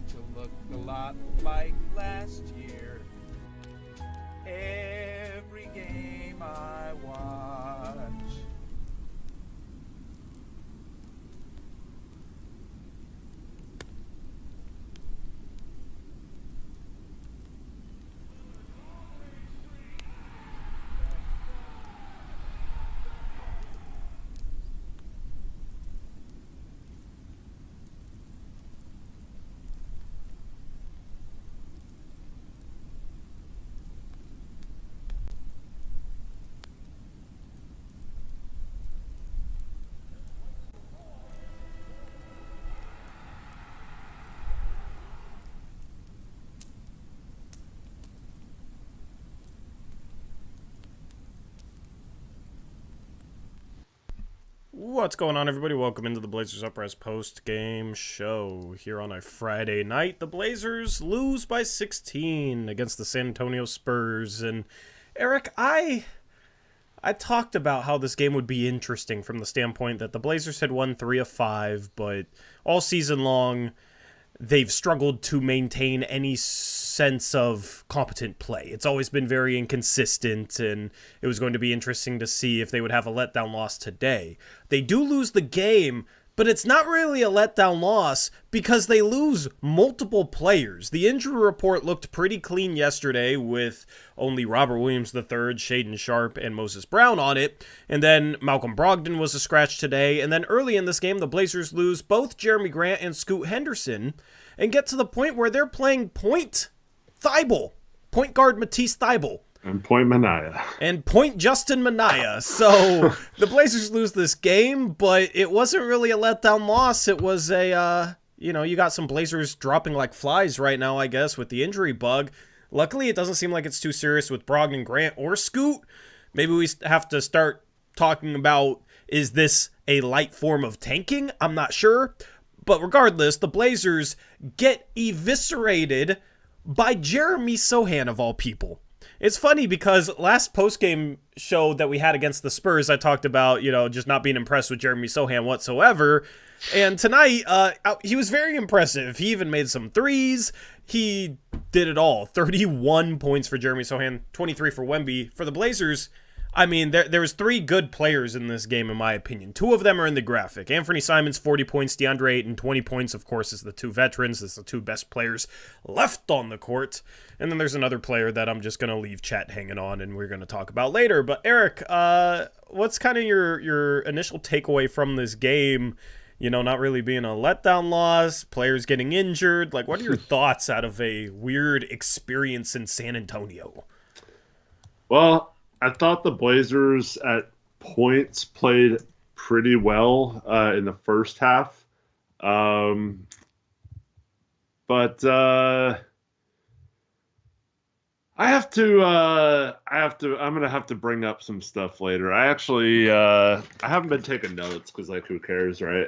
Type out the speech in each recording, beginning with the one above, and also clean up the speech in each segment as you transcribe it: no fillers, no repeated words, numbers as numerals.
to look a lot like last year. Every game I watch. What's going on, everybody? Welcome into the Blazers Uprise post-game show here on a Friday night. The Blazers lose by 16 against the San Antonio Spurs. And Eric, I talked about how this game would be interesting from the standpoint that the Blazers had won 3 of 5, but all season long they've struggled to maintain any sense of competent play. It's always been very inconsistent, and it was going to be interesting to see if they would have a letdown loss today. They do lose the game, but it's not really a letdown loss because they lose multiple players. The injury report looked pretty clean yesterday with only Robert Williams III, Shaedon Sharpe, and Moses Brown on it. And then Malcolm Brogdon was a scratch today. And then early in this game, the Blazers lose both Jeremy Grant and Scoot Henderson and get to the point where they're playing point Thybulle, point guard Matisse Thybulle. And point Minaya. And point Justin Minaya. So the Blazers lose this game, but it wasn't really a letdown loss. It was you got some Blazers dropping like flies right now, I guess, with the injury bug. Luckily, it doesn't seem like it's too serious with Brogdon, Grant, or Scoot. Maybe we have to start talking about, is this a light form of tanking? I'm not sure. But regardless, the Blazers get eviscerated by Jeremy Sochan, of all people. It's funny because last postgame show that we had against the Spurs, I talked about, just not being impressed with Jeremy Sochan whatsoever. And tonight, he was very impressive. He even made some threes. He did it all. 31 points for Jeremy Sochan, 23 for Wemby. For the Blazers, I mean, there was 3 good players in this game, in my opinion. 2 of them are in the graphic. Anthony Simons, 40 points. DeAndre Ayton, 20 points. Of course, is the 2 veterans. It's the 2 best players left on the court. And then there's another player that I'm just going to leave chat hanging on and we're going to talk about later. But Eric, what's kind of your initial takeaway from this game? Not really being a letdown loss, players getting injured. Like, what are your thoughts out of a weird experience in San Antonio? Well, I thought the Blazers at points played pretty well in the first half. I'm gonna have to bring up some stuff later. I actually, I haven't been taking notes because, like, who cares, right?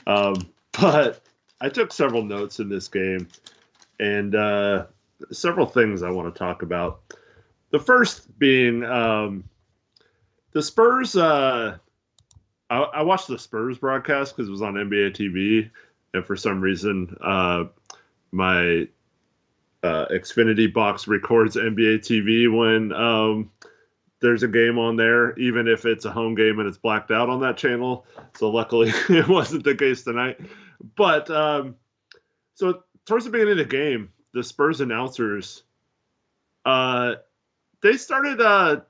But I took several notes in this game, and several things I want to talk about. The first being the Spurs. I watched the Spurs broadcast because it was on NBA TV, and for some reason, my Xfinity box records NBA TV when there's a game on there, even if it's a home game and it's blacked out on that channel. So luckily, it wasn't the case tonight. But so towards the beginning of the game, the Spurs announcers, they started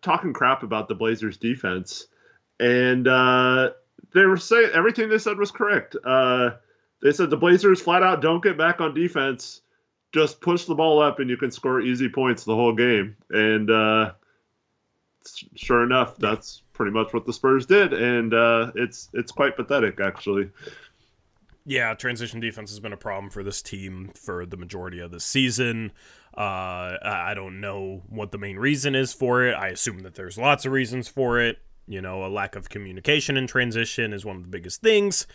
talking crap about the Blazers defense, and they were saying everything they said was correct. They said the Blazers flat out don't get back on defense, just push the ball up and you can score easy points the whole game. And sure enough, that's pretty much what the Spurs did, and it's quite pathetic, actually. Yeah, transition defense has been a problem for this team for the majority of the season. I don't know what the main reason is for it. I assume that there's lots of reasons for it. A lack of communication in transition is one of the biggest things.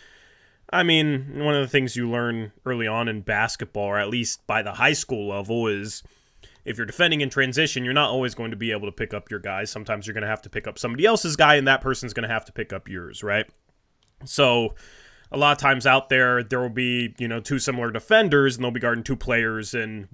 I mean, one of the things you learn early on in basketball, or at least by the high school level, is if you're defending in transition, you're not always going to be able to pick up your guys. Sometimes you're going to have to pick up somebody else's guy, and that person's going to have to pick up yours, right? So a lot of times out there will be, two similar defenders, and they'll be guarding two players, and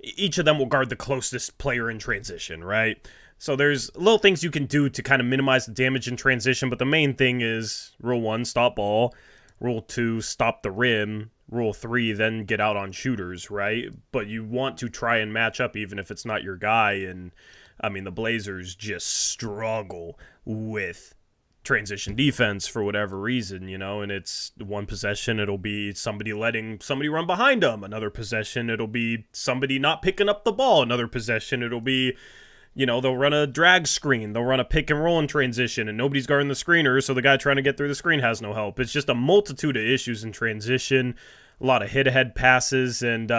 each of them will guard the closest player in transition, right? So there's little things you can do to kind of minimize the damage in transition, but the main thing is rule 1, stop ball. Rule 2, stop the rim. Rule 3, then get out on shooters, right? But you want to try and match up even if it's not your guy. And, I mean, the Blazers just struggle with transition defense for whatever reason, and it's one possession, it'll be somebody letting somebody run behind them. Another possession, it'll be somebody not picking up the ball. Another possession, it'll be, they'll run a drag screen. They'll run a pick and roll in transition, and nobody's guarding the screener, so the guy trying to get through the screen has no help. It's just a multitude of issues in transition, a lot of hit-ahead passes, and,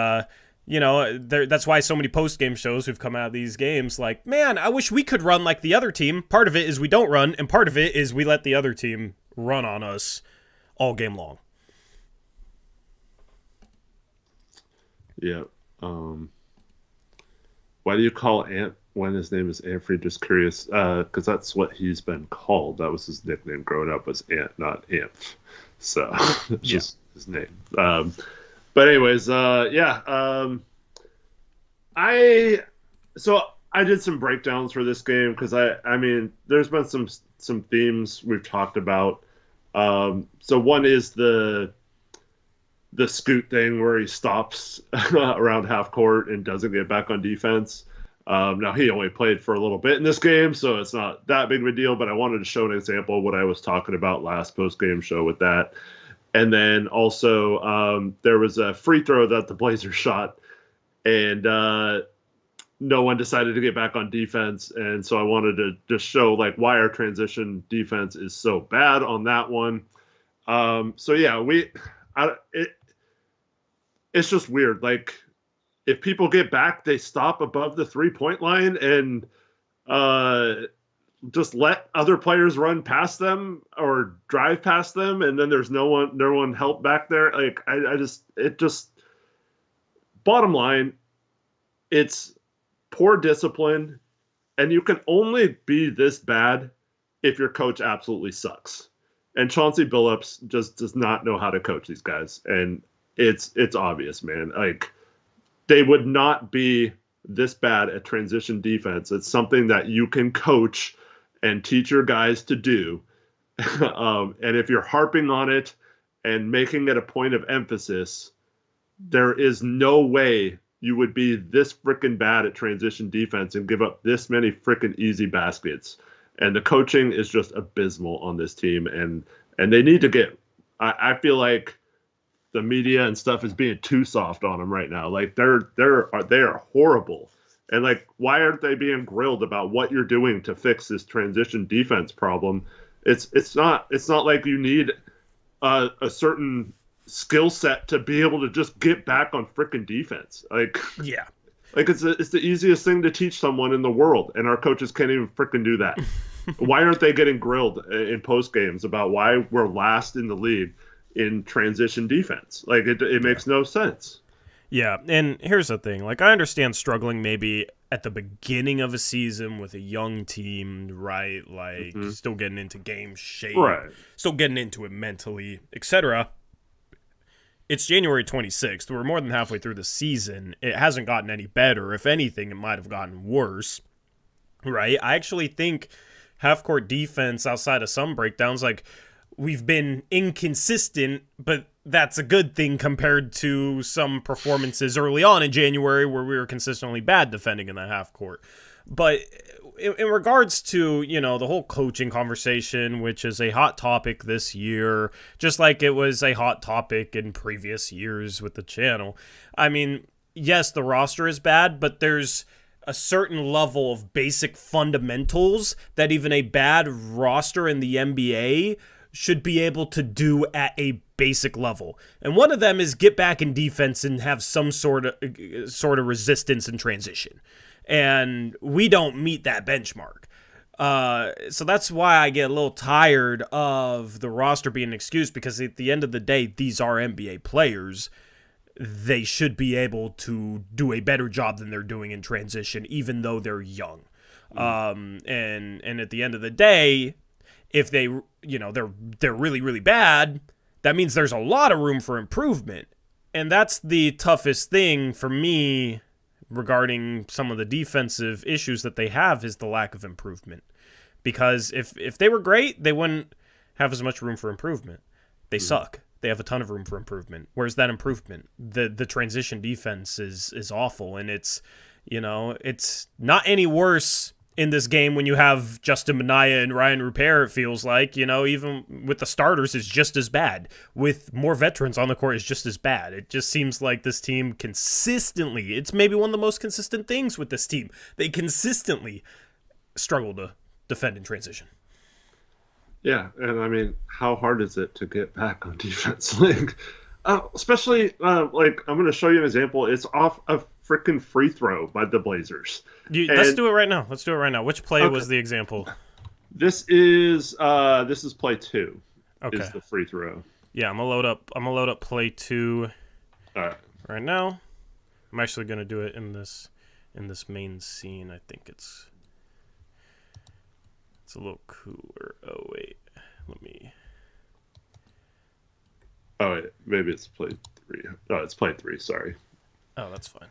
that's why so many post-game shows who've come out of these games like, man, I wish we could run like the other team. Part of it is we don't run, and part of it is we let the other team run on us all game long. Yeah. Why do you call Ant when his name is Anfrey? Just curious, because that's what he's been called. That was his nickname growing up, was Ant, not Amph. So it's just his name. But anyways, I did some breakdowns for this game because I mean, there's been some themes we've talked about. So one is the scoot thing where he stops around half court and doesn't get back on defense. Now, he only played for a little bit in this game, so it's not that big of a deal, but I wanted to show an example of what I was talking about last post-game show with that. And then also there was a free throw that the Blazers shot, and no one decided to get back on defense. And so I wanted to just show like why our transition defense is so bad on that one. It's just weird. Like, if people get back, they stop above the 3-point line and just let other players run past them or drive past them, and then there's no one help back there. Like, bottom line, it's poor discipline, and you can only be this bad if your coach absolutely sucks. And Chauncey Billups just does not know how to coach these guys, and it's obvious, man. Like, they would not be this bad at transition defense. It's something that you can coach and teach your guys to do. And if you're harping on it and making it a point of emphasis, there is no way you would be this freaking bad at transition defense and give up this many freaking easy baskets. And the coaching is just abysmal on this team. And they need to get, I feel like the media and stuff is being too soft on them right now. Like, they are horrible. And like, why aren't they being grilled about what you're doing to fix this transition defense problem? It's not like you need a certain skill set to be able to just get back on freaking defense. Like, yeah, like it's the easiest thing to teach someone in the world, and our coaches can't even freaking do that. Why aren't they getting grilled in post games about why we're last in the league in transition defense? Like, it makes no sense. Yeah, and here's the thing. Like, I understand struggling maybe at the beginning of a season with a young team, right? Like, still getting into game shape, right? Still getting into it mentally, etc. It's January 26th. We're more than halfway through the season. It hasn't gotten any better. If anything, it might have gotten worse, right? I actually think half-court defense, outside of some breakdowns, like, we've been inconsistent, but that's a good thing compared to some performances early on in January where we were consistently bad defending in the half court. But in regards to, the whole coaching conversation, which is a hot topic this year, just like it was a hot topic in previous years with the channel. I mean, yes, the roster is bad, but there's a certain level of basic fundamentals that even a bad roster in the NBA should be able to do at a basic level. And one of them is get back in defense and have some sort of resistance in transition. And we don't meet that benchmark. So that's why I get a little tired of the roster being an excuse, because at the end of the day, these are NBA players. They should be able to do a better job than they're doing in transition, even though they're young. And at the end of the day, if they, they're really, really bad, that means there's a lot of room for improvement. And that's the toughest thing for me regarding some of the defensive issues that they have is the lack of improvement. Because if they were great, they wouldn't have as much room for improvement. They suck. They have a ton of room for improvement. Where's that improvement? The transition defense is awful, and it's not any worse in this game when you have Justin Minaya and Ryan Rupert, it feels like. Even with the starters, it's just as bad. With more veterans on the court, it's just as bad. It just seems like this team consistently, it's maybe one of the most consistent things with this team. They consistently struggle to defend in transition. Yeah, and I mean, how hard is it to get back on defense? Especially, I'm going to show you an example. It's off a freaking free throw by the Blazers. Let's do it right now. Which play was the example? This is play 2. Okay. Is the free throw. Yeah, I'm gonna load up play 2. All right. Right now. I'm actually gonna do it in this main scene. I think it's a little cooler. Oh wait, let me. Oh wait, maybe it's play 3. Oh, it's play 3. Sorry. Oh, that's fine.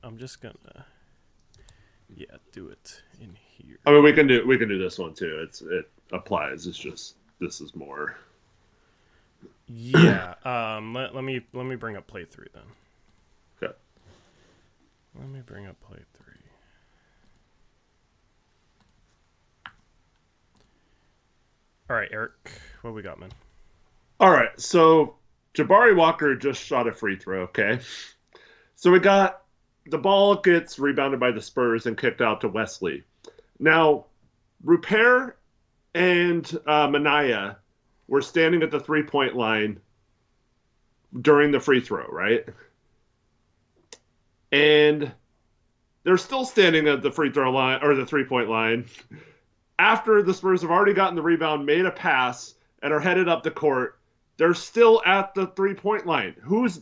I'm just gonna, do it in here. I mean, we can do this one too. It applies. It's just this is more. Yeah. Let me bring up play 3 then. Okay. Let me bring up play 3. All right, Eric, what we got, man? All right, so Jabari Walker just shot a free throw, okay? So we got the ball gets rebounded by the Spurs and kicked out to Wesley. Now, Rupert and Minaya were standing at the three-point line during the free throw, right? And they're still standing at the free throw line or the three-point line after the Spurs have already gotten the rebound, made a pass, and are headed up the court. They're still at the three-point line. Who's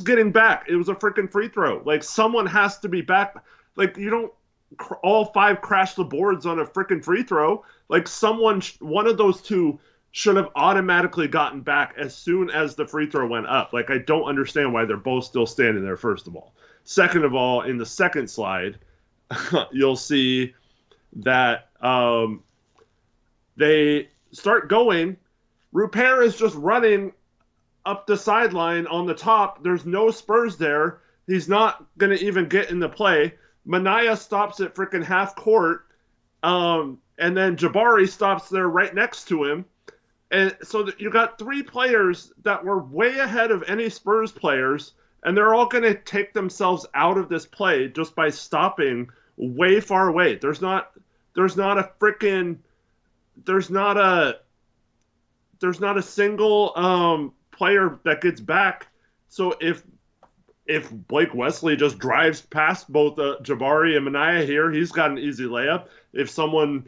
getting back? It was a freaking free throw. Like, someone has to be back. Like, you don't all 5 crash the boards on a freaking free throw. Like, one of those 2 should have automatically gotten back as soon as the free throw went up. Like, I don't understand why they're both still standing there, first of all. Second of all, in the second slide, you'll see that they start going. Rupert is just running up the sideline on the top. There's no Spurs there. He's not going to even get in the play. Minaya stops at freaking half court. And then Jabari stops there right next to him. And so you got 3 players that were way ahead of any Spurs players, and they're all going to take themselves out of this play just by stopping way far away. There's not a single player that gets back. So if Blake Wesley just drives past both Jabari and Minaya here, he's got an easy layup. If someone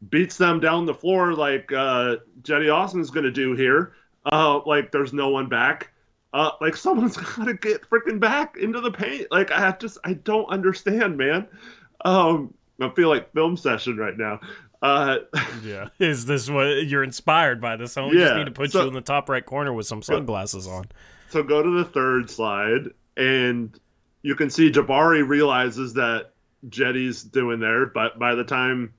beats them down the floor like Jetty Austin's going to do here, there's no one back. Someone's got to get freaking back into the paint. Like, I don't understand, man. I feel like film session right now. Yeah. Is this what you're inspired by? This? We just need to put you in the top right corner with some sunglasses on. So go to the third slide, and you can see Jabari realizes that Jetty's doing there, but by the time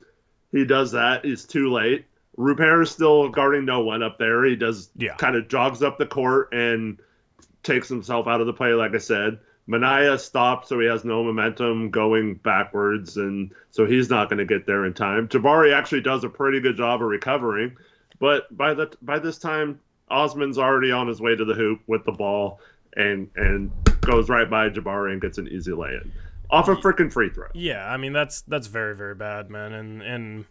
he does that, it's too late. Rupert is still guarding no one up there. He kind of jogs up the court and takes himself out of the play, like I said. Minaya stops, so he has no momentum going backwards, and so he's not going to get there in time. Jabari actually does a pretty good job of recovering, but by this time, Osman's already on his way to the hoop with the ball and goes right by Jabari and gets an easy lay-in off a freaking free throw. Yeah, I mean, that's very, very bad, man. And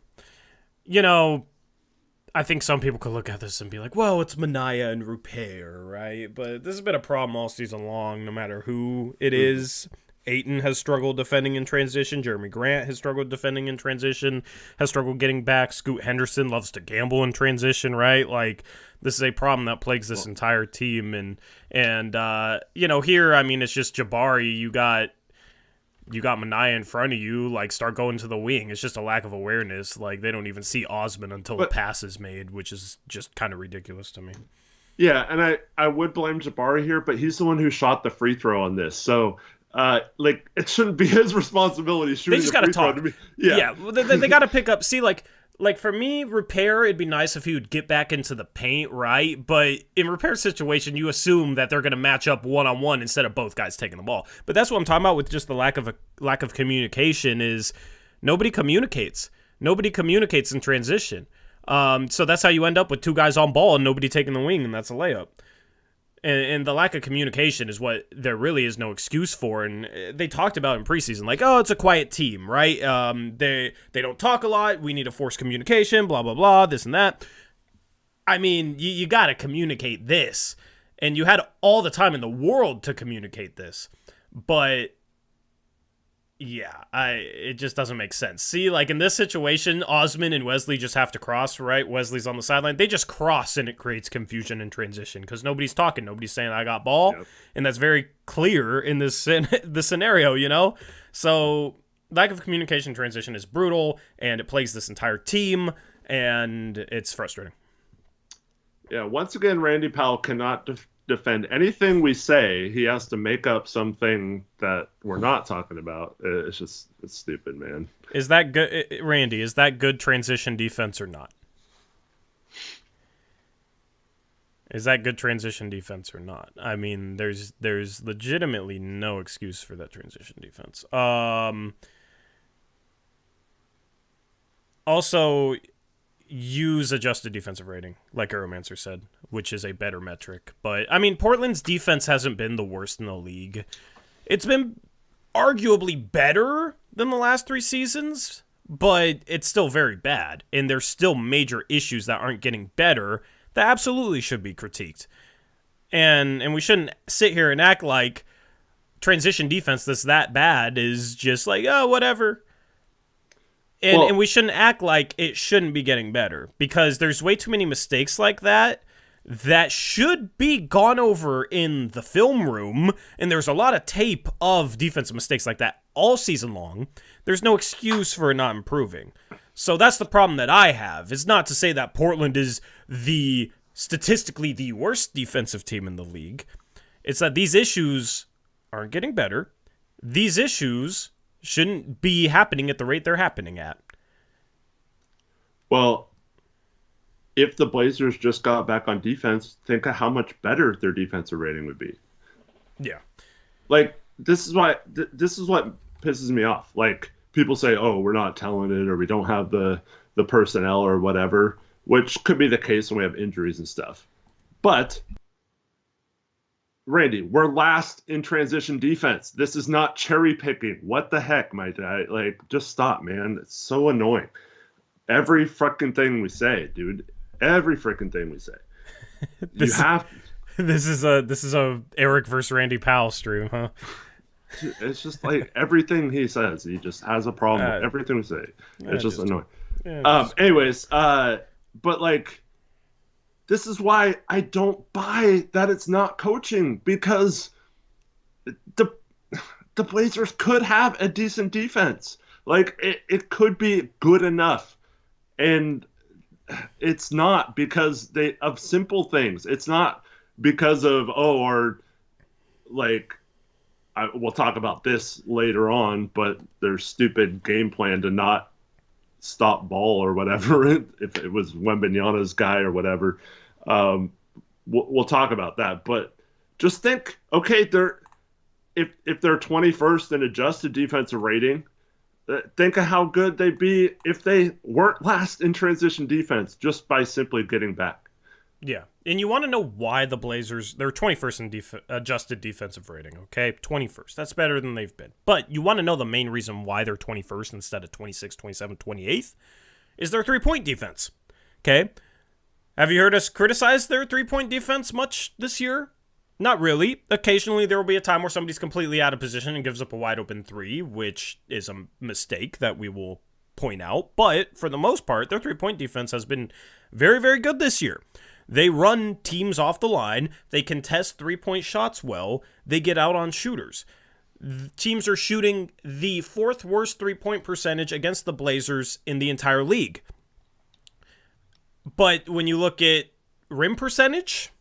I think some people could look at this and be like, well, it's Minaya and Rupert, right? But this has been a problem all season long, no matter who it is. Ayton has struggled defending in transition. Jeremy Grant has struggled defending in transition, has struggled getting back. Scoot Henderson loves to gamble in transition, right? Like, this is a problem that plagues this entire team. And here, I mean, it's just Jabari. You got Minaya in front of you, like, start going to the wing. It's just a lack of awareness. Like, they don't even see Osman until the pass is made, which is just kind of ridiculous to me. Yeah, and I would blame Jabari here, but he's the one who shot the free throw on this. So, like, it shouldn't be his responsibility shooting They just the free got to throw. talk. Yeah. Yeah, they got to pick up. See, like for me, Repair, it'd be nice if he would get back into the paint, right? But in Repair situation, you assume that they're going to match up one-on-one instead of both guys taking the ball. But that's what I'm talking about with just the lack of communication is nobody communicates. Nobody communicates in transition. So that's how you end up with two guys on ball and nobody taking the wing, and that's a layup. And the lack of communication is what there really is no excuse for. And they talked about in preseason, like, oh, it's a quiet team, right? They don't talk a lot. We need to force communication, blah, blah, blah, this and that. I mean, you got to communicate this. And you had all the time in the world to communicate this. But yeah, it just doesn't make sense. See, like in this situation, Osman and Wesley just have to cross, right? Wesley's on the sideline. They just cross and it creates confusion in transition because nobody's talking. Nobody's saying, I got ball. Yep. And that's very clear in this the scenario, you know? So lack of communication transition is brutal and it plagues this entire team and it's frustrating. Yeah, once again, Randy Powell cannot defend anything we say. He has to make up something that we're not talking about. It's stupid, man. Is that good, Randy? Is that good transition defense or not? Is that good transition defense or not? I mean, there's legitimately no excuse for that transition defense. Also, use adjusted defensive rating, like Aeromancer said, which is a better metric. But, I mean, Portland's defense hasn't been the worst in the league. It's been arguably better than the last 3 seasons, but it's still very bad. And there's still major issues that aren't getting better that absolutely should be critiqued. And we shouldn't sit here and act like transition defense that's that bad is just like, oh, whatever. And we shouldn't act like it shouldn't be getting better because there's way too many mistakes like that should be gone over in the film room, and there's a lot of tape of defensive mistakes like that all season long. There's no excuse for it not improving. So that's the problem that I have. It's not to say that Portland is statistically the worst defensive team in the league. It's that these issues aren't getting better. These issues shouldn't be happening at the rate they're happening at. Well, if the Blazers just got back on defense, think of how much better their defensive rating would be. Yeah. Like, this is what pisses me off. Like, people say, oh, we're not talented or we don't have the personnel or whatever, which could be the case when we have injuries and stuff. But Randy, we're last in transition defense. This is not cherry picking. What the heck, my guy? Like, just stop, man. It's so annoying. Every freaking thing we say, dude. Every freaking thing we say. This is a Eric versus Randy Powell stream, huh? It's just like everything he says, he just has a problem with everything we say. It's just annoying. Anyways, but like, this is why I don't buy that it's not coaching, because the Blazers could have a decent defense. Like, it could be good enough. And it's not because of simple things. It's not because of, we'll talk about this later on, but their stupid game plan to not stop ball or whatever, if it was Wembanyama's guy or whatever. We'll talk about that. But just think, okay, if they're 21st in adjusted defensive rating, think of how good they'd be if they weren't last in transition defense just by simply getting back. Yeah, and you want to know why the Blazers, they're 21st in adjusted defensive rating, okay? 21st. That's better than they've been. But you want to know the main reason why they're 21st instead of 26th, 27th, 28th is their three-point defense, okay? Have you heard us criticize their three-point defense much this year? Not really. Occasionally there will be a time where somebody's completely out of position and gives up a wide-open three, which is a mistake that we will point out. But for the most part, their three-point defense has been very, very good this year. They run teams off the line. They contest three-point shots well. They get out on shooters. Teams are shooting the 4th worst three-point percentage against the Blazers in the entire league. But when you look at rim percentage,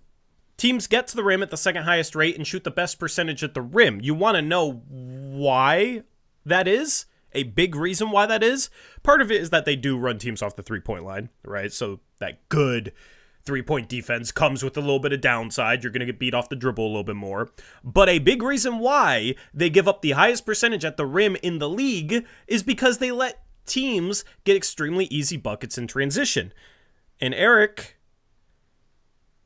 Teams get to the rim at the second highest rate and shoot the best percentage at the rim. You want to know why that is? A big reason why that is? Part of it is that they do run teams off the three-point line, right? So that good three-point defense comes with a little bit of downside. You're going to get beat off the dribble a little bit more. But a big reason why they give up the highest percentage at the rim in the league is because they let teams get extremely easy buckets in transition. And Eric,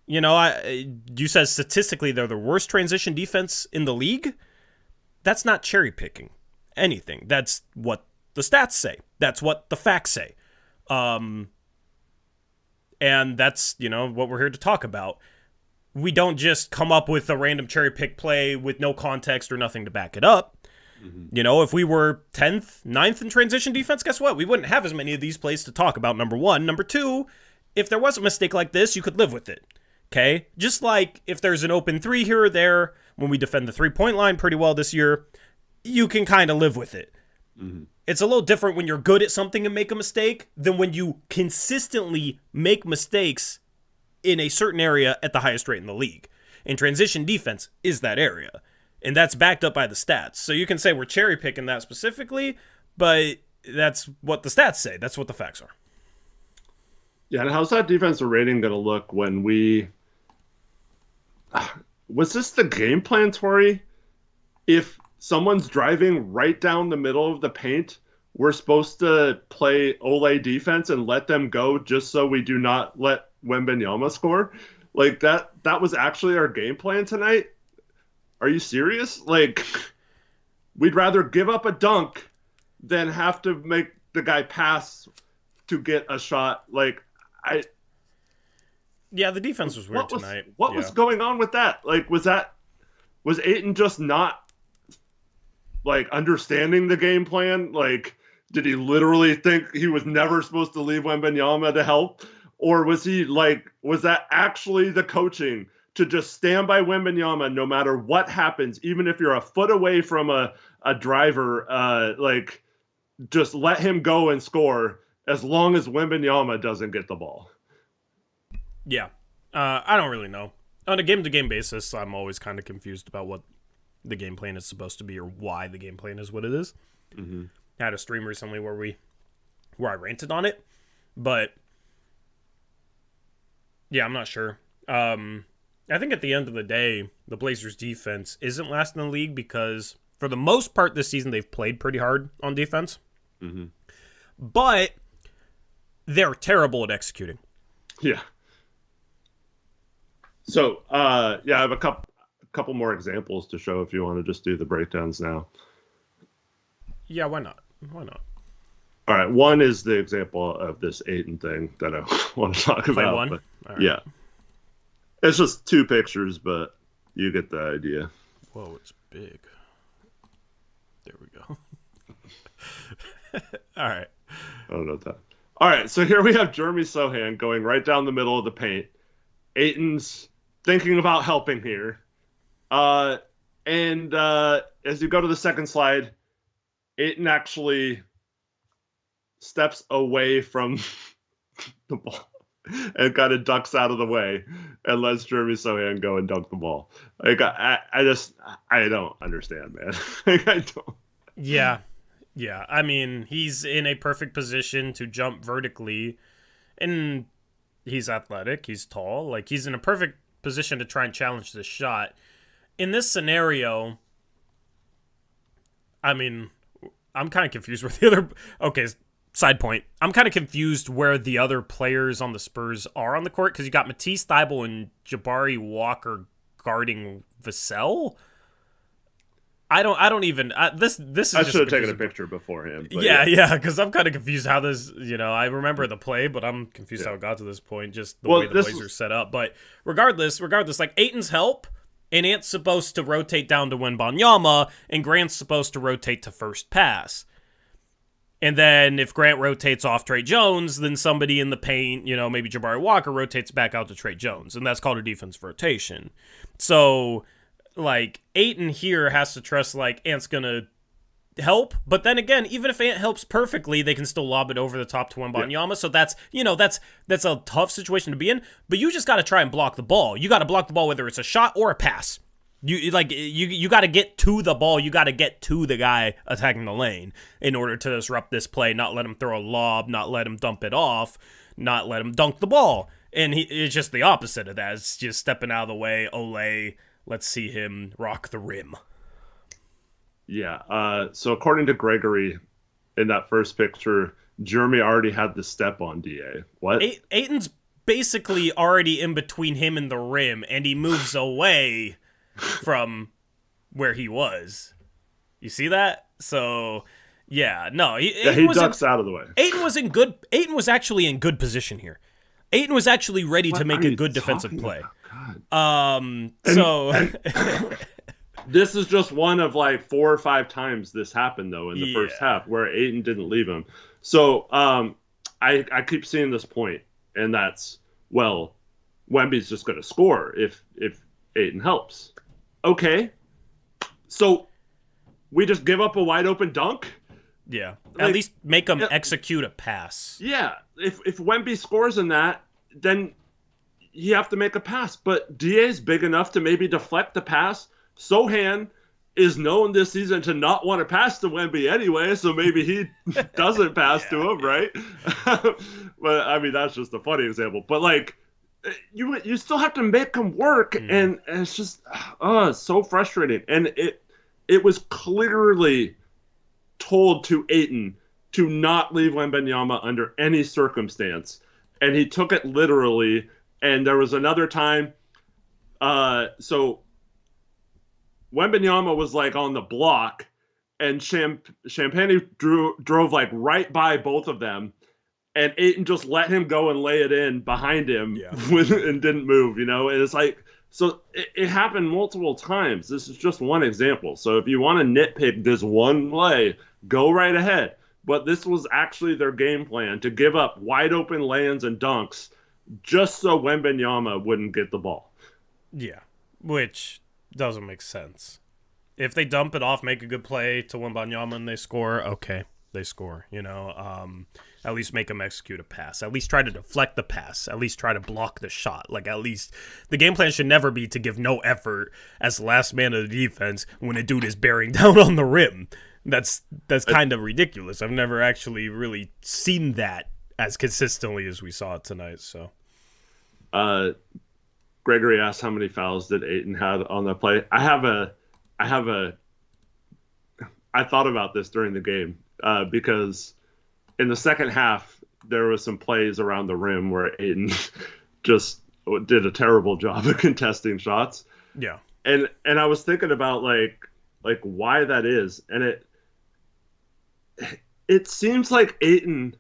you said statistically they're the worst transition defense in the league. That's not cherry picking anything. That's what the stats say. That's what the facts say. And that's, what we're here to talk about. We don't just come up with a random cherry pick play with no context or nothing to back it up. Mm-hmm. If we were 10th, 9th in transition defense, guess what? We wouldn't have as many of these plays to talk about, number one. Number two, if there was a mistake like this, you could live with it. Okay? Just like if there's an open three here or there, when we defend the three-point line pretty well this year, you can kind of live with it. Mm-hmm. It's a little different when you're good at something and make a mistake than when you consistently make mistakes in a certain area at the highest rate in the league. And transition defense is that area. And that's backed up by the stats. So you can say we're cherry picking that specifically, but that's what the stats say. That's what the facts are. Yeah, and how's that defensive rating going to look when we... Was this the game plan, Tori? If someone's driving right down the middle of the paint, we're supposed to play Ole defense and let them go just so we do not let Wembanyama score? Like, that was actually our game plan tonight? Are you serious? Like, we'd rather give up a dunk than have to make the guy pass to get a shot. Like, Yeah, the defense was weird tonight. What was going on with that? Like, was Ayton just not, like, understanding the game plan? Like, did he literally think he was never supposed to leave Wembanyama to help? Or was that actually the coaching to just stand by Wembanyama no matter what happens, even if you're a foot away from a driver, just let him go and score as long as Wembanyama doesn't get the ball? Yeah. I don't really know. On a game-to-game basis, I'm always kind of confused about what the game plan is supposed to be or why the game plan is what it is. Mm-hmm. I had a stream recently where I ranted on it, but yeah, I'm not sure. I think at the end of the day, the Blazers defense isn't last in the league because for the most part this season they've played pretty hard on defense. Mm-hmm. But they're terrible at executing. Yeah. So, I have a couple more examples to show if you want to just do the breakdowns now. Yeah, why not? Why not? All right, one is the example of this Ayton thing that I want to talk about. One? But, right. Yeah. It's just two pictures, but you get the idea. Whoa, it's big. There we go. All right. I don't know that. All right, so here we have Jeremy Sohan going right down the middle of the paint. Ayton's thinking about helping here. And as you go to the second slide, Ayton actually steps away from the ball and kind of ducks out of the way and lets Jeremy Sohan go and dunk the ball. Like, I don't understand, man. Like, I don't. Yeah. Yeah. I mean, he's in a perfect position to jump vertically, and he's athletic. He's tall. Like, he's in a perfect position to try and challenge this shot. In this scenario, I mean, I'm kind of confused with the other. Okay, side point. I'm kind of confused where the other players on the Spurs are on the court because you got Matisse Thybulle and Jabari Walker guarding Vassell. I don't even. This is. I should have taken a picture before him. Yeah, because I'm kind of confused how this. I remember the play, but I'm confused how it got to this point. Just the way the Blazers set up. But regardless, like Ayton's help. And Ant's supposed to rotate down to Wembanyama, and Grant's supposed to rotate to first pass. And then if Grant rotates off Trey Jones, then somebody in the paint, maybe Jabari Walker rotates back out to Trey Jones, and that's called a defense rotation. So, like, Ayton here has to trust, like, Ant's going to help, but then again, even if Ant helps perfectly, they can still lob it over the top to Wembanyama. So that's a tough situation to be in. But you just got to try and block the ball. You got to block the ball whether it's a shot or a pass. You got to get to the ball. You got to get to the guy attacking the lane in order to disrupt this play. Not let him throw a lob. Not let him dump it off. Not let him dunk the ball. And it's just the opposite of that. It's just stepping out of the way. Olay, let's see him rock the rim. Yeah. So according to Gregory, in that first picture, Jeremy already had the step on DA. What? Ayton's basically already in between him and the rim, and he moves away from where he was. You see that? So, yeah. No, he ducks out of the way. Ayton was actually in good position here. Ayton was actually ready to make a good defensive play. This is just one of like 4 or 5 times this happened though in the first half where Ayton didn't leave him. So I keep seeing this point, and that's, well, Wemby's just going to score if Ayton helps. Okay, so we just give up a wide open dunk. Yeah, at least make him execute a pass. Yeah, if Wemby scores in that, then you have to make a pass. But DA's big enough to maybe deflect the pass. Sohan is known this season to not want to pass to Wemby anyway, so maybe he doesn't pass to him, right? But I mean, that's just a funny example. But like, you still have to make him work, and it's just it's so frustrating. And it was clearly told to Ayton to not leave Wembanyama under any circumstance, and he took it literally. And there was another time, so Wembanyama was like on the block, and Champagne drove like right by both of them, and Ayton just let him go and lay it in behind him and didn't move, And it's like, so it happened multiple times. This is just one example. So if you want to nitpick this one play, go right ahead. But this was actually their game plan, to give up wide open lands and dunks just so Wembanyama wouldn't get the ball. Yeah, which doesn't make sense. If they dump it off, make a good play to Wembanyama and they score, okay, they score, At least make them execute a pass. At least try to deflect the pass. At least try to block the shot. Like, at least the game plan should never be to give no effort as the last man of the defense when a dude is bearing down on the rim. That's kind of ridiculous. I've never actually really seen that as consistently as we saw it tonight. So, Gregory asked how many fouls did Ayton have on the play. I thought about this during the game because in the second half there was some plays around the rim where Ayton just did a terrible job of contesting shots. Yeah, and I was thinking about like why that is, and it seems like Ayton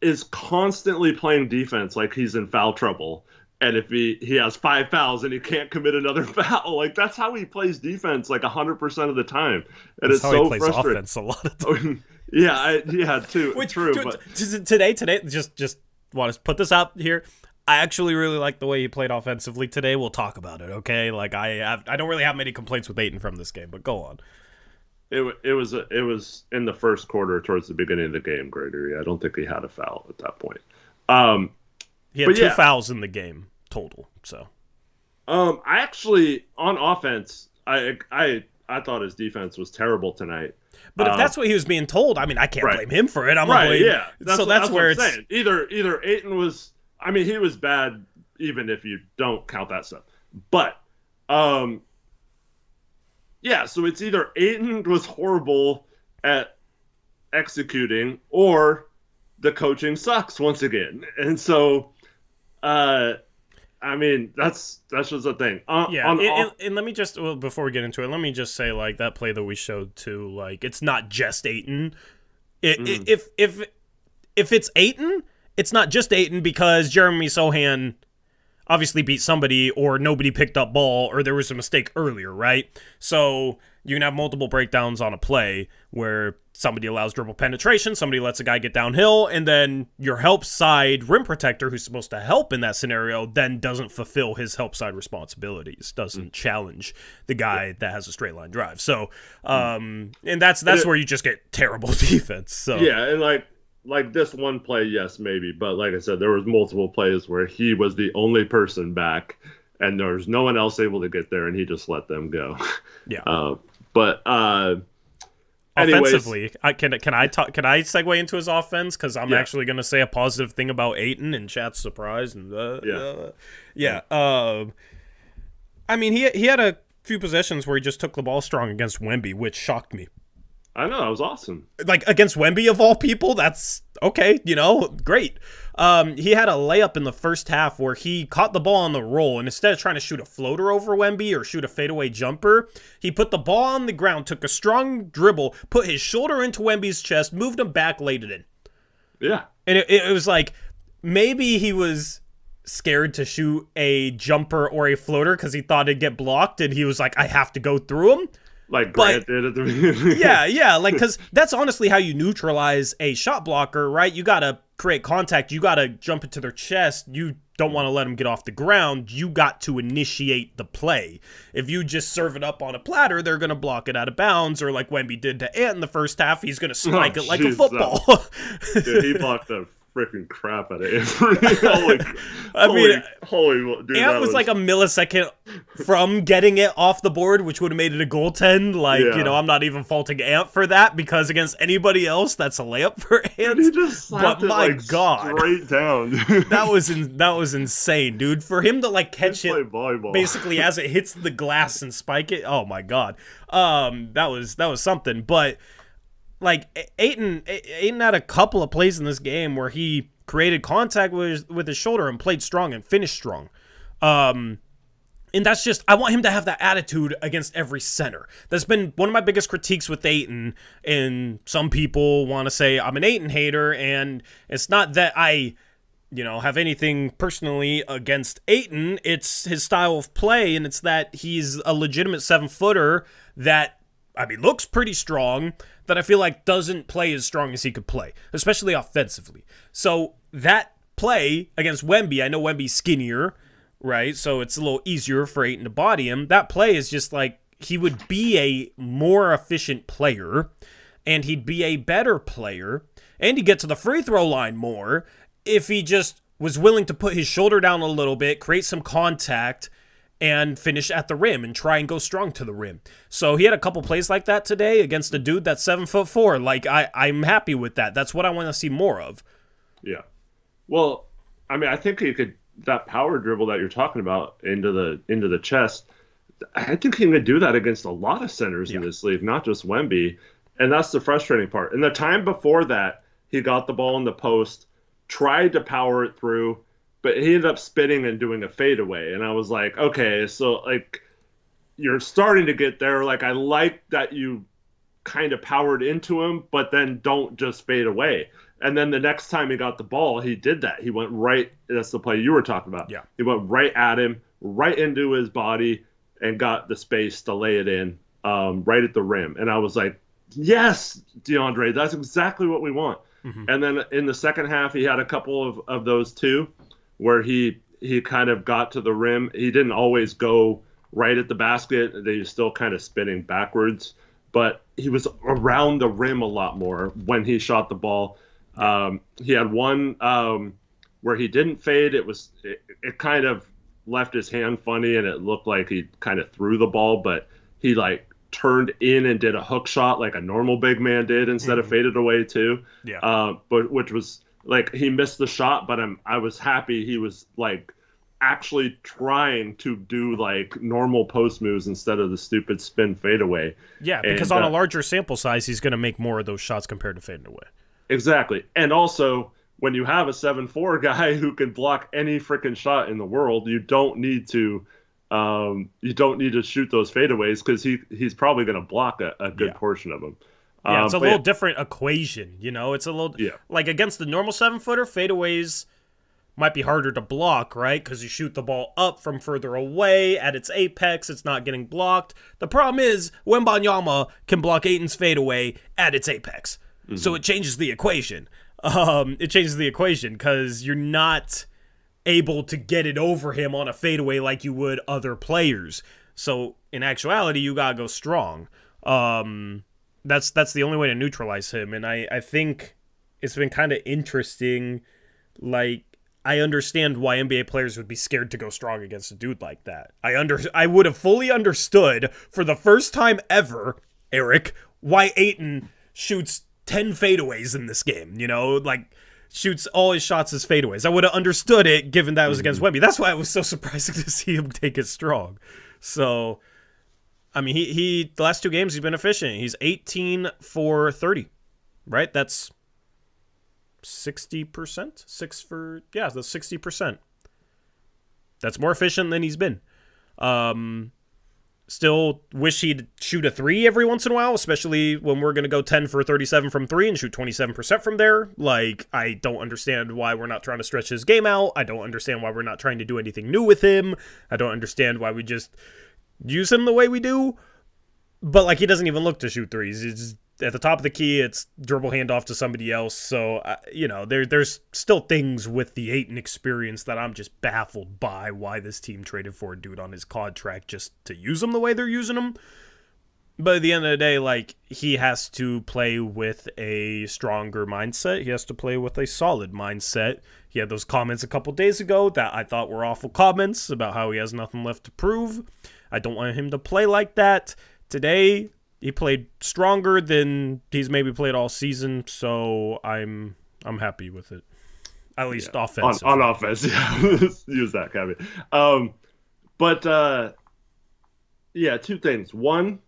is constantly playing defense like he's in foul trouble. And if he has 5 fouls and he can't commit another foul, like that's how he plays defense like 100% of the time. And that's it's how so he plays frustrating. Offense a lot of times. True. But today, just want to put this out here. I actually really like the way he played offensively today. We'll talk about it, okay? Like I don't really have many complaints with Ayton from this game, but go on. It was in the first quarter towards the beginning of the game, Gregory. I don't think he had a foul at that point. He had 2 fouls in the game total. So, I actually on offense, I thought his defense was terrible tonight. But if that's what he was being told, I mean, I can't blame him for it. I'm right, gonna blame. Yeah, that's where it's saying. Either Ayton was. I mean, he was bad, even if you don't count that stuff. But, yeah. So it's either Ayton was horrible at executing, or the coaching sucks once again. And so, I mean, that's just the thing. And let me just, before we get into it, let me just say, like, that play that we showed too, like, it's not just Ayton. If it's Ayton, it's not just Ayton because Jeremy Sohan obviously beat somebody, or nobody picked up ball, or there was a mistake earlier, right? So you can have multiple breakdowns on a play where somebody allows dribble penetration, somebody lets a guy get downhill, and then your help side rim protector, who's supposed to help in that scenario, then doesn't fulfill his help side responsibilities, doesn't challenge the guy that has a straight line drive. So, and that's where you just get terrible defense. So yeah, and like this one play, yes, maybe, but like I said, there was multiple plays where he was the only person back, and there was no one else able to get there, and he just let them go. Yeah. But offensively, can I segue into his offense, because I'm actually going to say a positive thing about Ayton, and chat's surprised. And I mean, he had a few possessions where he just took the ball strong against Wemby, which shocked me. I know, that was awesome. Like, against Wemby of all people, that's okay, great. He had a layup in the first half where he caught the ball on the roll, and instead of trying to shoot a floater over Wemby or shoot a fadeaway jumper, he put the ball on the ground, took a strong dribble, put his shoulder into Wemby's chest, moved him back, laid it in. Yeah. And it was like, maybe he was scared to shoot a jumper or a floater because he thought it'd get blocked, and he was like, I have to go through him. Like Grant did at the beginning. Yeah, like, because that's honestly how you neutralize a shot blocker, right? You got to create contact. You got to jump into their chest. You don't want to let them get off the ground. You got to initiate the play. If you just serve it up on a platter, they're going to block it out of bounds, or like Wemby did to Ant in the first half, he's going to spike it like a football. Dude, he blocked the freaking crap out of Anthony. Dude, Ant was like a millisecond from getting it off the board, which would have made it a goaltend. Like, I'm not even faulting Ant for that, because against anybody else, that's a layup for Ant. He just slapped God, straight down. that was insane, dude. For him to like catch it basically as it hits the glass and spike it. Oh my God, that was something. But like, Ayton had a couple of plays in this game where he created contact with his shoulder and played strong and finished strong. And that's just, I want him to have that attitude against every center. That's been one of my biggest critiques with Ayton, and some people want to say I'm an Ayton hater, and it's not that I have anything personally against Ayton. It's his style of play, and it's that he's a legitimate 7-footer that, I mean, looks pretty strong, that I feel like doesn't play as strong as he could play, especially offensively. So that play against Wemby, I know Wemby's skinnier, right? So it's a little easier for Ayton to body him. That play is just like, he would be a more efficient player, and he'd be a better player, and he'd get to the free throw line more if he just was willing to put his shoulder down a little bit, create some contact, and finish at the rim and try and go strong to the rim. So he had a couple plays like that today against a dude that's 7'4". Like, I'm happy with that. That's what I want to see more of. Yeah. Well, I mean, I think he could, that power dribble that you're talking about into the chest, I think he can do that against a lot of centers in this league, not just Wemby. And that's the frustrating part. And the time before that, he got the ball in the post, tried to power it through, but he ended up spinning and doing a fadeaway. And I was like, okay, so like, you're starting to get there. Like, I like that you kind of powered into him, but then don't just fade away. And then the next time he got the ball, he did that. He went right, that's the play you were talking about. Yeah. He went right at him, right into his body, and got the space to lay it in right at the rim. And I was like, yes, DeAndre, that's exactly what we want. Mm-hmm. And then in the second half, he had a couple of those too, where he kind of got to the rim. He didn't always go right at the basket. They were still kind of spinning backwards, but he was around the rim a lot more when he shot the ball. He had one where he didn't fade. It kind of left his hand funny, and it looked like he kind of threw the ball, but he like turned in and did a hook shot like a normal big man did instead of faded away too. Yeah. But which was, like, he missed the shot, but I was happy he was like actually trying to do like normal post moves instead of the stupid spin fadeaway. Yeah, because on a larger sample size, he's going to make more of those shots compared to fading away. Exactly. And also, when you have a 7'4" guy who can block any freaking shot in the world, you don't need to shoot those fadeaways, because he's probably going to block a good portion of them. Yeah, it's a little different equation, It's a little like against the normal 7-footer, fadeaways might be harder to block, right? Because you shoot the ball up from further away at its apex, it's not getting blocked. The problem is Wembanyama can block Ayton's fadeaway at its apex. So it changes the equation. It changes the equation because you're not able to get it over him on a fadeaway like you would other players. So in actuality, you gotta go strong. That's the only way to neutralize him. And I think it's been kind of interesting. Like, I understand why NBA players would be scared to go strong against a dude like that. I would have fully understood for the first time ever, Eric, why Ayton shoots 10 fadeaways in this game, like shoots all his shots as fadeaways. I would have understood it given that it was against Wemby. That's why it was so surprising to see him take it strong. So, I mean, he the last 2 games he's been efficient. He's 18 for 30, right? That's 60%? That's 60%. That's more efficient than he's been. Still wish he'd shoot a 3 every once in a while, especially when we're going to go 10 for 37 from 3 and shoot 27% from there. Like, I don't understand why we're not trying to stretch his game out. I don't understand why we're not trying to do anything new with him. I don't understand why we just use him the way we do. But, like, he doesn't even look to shoot threes. It's at the top of the key, it's dribble handoff to somebody else. So, there's still things with the Ayton experience that I'm just baffled by why this team traded for a dude on his contract just to use him the way they're using him. But at the end of the day, like, he has to play with a stronger mindset. He has to play with a solid mindset. He had those comments a couple days ago that I thought were awful comments about how he has nothing left to prove. I don't want him to play like that. Today, he played stronger than he's maybe played all season, so I'm happy with it. At least offensively. On offense, yeah. Use that caveat. But 2 things. One,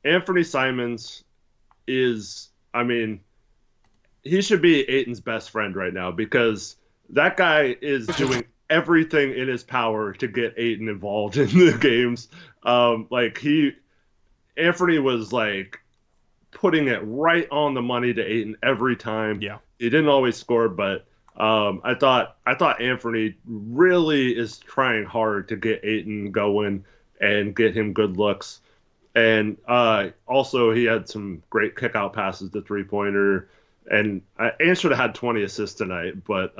Anthony Simons is, he should be Ayton's best friend right now because that guy is doing everything in his power to get Ayton involved in the games. Anthony was like putting it right on the money to Ayton every time. Yeah. He didn't always score, but I thought Anthony really is trying hard to get Ayton going and get him good looks. And also he had some great kick-out passes to three-pointer. And Ant should have had 20 assists tonight, but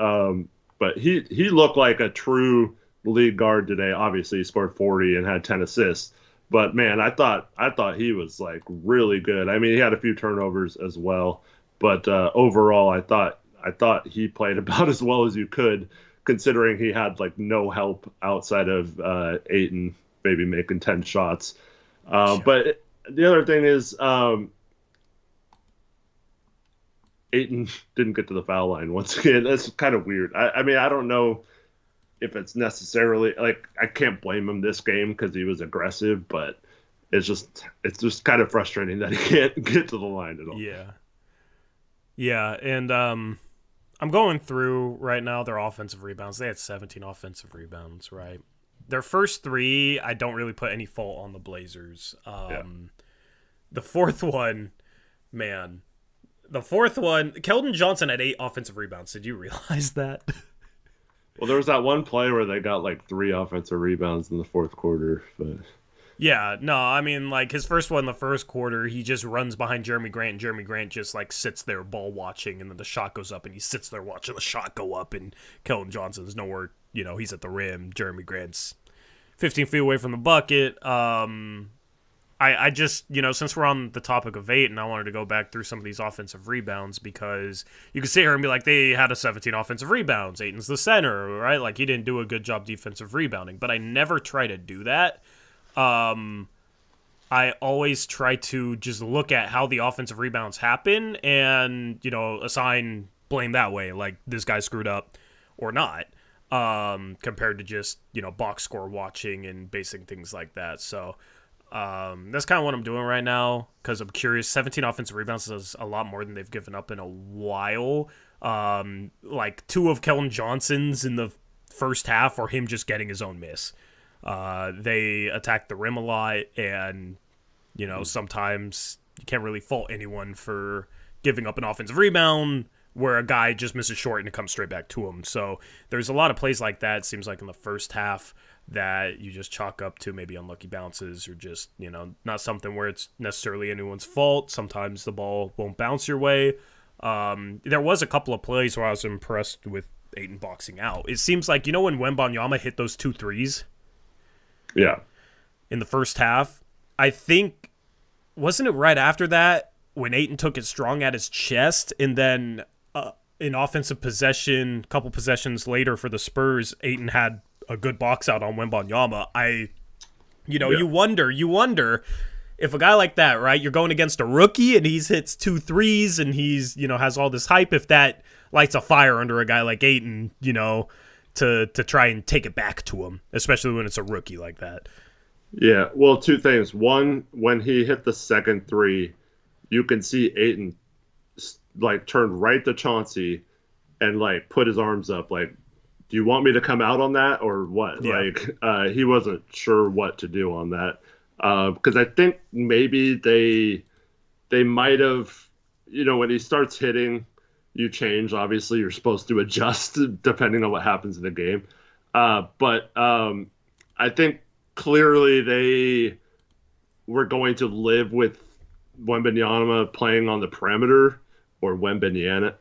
he looked like a true league guard today. Obviously, he scored 40 and had 10 assists. But man, I thought he was like really good. I mean, he had a few turnovers as well, but overall, I thought he played about as well as you could, considering he had like no help outside of Ayton maybe making 10 shots. But the other thing is, Ayton didn't get to the foul line once again. That's kind of weird. I mean, I don't know if it's necessarily like I can't blame him this game because he was aggressive, but it's just kind of frustrating that he can't get to the line at all. Yeah, and I'm going through right now their offensive rebounds. They had 17 offensive rebounds, right? Their first 3, I don't really put any fault on the Blazers. The fourth one, man. Keldon Johnson had 8 offensive rebounds. Did you realize that? Well, there was that one play where they got like 3 offensive rebounds in the fourth quarter. But yeah, no, I mean, like his first one in the first quarter, he just runs behind Jeremy Grant, and Jeremy Grant just like sits there ball watching, and then the shot goes up, and he sits there watching the shot go up, and Keldon Johnson's nowhere, he's at the rim. Jeremy Grant's 15 feet away from the bucket. I just, since we're on the topic of Ayton, I wanted to go back through some of these offensive rebounds because you could sit here and be like, they had a 17 offensive rebounds. Ayton's the center, right? Like, he didn't do a good job defensive rebounding, but I never try to do that. I always try to just look at how the offensive rebounds happen and, assign blame that way, like this guy screwed up or not, compared to just, box score watching and basing things like that. So, that's kind of what I'm doing right now because I'm curious. 17 offensive rebounds is a lot more than they've given up in a while. Like 2 of Keldon Johnson's in the first half or him just getting his own miss. They attack the rim a lot, and sometimes you can't really fault anyone for giving up an offensive rebound where a guy just misses short and it comes straight back to him. So there's a lot of plays like that, it seems like, in the first half that you just chalk up to maybe unlucky bounces or just, not something where it's necessarily anyone's fault. Sometimes the ball won't bounce your way. There was a couple of plays where I was impressed with Ayton boxing out. It seems like, when Wembanyama hit those 2 threes? Yeah. In the first half, I think, wasn't it right after that when Ayton took it strong at his chest, and then in offensive possession, a couple possessions later for the Spurs, Ayton had a good box out on Wembanyama. You wonder if a guy like that, right, you're going against a rookie and he's hits 2 threes and he's, has all this hype, if that lights a fire under a guy like Ayton, to try and take it back to him, especially when it's a rookie like that. Yeah, well, 2 things. One, when he hit the second 3, you can see Ayton turn right to Chauncey and put his arms up do you want me to come out on that or what? Yeah. He wasn't sure what to do on that. Because I think maybe they might have, when he starts hitting, you change. Obviously, you're supposed to adjust depending on what happens in the game. But I think clearly they were going to live with Wembanyama playing on the perimeter, or Wembanana.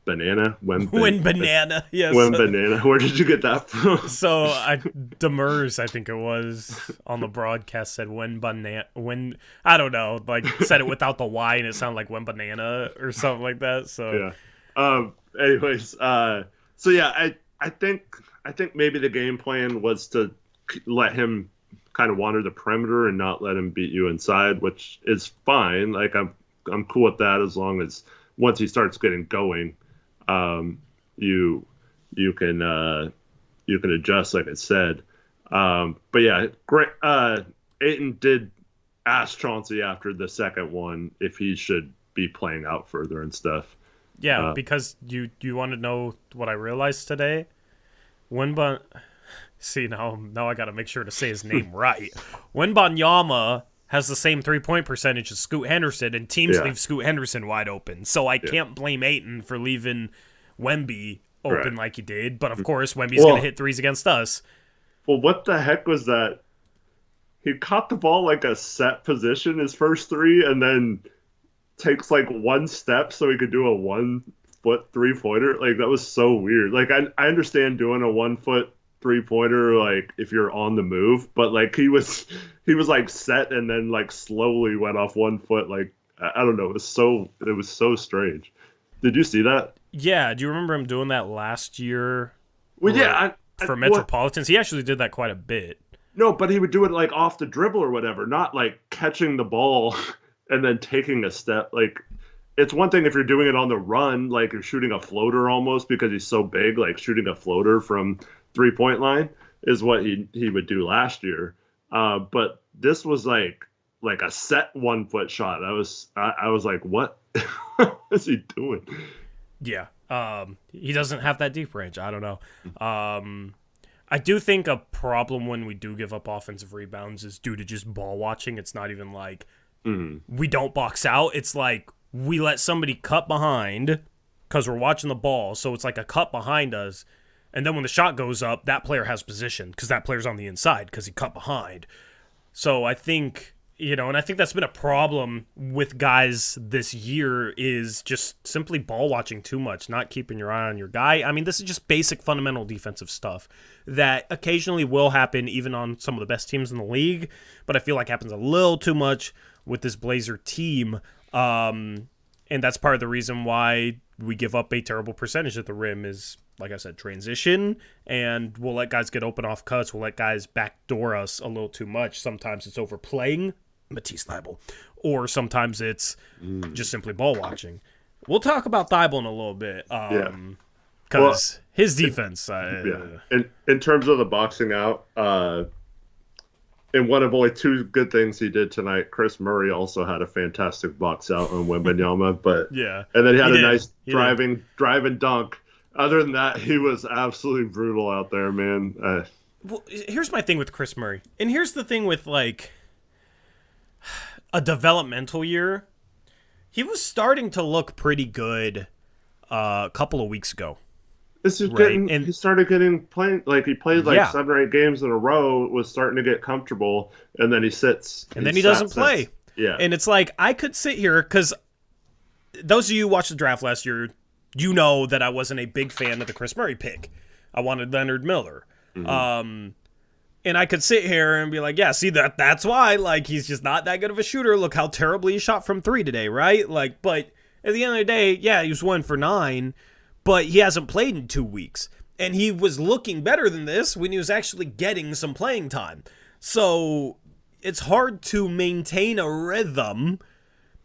Yes. Wembanana. Where did you get that from? So Demers, I think it was, on the broadcast said I don't know, said it without the Y and it sounded like Wembanana or something like that. So yeah. Anyways, so yeah, I think maybe the game plan was to let him kind of wander the perimeter and not let him beat you inside, which is fine. I'm cool with that as long as once he starts getting going, you can adjust, like I said. But yeah, great. Ayton did ask Chauncey after the second one if he should be playing out further and stuff. Yeah, because you want to know what I realized today? See, now I got to make sure to say his name right. Wembanyama has the same 3-point percentage as Scoot Henderson, and teams leave Scoot Henderson wide open. So I can't blame Ayton for leaving Wemby open like he did. But, of course, Wemby's going to hit threes against us. Well, what the heck was that? He caught the ball a set position, his first 3, and then takes 1 step so he could do a 1-foot 3-pointer. That was so weird. I understand doing a 1-foot 3-pointer if you're on the move, but he was set and then slowly went off 1 foot. I don't know, it was so strange. Did you see that? Yeah, do you remember him doing that last year? Well, yeah, for Metropolitans, he actually did that quite a bit. No, but he would do it off the dribble or whatever, not catching the ball and then taking a step. It's one thing if you're doing it on the run, you're shooting a floater almost because he's so big, shooting a floater from 3-point line is what he would do last year. But this was a set 1-foot shot. I was like, what is he doing? Yeah. He doesn't have that deep range. I don't know. I do think a problem when we do give up offensive rebounds is due to just ball watching. It's not even we don't box out. It's we let somebody cut behind because we're watching the ball. So it's a cut behind us. And then when the shot goes up, that player has position because that player's on the inside because he cut behind. So I think, and I think that's been a problem with guys this year is just simply ball watching too much, not keeping your eye on your guy. I mean, this is just basic fundamental defensive stuff that occasionally will happen even on some of the best teams in the league, but I feel like happens a little too much with this Blazer team. And that's part of the reason why we give up a terrible percentage at the rim is, like I said, transition, and we'll let guys get open off cuts. We'll let guys backdoor us a little too much. Sometimes it's overplaying Matisse Thybulle, or sometimes it's just simply ball watching. We'll talk about Thybulle in a little bit, because his defense. In terms of the boxing out, in one of only 2 good things he did tonight, Chris Murray also had a fantastic box out on Wembanyama, and then he had a nice driving dunk. Other than that, he was absolutely brutal out there, man. Well, here's my thing with Chris Murray. And here's the thing with, a developmental year. He was starting to look pretty good a couple of weeks ago. This is Right, getting. and- He started getting playing. Like he played like Yeah. 7 or 8 games in a row. Was starting to get comfortable, and then he sits. And then he doesn't play. Yeah. And it's like, I could sit here, because those of you who watched the draft last year, you know that I wasn't a big fan of the Chris Murray pick. I wanted Leonard Miller. And I could sit here and be like, yeah, see, that's why. Like, he's just not that good of a shooter. Look how terribly he shot from 3 today, right? Like, but at the end of the day, yeah, he was 1 for 9, but he hasn't played in 2 weeks. And he was looking better than this when he was actually getting some playing time. So it's hard to maintain a rhythm,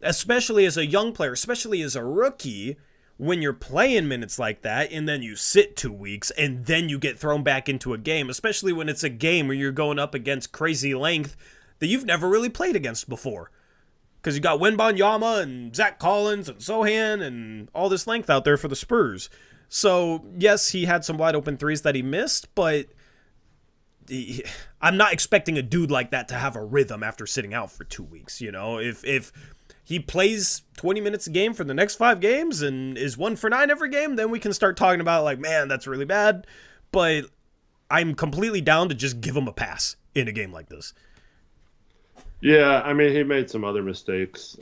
especially as a young player, especially as a rookie, when you're playing minutes like that and then you sit 2 weeks and then you get thrown back into a game, especially when it's a game where you're going up against crazy length that you've never really played against before. Because you got Wembanyama and Zach Collins and Sohan and all this length out there for the Spurs. So, yes, he had some wide open threes that he missed, but I'm not expecting a dude like that to have a rhythm after sitting out for 2 weeks. You know, if he plays 20 minutes a game for the next 5 games and is 1 for 9 every game, then we can start talking about, like, man, that's really bad. But I'm completely down to just give him a pass in a game like this. Yeah, I mean, he made some other mistakes,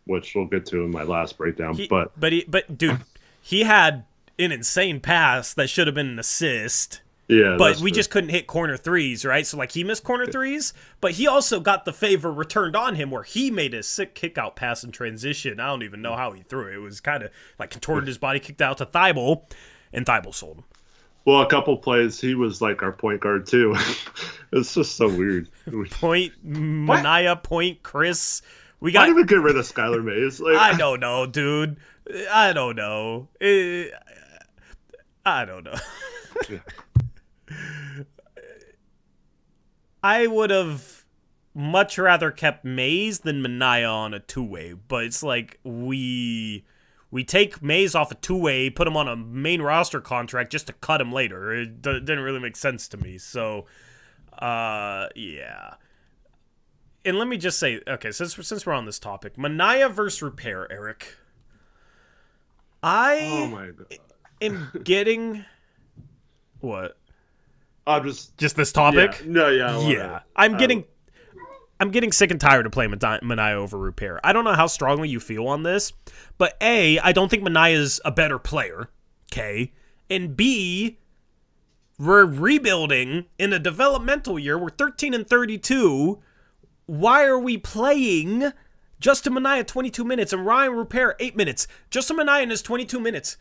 which we'll get to in my last breakdown. But dude, he had an insane pass that should have been an assist. Yeah, but we just couldn't hit corner threes, right? So, like, he missed corner threes, but he also got the favor returned on him where he made a sick kick-out pass in transition. I don't even know how he threw it. It was kind of, like, contorted his body, kicked out to Thybulle, and Thybulle sold him. Well, a couple plays, he was, like, our point guard, too. It's just so weird. Point Manaya, point Chris. Why did we get rid of Skylar Mays? Like, I don't know, dude. I don't know. I don't know. Yeah. I would have much rather kept Mays than Manaya on a 2-way, but it's like we take Mays off a 2-way, put him on a main roster contract just to cut him later. It didn't really make sense to me. So, yeah. And let me just say, okay, since we're on this topic, Manaya versus Repair, Eric. Oh my God. am getting what? Just this topic. Yeah. No, yeah. I'm getting sick and tired of playing Manaya over Repair. I don't know how strongly you feel on this, but A, I don't think Manaya's a better player. Okay, and B, we're rebuilding in a developmental year. We're 13 and 32. Why are we playing Justin Manaya 22 minutes and Ryan Repair 8 minutes? Justin Manaya in his 22 minutes,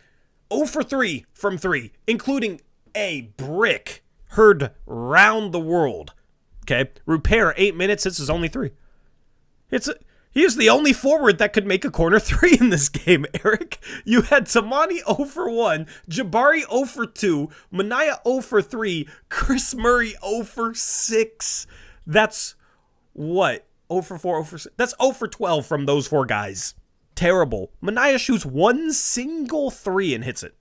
0 for 3 from 3, including a brick heard round the world. Okay, Repair 8 minutes. This is only 3. He is the only forward that could make a corner 3 in this game, Eric. You had Tamani 0 for 1, Jabari 0 for 2, Manaya 0 for 3, Chris Murray 0 for 6. That's what? 0 for 4, 0 for 6. That's 0 for 12 from those 4 guys. Terrible. Manaya shoots 1 single 3 and hits it.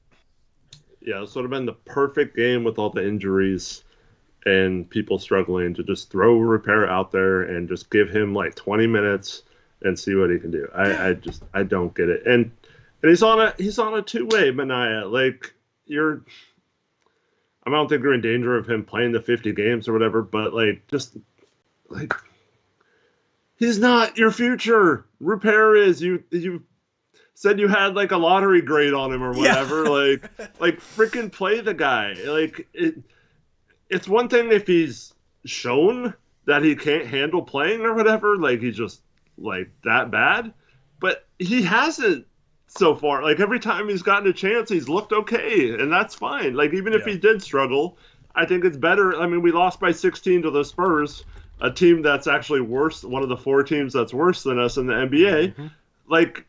Yeah, this would have been the perfect game with all the injuries and people struggling to just throw Repair out there and just give him like 20 minutes and see what he can do. I don't get it. And he's on a 2-way, Manaya. Like I don't think you're in danger of him playing the 50 games or whatever, but he's not your future. Repair is. You said you had like a lottery grade on him or whatever. Yeah. like freaking play the guy. Like it's one thing if he's shown that he can't handle playing or whatever, like he's just like that bad, but he hasn't so far. Like every time he's gotten a chance, he's looked okay, and that's fine. Like even if he did struggle, I think it's better. I mean, we lost by 16 to the Spurs, a team that's actually worse, one of the 4 teams that's worse than us in the NBA. Mm-hmm. Like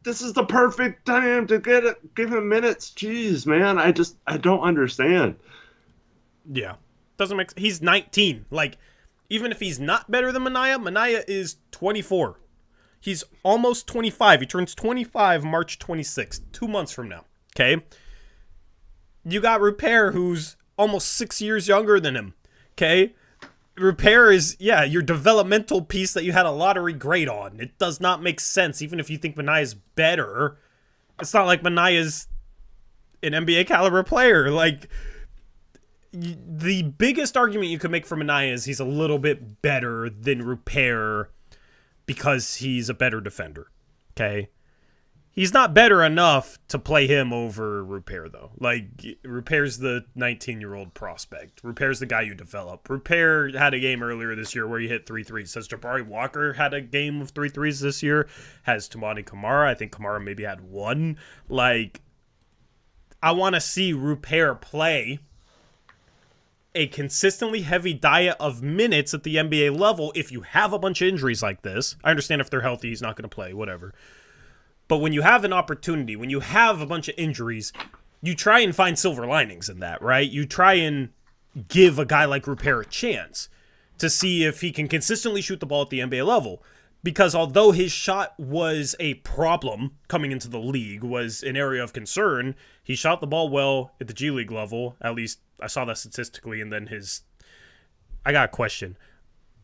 this is the perfect time to give him minutes. Jeez, man, I don't understand. Yeah, doesn't make. He's 19. Like, even if he's not better than Manaya is 24. He's almost 25. He turns 25 March 26th, 2 months from now. Okay, you got Repair, who's almost 6 years younger than him. Okay, Repair is your developmental piece that you had a lottery grade on. It does not make sense, even if you think Manaya's better. It's not like Manaya's an NBA caliber player. Like, the biggest argument you could make for Manaya is he's a little bit better than Rupert because he's a better defender. Okay? He's not better enough to play him over Rupert, though. Like, Rupert's the 19-year-old prospect. Rupert's the guy you develop. Rupert had a game earlier this year where he hit 3 threes. Says Jabari Walker had a game of 3 threes this year. Has Toumani Camara. I think Camara maybe had 1. Like, I want to see Rupert play a consistently heavy diet of minutes at the NBA level if you have a bunch of injuries like this. I understand if they're healthy, he's not going to play, whatever. But when you have an opportunity, when you have a bunch of injuries, you try and find silver linings in that, right? You try and give a guy like Rupert a chance to see if he can consistently shoot the ball at the NBA level. Because although his shot was a problem coming into the league, was an area of concern, he shot the ball well at the G League level. At least I saw that statistically. And then I got a question.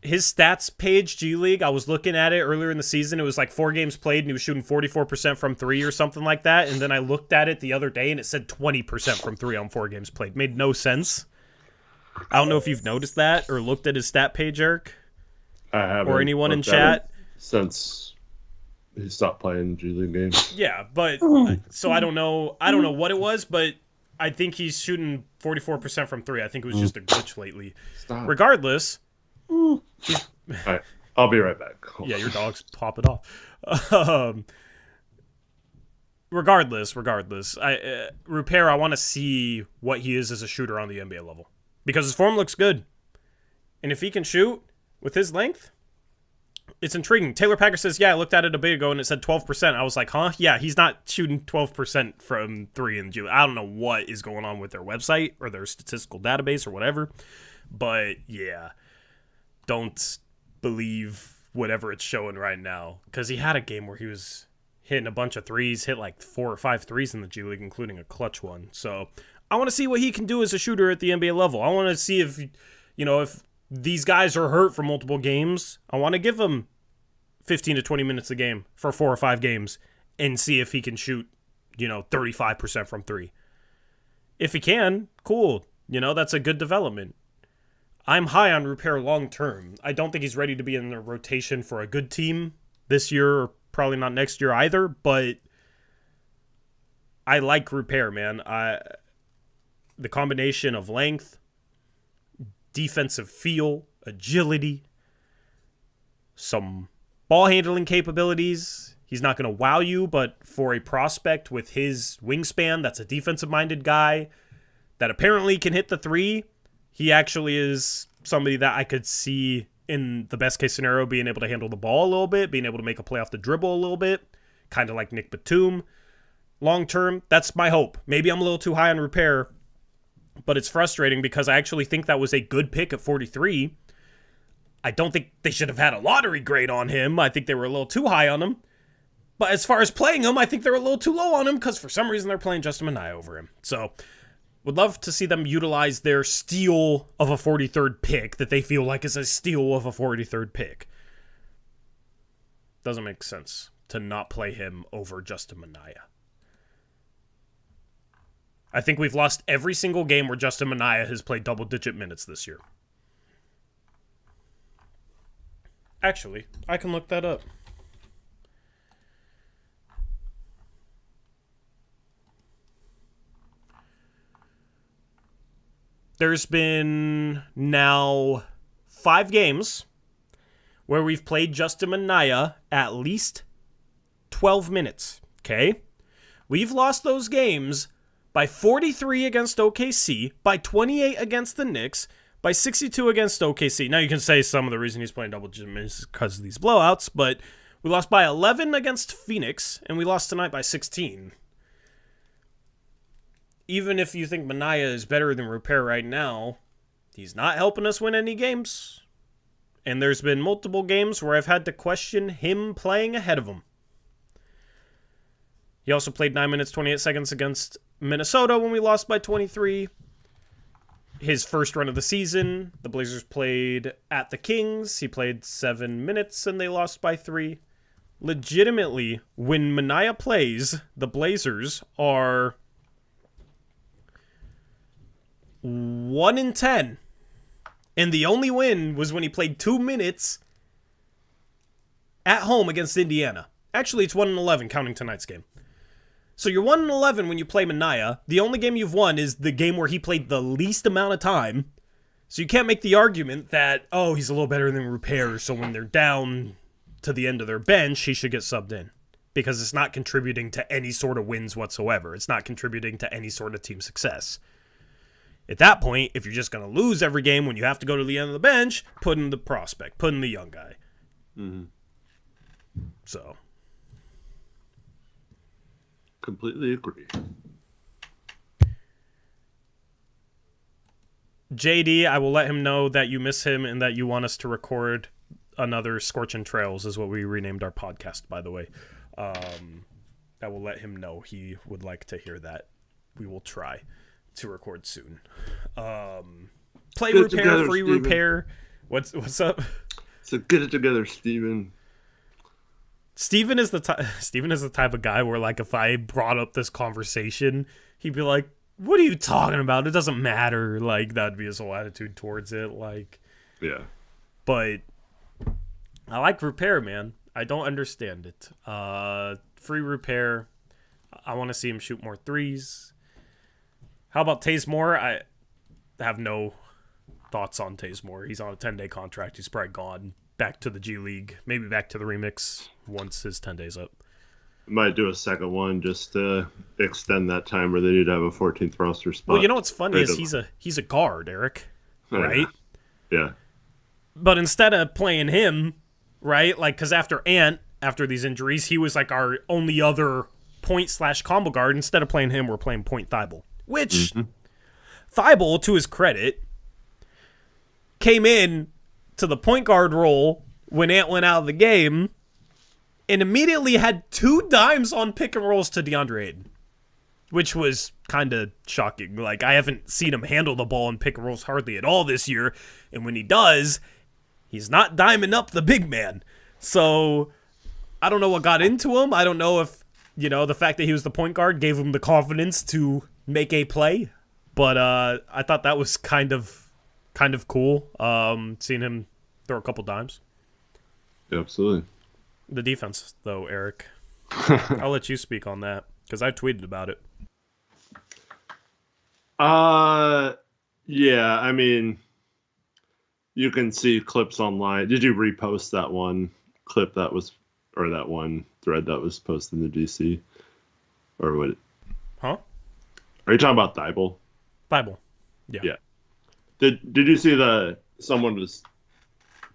His stats page, G League, I was looking at it earlier in the season. It was like 4 games played, and he was shooting 44% from 3 or something like that. And then I looked at it the other day, and it said 20% from 3 on 4 games played. Made no sense. I don't know if you've noticed that or looked at his stat page, Eric. I haven't. Or anyone in chat. Since he stopped playing G League games. Yeah, but so I don't know what it was, but I think he's shooting 44% from 3. I think it was just a glitch lately. Stop. Regardless, All right, I'll be right back. Yeah, your dog's pop it off. Regardless, Rupert, I want to see what he is as a shooter on the NBA level because his form looks good, and if he can shoot with his length, it's intriguing. Taylor Packer says, "Yeah, I looked at it a bit ago and it said 12%." I was like, "Huh? Yeah, he's not shooting 12% from 3 in G. I don't know what is going on with their website or their statistical database or whatever, but yeah." Don't believe whatever it's showing right now. Because he had a game where he was hitting a bunch of threes, hit like 4 or 5 threes in the G League, including a clutch one. So I want to see what he can do as a shooter at the NBA level. I want to see if these guys are hurt for multiple games. I want to give him 15 to 20 minutes a game for 4 or 5 games and see if he can shoot, 35% from 3. If he can, cool. That's a good development. I'm high on Rupert long term. I don't think he's ready to be in the rotation for a good team this year, or probably not next year either, but I like Rupert, man. The combination of length, defensive feel, agility, some ball handling capabilities. He's not going to wow you, but for a prospect with his wingspan, that's a defensive-minded guy that apparently can hit the 3, he actually is somebody that I could see in the best case scenario being able to handle the ball a little bit, being able to make a play off the dribble a little bit, kind of like Nick Batum. Long term, that's my hope. Maybe I'm a little too high on Rupert, but it's frustrating because I actually think that was a good pick at 43. I don't think they should have had a lottery grade on him. I think they were a little too high on him. But as far as playing him, I think they're a little too low on him because for some reason they're playing Justin Minaya over him. So would love to see them utilize their steal of a 43rd pick that they feel like is a steal of a 43rd pick. Doesn't make sense to not play him over Justin Minaya. I think we've lost every single game where Justin Minaya has played double-digit minutes this year. Actually, I can look that up. There's been now 5 games where we've played Justin Minaya at least 12 minutes, okay? We've lost those games by 43 against OKC, by 28 against the Knicks, by 62 against OKC. Now you can say some of the reason he's playing double-digit minutes is because of these blowouts, but we lost by 11 against Phoenix, and we lost tonight by 16. Even if you think Minaya is better than Rupert right now, he's not helping us win any games. And there's been multiple games where I've had to question him playing ahead of him. He also played 9 minutes, 28 seconds against Minnesota when we lost by 23. His first run of the season, the Blazers played at the Kings. He played 7 minutes and they lost by 3. legitimately, when Minaya plays, the Blazers are 1-10. And the only win was when he played 2 minutes at home against Indiana. Actually, it's 1-11, counting tonight's game. So you're 1-11 when you play Minaya. The only game you've won is the game where he played the least amount of time. So you can't make the argument that, oh, he's a little better than Repair, so when they're down to the end of their bench, he should get subbed in. Because it's not contributing to any sort of wins whatsoever. It's not contributing to any sort of team success. At that point, if you're just going to lose every game when you have to go to the end of the bench, put in the prospect, put in the young guy. Mm-hmm. So. Completely agree. JD, I will let him know that you miss him and that you want us to record another Scorching Trails, is what we renamed our podcast, by the way. I will let him know he would like to hear that. We will try to record soon. Play Get repair, together, free Steven. repair. What's up? So get it together, Steven. Steven is the type of guy where, like, if I brought up this conversation, he'd be like, "What are you talking about? It doesn't matter." Like, that'd be his whole attitude towards it. Like, Yeah. but I like repair, man. I don't understand it. Free repair. I want to see him shoot more threes. How about Taze Moore? I have no thoughts on Taze Moore. He's on a 10-day contract. He's probably gone back to the G League, maybe back to the Remix once his 10 days up. Might do a second one just to extend that time where they need to have a 14th roster spot. Well, you know what's funny is he's a guard, Eric, right? Yeah. But instead of playing him, right, like, because after these injuries, he was like our only other point/combo guard. Instead of playing him, we're playing point Thybulle, which Thybulle, to his credit, came in to the point guard role when Ant went out of the game and immediately had 2 dimes on pick and rolls to DeAndre Ayton, which was kind of shocking. Like, I haven't seen him handle the ball in pick and rolls hardly at all this year, and when he does, he's not diming up the big man. So I don't know what got into him. I don't know if, the fact that he was the point guard gave him the confidence to make a play, but I thought that was kind of cool, seeing him throw a couple dimes. Yeah, absolutely. The defense, though, Eric. I'll let you speak on that, because I tweeted about it. Yeah, I mean, you can see clips online. Did you repost that one clip that one thread that was posted in the DC? Or what? Huh? Are you talking about Thybulle? Bible. Yeah. Yeah. Did you see someone was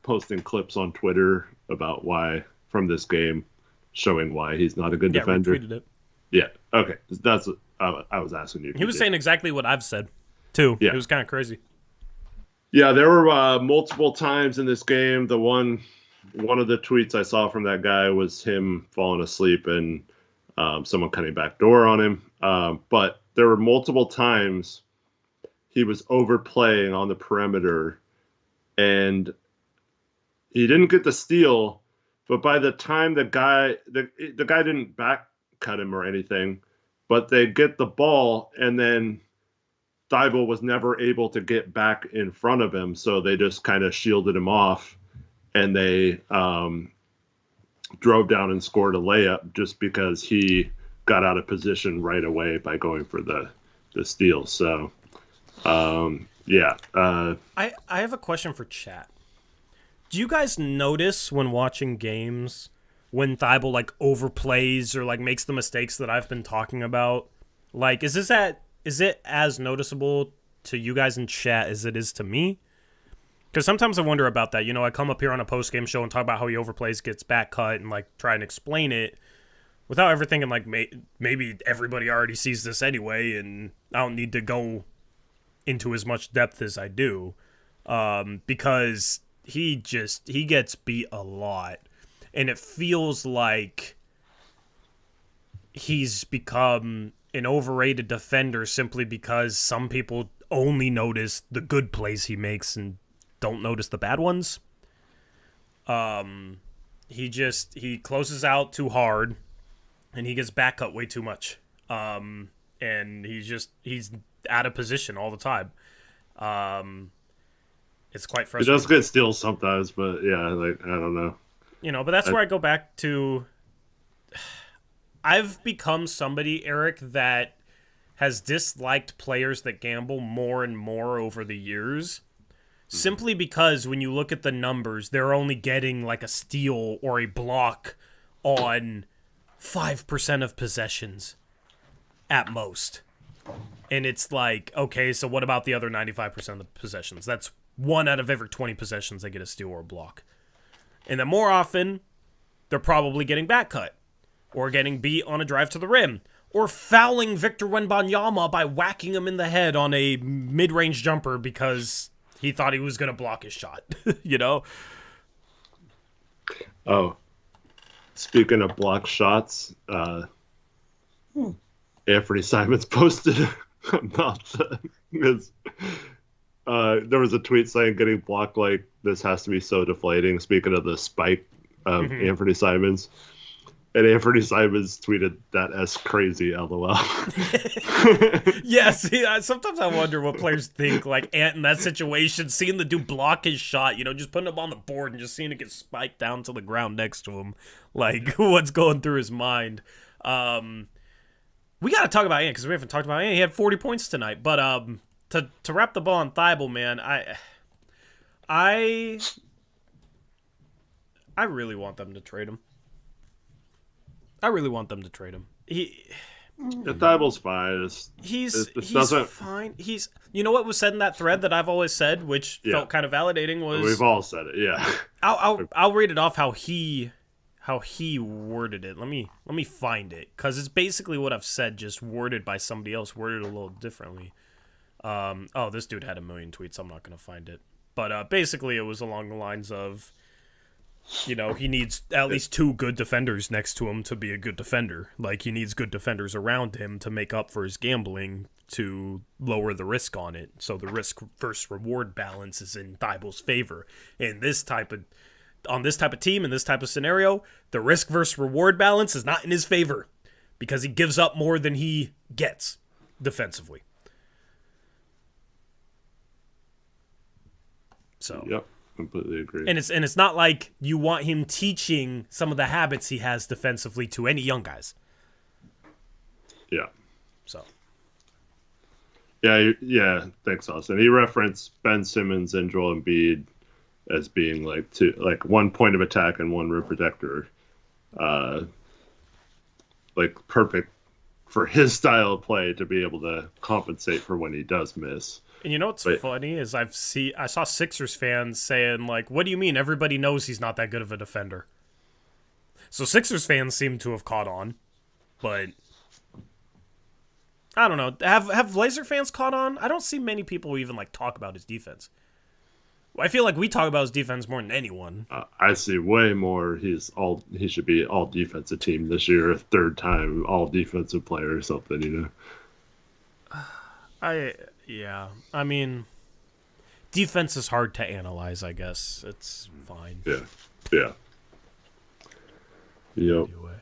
posting clips on Twitter about why, from this game, showing why he's not a good defender? Yeah, retweeted it. Yeah, okay. That's what I was asking you. He was saying exactly what I've said, too. Yeah. It was kind of crazy. Yeah, there were multiple times in this game. One of the tweets I saw from that guy was him falling asleep and someone cutting back door on him. But there were multiple times he was overplaying on the perimeter, and he didn't get the steal. But by the time the guy didn't back cut him or anything, but they get the ball, and then Thybulle was never able to get back in front of him, so they just kind of shielded him off, and they drove down and scored a layup just because he got out of position right away by going for the steal. So, yeah. I have a question for chat. Do you guys notice when watching games when Thybulle, like, overplays or, like, makes the mistakes that I've been talking about? Like, is it as noticeable to you guys in chat as it is to me? Because sometimes I wonder about that. I come up here on a post-game show and talk about how he overplays, gets back cut, and, like, try and explain it without ever thinking, like, maybe everybody already sees this anyway, and I don't need to go into as much depth as I do. Because he gets beat a lot. And it feels like he's become an overrated defender simply because some people only notice the good plays he makes and don't notice the bad ones. he closes out too hard, and he gets back cut way too much. And he's out of position all the time. It's quite He frustrating. does get steals sometimes, but yeah, like I don't know. But that's where I go back to. I've become somebody, Eric, that has disliked players that gamble more and more over the years. Simply because when you look at the numbers, they're only getting like a steal or a block on 5% of possessions at most. And it's like, okay, so what about the other 95% of the possessions? That's 1 out of every 20 possessions they get a steal or a block. And then more often, they're probably getting back cut or getting beat on a drive to the rim or fouling Victor Wembanyama by whacking him in the head on a mid-range jumper because he thought he was going to block his shot, Oh, speaking of block shots, Anthony Simons posted about that because there was a tweet saying getting blocked like this has to be so deflating. Speaking of the spike of Anthony Simons. And Anthony Simons tweeted that as crazy, LOL. Yes, sometimes I wonder what players think, like Ant in that situation, seeing the dude block his shot, just putting him on the board and just seeing it get spiked down to the ground next to him. Like, what's going through his mind? We got to talk about Ant because we haven't talked about Ant. He had 40 points tonight. But to wrap the ball on Thybulle, man, I really want them to trade him. Thybulle's fine. He's doesn't... fine. You know what was said in that thread that I've always said, which felt kind of validating, was we've all said it. Yeah. I'll read it off how he worded it. Let me find it because it's basically what I've said, just worded by somebody else, worded a little differently. This dude had 1 million tweets. I'm not gonna find it, but basically it was along the lines of, he needs at least 2 good defenders next to him to be a good defender. Like, he needs good defenders around him to make up for his gambling to lower the risk on it. So the risk versus reward balance is in Thybulle's favor. On this type of team, in this type of scenario, the risk versus reward balance is not in his favor because he gives up more than he gets defensively. So. Yep. Completely agree. And it's not like you want him teaching some of the habits he has defensively to any young guys. Yeah. So. Yeah. Thanks, Austin. He referenced Ben Simmons and Joel Embiid as being like 1 point of attack and 1 rim protector, like perfect for his style of play to be able to compensate for when he does miss. And you know what's funny is I saw Sixers fans saying, like, what do you mean? Everybody knows he's not that good of a defender. So Sixers fans seem to have caught on, but I don't know. Have Blazer fans caught on? I don't see many people even talk about his defense. I feel like we talk about his defense more than anyone. I see way more. He should be all defensive team this year, a 3rd time all defensive player or something. Yeah, I mean, defense is hard to analyze, I guess. It's fine. Yeah. Yep. Anyway.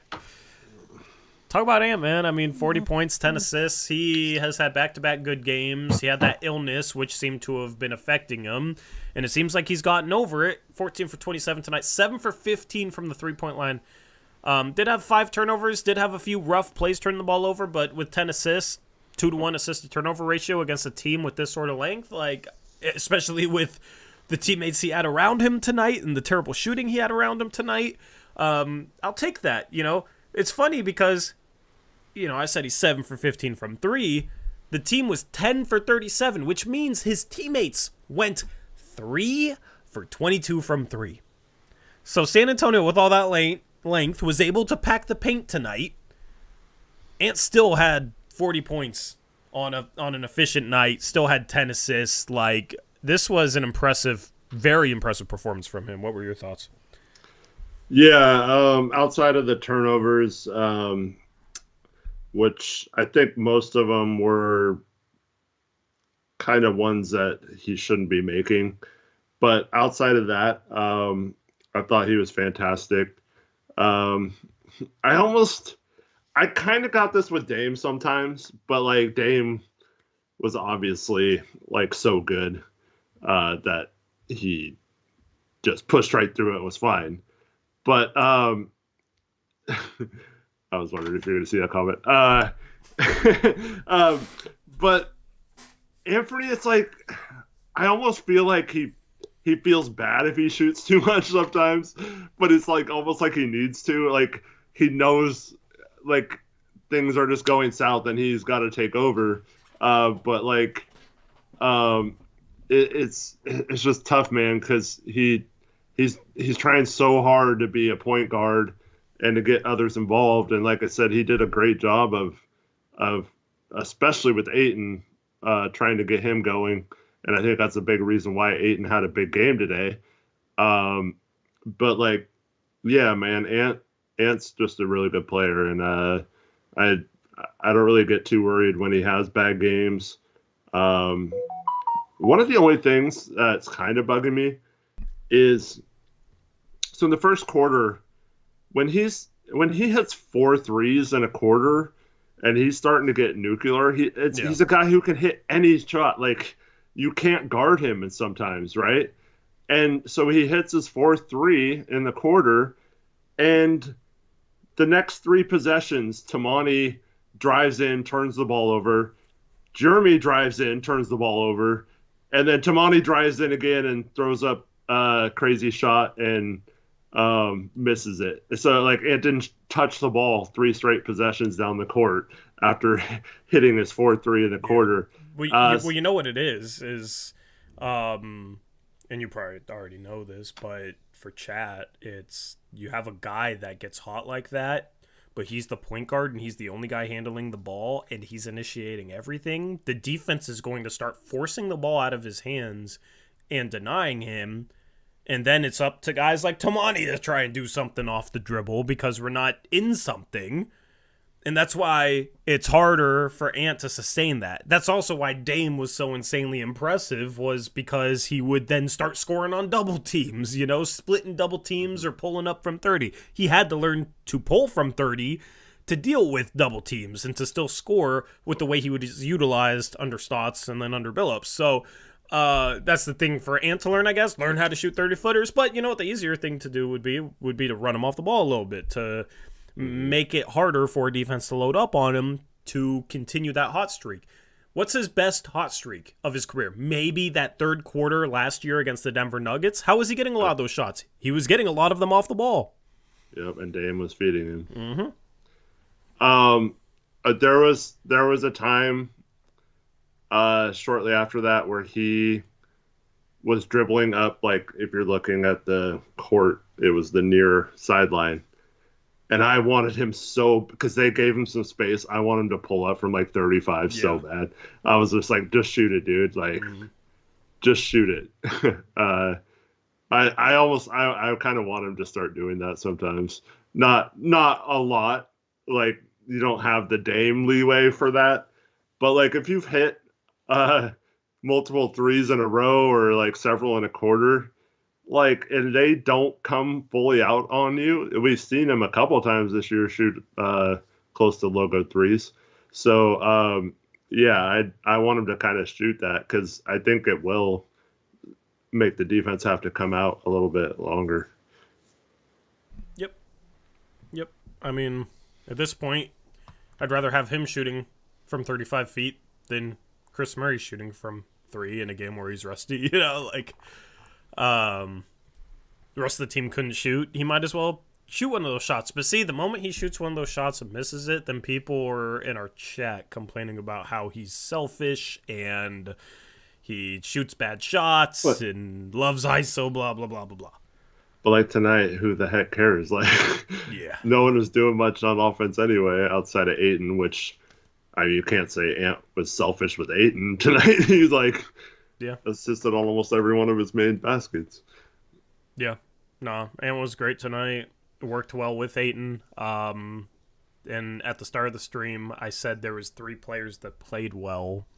Talk about Ant, man. I mean, 40 points, 10 assists. He has had back-to-back good games. He had that illness, which seemed to have been affecting him, and it seems like he's gotten over it. 14 for 27 tonight, 7 for 15 from the three-point line. Did have 5 turnovers, did have a few rough plays turning the ball over, but with 10 assists, 2-to-1 assist-to-turnover ratio against a team with this sort of length, especially with the teammates he had around him tonight and the terrible shooting he had around him tonight, I'll take that. It's funny because, I said he's 7 for 15 from 3. The team was 10 for 37, which means his teammates went 3 for 22 from 3. So San Antonio, with all that length, was able to pack the paint tonight. Ant still had 40 points on an efficient night, still had 10 assists. This was an impressive, very impressive performance from him. What were your thoughts? Yeah, outside of the turnovers, which I think most of them were kind of ones that he shouldn't be making. But outside of that, I I thought he was fantastic. I kind of got this with Dame sometimes, but like Dame was obviously like so good that he just pushed right through it. It was fine. But I was wondering if you're going to see that comment. But Anthony, it's like I almost feel like he feels bad if he shoots too much sometimes, but it's like almost like he needs to. Like he knows like things are just going south and he's got to take over. But like it's just tough, man, because he's trying so hard to be a point guard and to get others involved. And like I said, he did a great job of especially with Ayton, trying to get him going. And I think that's a big reason why Ayton had a big game today. But like, yeah, man, Ant's just a really good player. And I don't really get too worried when he has bad games. One of the only things that's kind of bugging me is, so in the first quarter, when he hits 4 threes in a quarter and he's starting to get nuclear, he's a guy who can hit any shot. Like, you can't guard him and sometimes, right? And so he hits his 4th 3 in the quarter, and the next 3 possessions, Tamani drives in, turns the ball over. Jeremy drives in, turns the ball over. And then Tamani drives in again and throws up a crazy shot and misses it. So, like, it didn't touch the ball 3 straight possessions down the court after hitting his 4-3 in the quarter. Well, you know what it is, and you probably already know this, but for chat, it's you have a guy that gets hot like that, but he's the point guard and he's the only guy handling the ball and he's initiating everything. The defense is going to start forcing the ball out of his hands and denying him. And then it's up to guys like Tamani to try and do something off the dribble because we're not in something. And that's why it's harder for Ant to sustain that. That's also why Dame was so insanely impressive, was because he would then start scoring on double teams, splitting double teams or pulling up from 30. He had to learn to pull from 30 to deal with double teams and to still score with the way he was utilized under Stotts and then under Billups. So that's the thing for Ant to learn, I guess. Learn how to shoot 30-footers. But you know what the easier thing to do would be to run him off the ball a little bit, to make it harder for a defense to load up on him to continue that hot streak. What's his best hot streak of his career? Maybe that 3rd quarter last year against the Denver Nuggets. How was he getting a lot of those shots? He was getting a lot of them off the ball. Yep, and Dame was feeding him. Mm-hmm. There was a time shortly after that where he was dribbling up, like if you're looking at the court, it was the near sideline. And I wanted him because they gave him some space, I want him to pull up from like 35 so bad. I was just like, just shoot it, dude. Like, just shoot it. I kind of want him to start doing that sometimes. Not a lot. Like, you don't have the Dame leeway for that. But like, if you've hit multiple 3s in a row or like several in a quarter, like, and they don't come fully out on you. We've seen him a couple of times this year shoot close to logo 3s. So, I want him to kind of shoot that because I think it will make the defense have to come out a little bit longer. Yep. I mean, at this point, I'd rather have him shooting from 35 feet than Chris Murray shooting from 3 in a game where he's rusty. The rest of the team couldn't shoot. He might as well shoot one of those shots. But see, the moment he shoots one of those shots and misses it, then people are in our chat complaining about how he's selfish and he shoots bad shots and loves ISO, blah, blah, blah, blah, blah. But like tonight, who the heck cares? Like, no one was doing much on offense anyway outside of Ayton, which, I mean, you can't say Ant was selfish with Ayton tonight. He's like... assisted on almost every one of his main baskets. Yeah. No, Ant was great tonight. Worked well with Ayton. And at the start of the stream, I said there was 3 players that played well.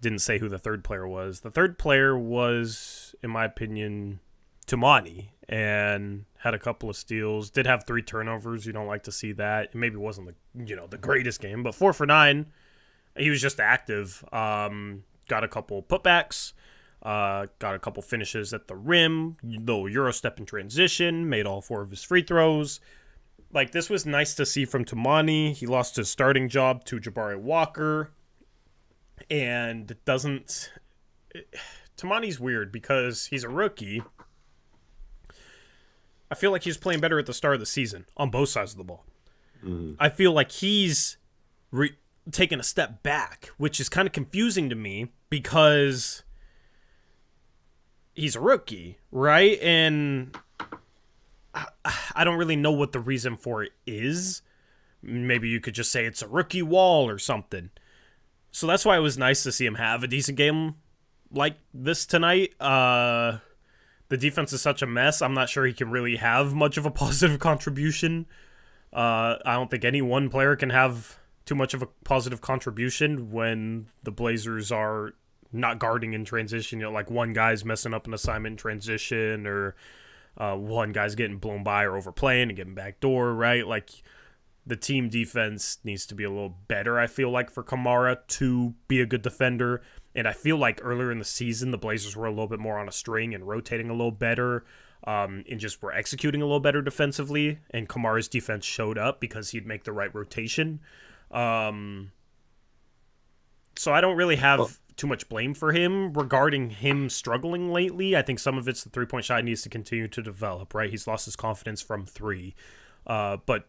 Didn't say who the 3rd player was. The 3rd player was, in my opinion, Tumani and had a couple of steals. Did have 3 turnovers. You don't like to see that. It maybe wasn't the greatest game, but 4 for 9. He was just active. Got a couple putbacks. Got a couple finishes at the rim. Little Euro step in transition. Made all 4 of his free throws. Like, this was nice to see from Tumani. He lost his starting job to Jabari Walker. And Tumani's weird because he's a rookie. I feel like he's playing better at the start of the season on both sides of the ball. Mm-hmm. I feel like he's taken a step back, which is kind of confusing to me because he's a rookie, right? And I don't really know what the reason for it is. Maybe you could just say it's a rookie wall or something. So that's why it was nice to see him have a decent game like this tonight. The defense is such a mess. I'm not sure he can really have much of a positive contribution. I don't think any one player can have too much of a positive contribution when the Blazers are not guarding in transition. Like one guy's messing up an assignment in transition, or one guy's getting blown by or overplaying and getting backdoor, right? Like, the team defense needs to be a little better, I feel like, for Camara to be a good defender. And I feel like earlier in the season, the Blazers were a little bit more on a string and rotating a little better, and just were executing a little better defensively. And Kamara's defense showed up because he'd make the right rotation. So I don't really have too much blame for him regarding him struggling lately. I think some of it's the three-point shot needs to continue to develop, right? He's lost his confidence from 3. But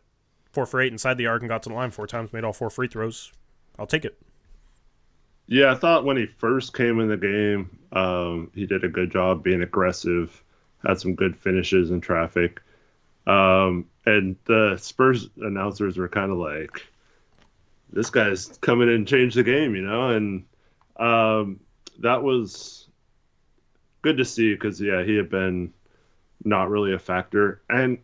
4 for 8 inside the arc and got to the line 4 times, made all 4 free throws. I'll take it. Yeah, I thought when he first came in the game, he did a good job being aggressive, had some good finishes in traffic. And the Spurs announcers were kind of like, this guy's coming in and change the game, And that was good to see because, he had been not really a factor. And,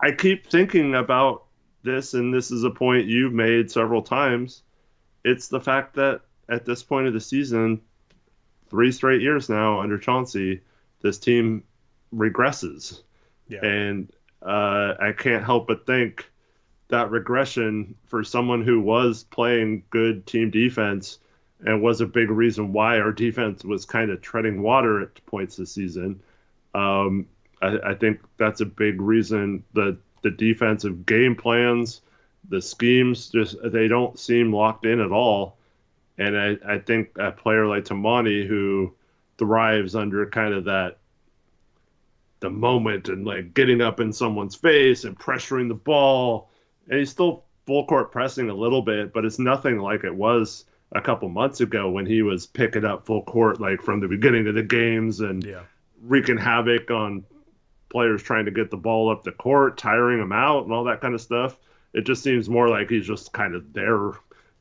I keep thinking about this, and this is a point you've made several times. It's the fact that at this point of the season, 3 straight years now under Chauncey, this team regresses. Yeah. And I can't help but think that regression for someone who was playing good team defense and was a big reason why our defense was kind of treading water at points this season. I think that's a big reason that the defensive game plans, the schemes, they don't seem locked in at all. And I think a player like Tumani, who thrives under kind of the moment and like getting up in someone's face and pressuring the ball, and he's still full court pressing a little bit, but it's nothing like it was a couple months ago when he was picking up full court like from the beginning of the games and wreaking havoc on players trying to get the ball up the court, tiring them out and all that kind of stuff. It just seems more like he's just kind of there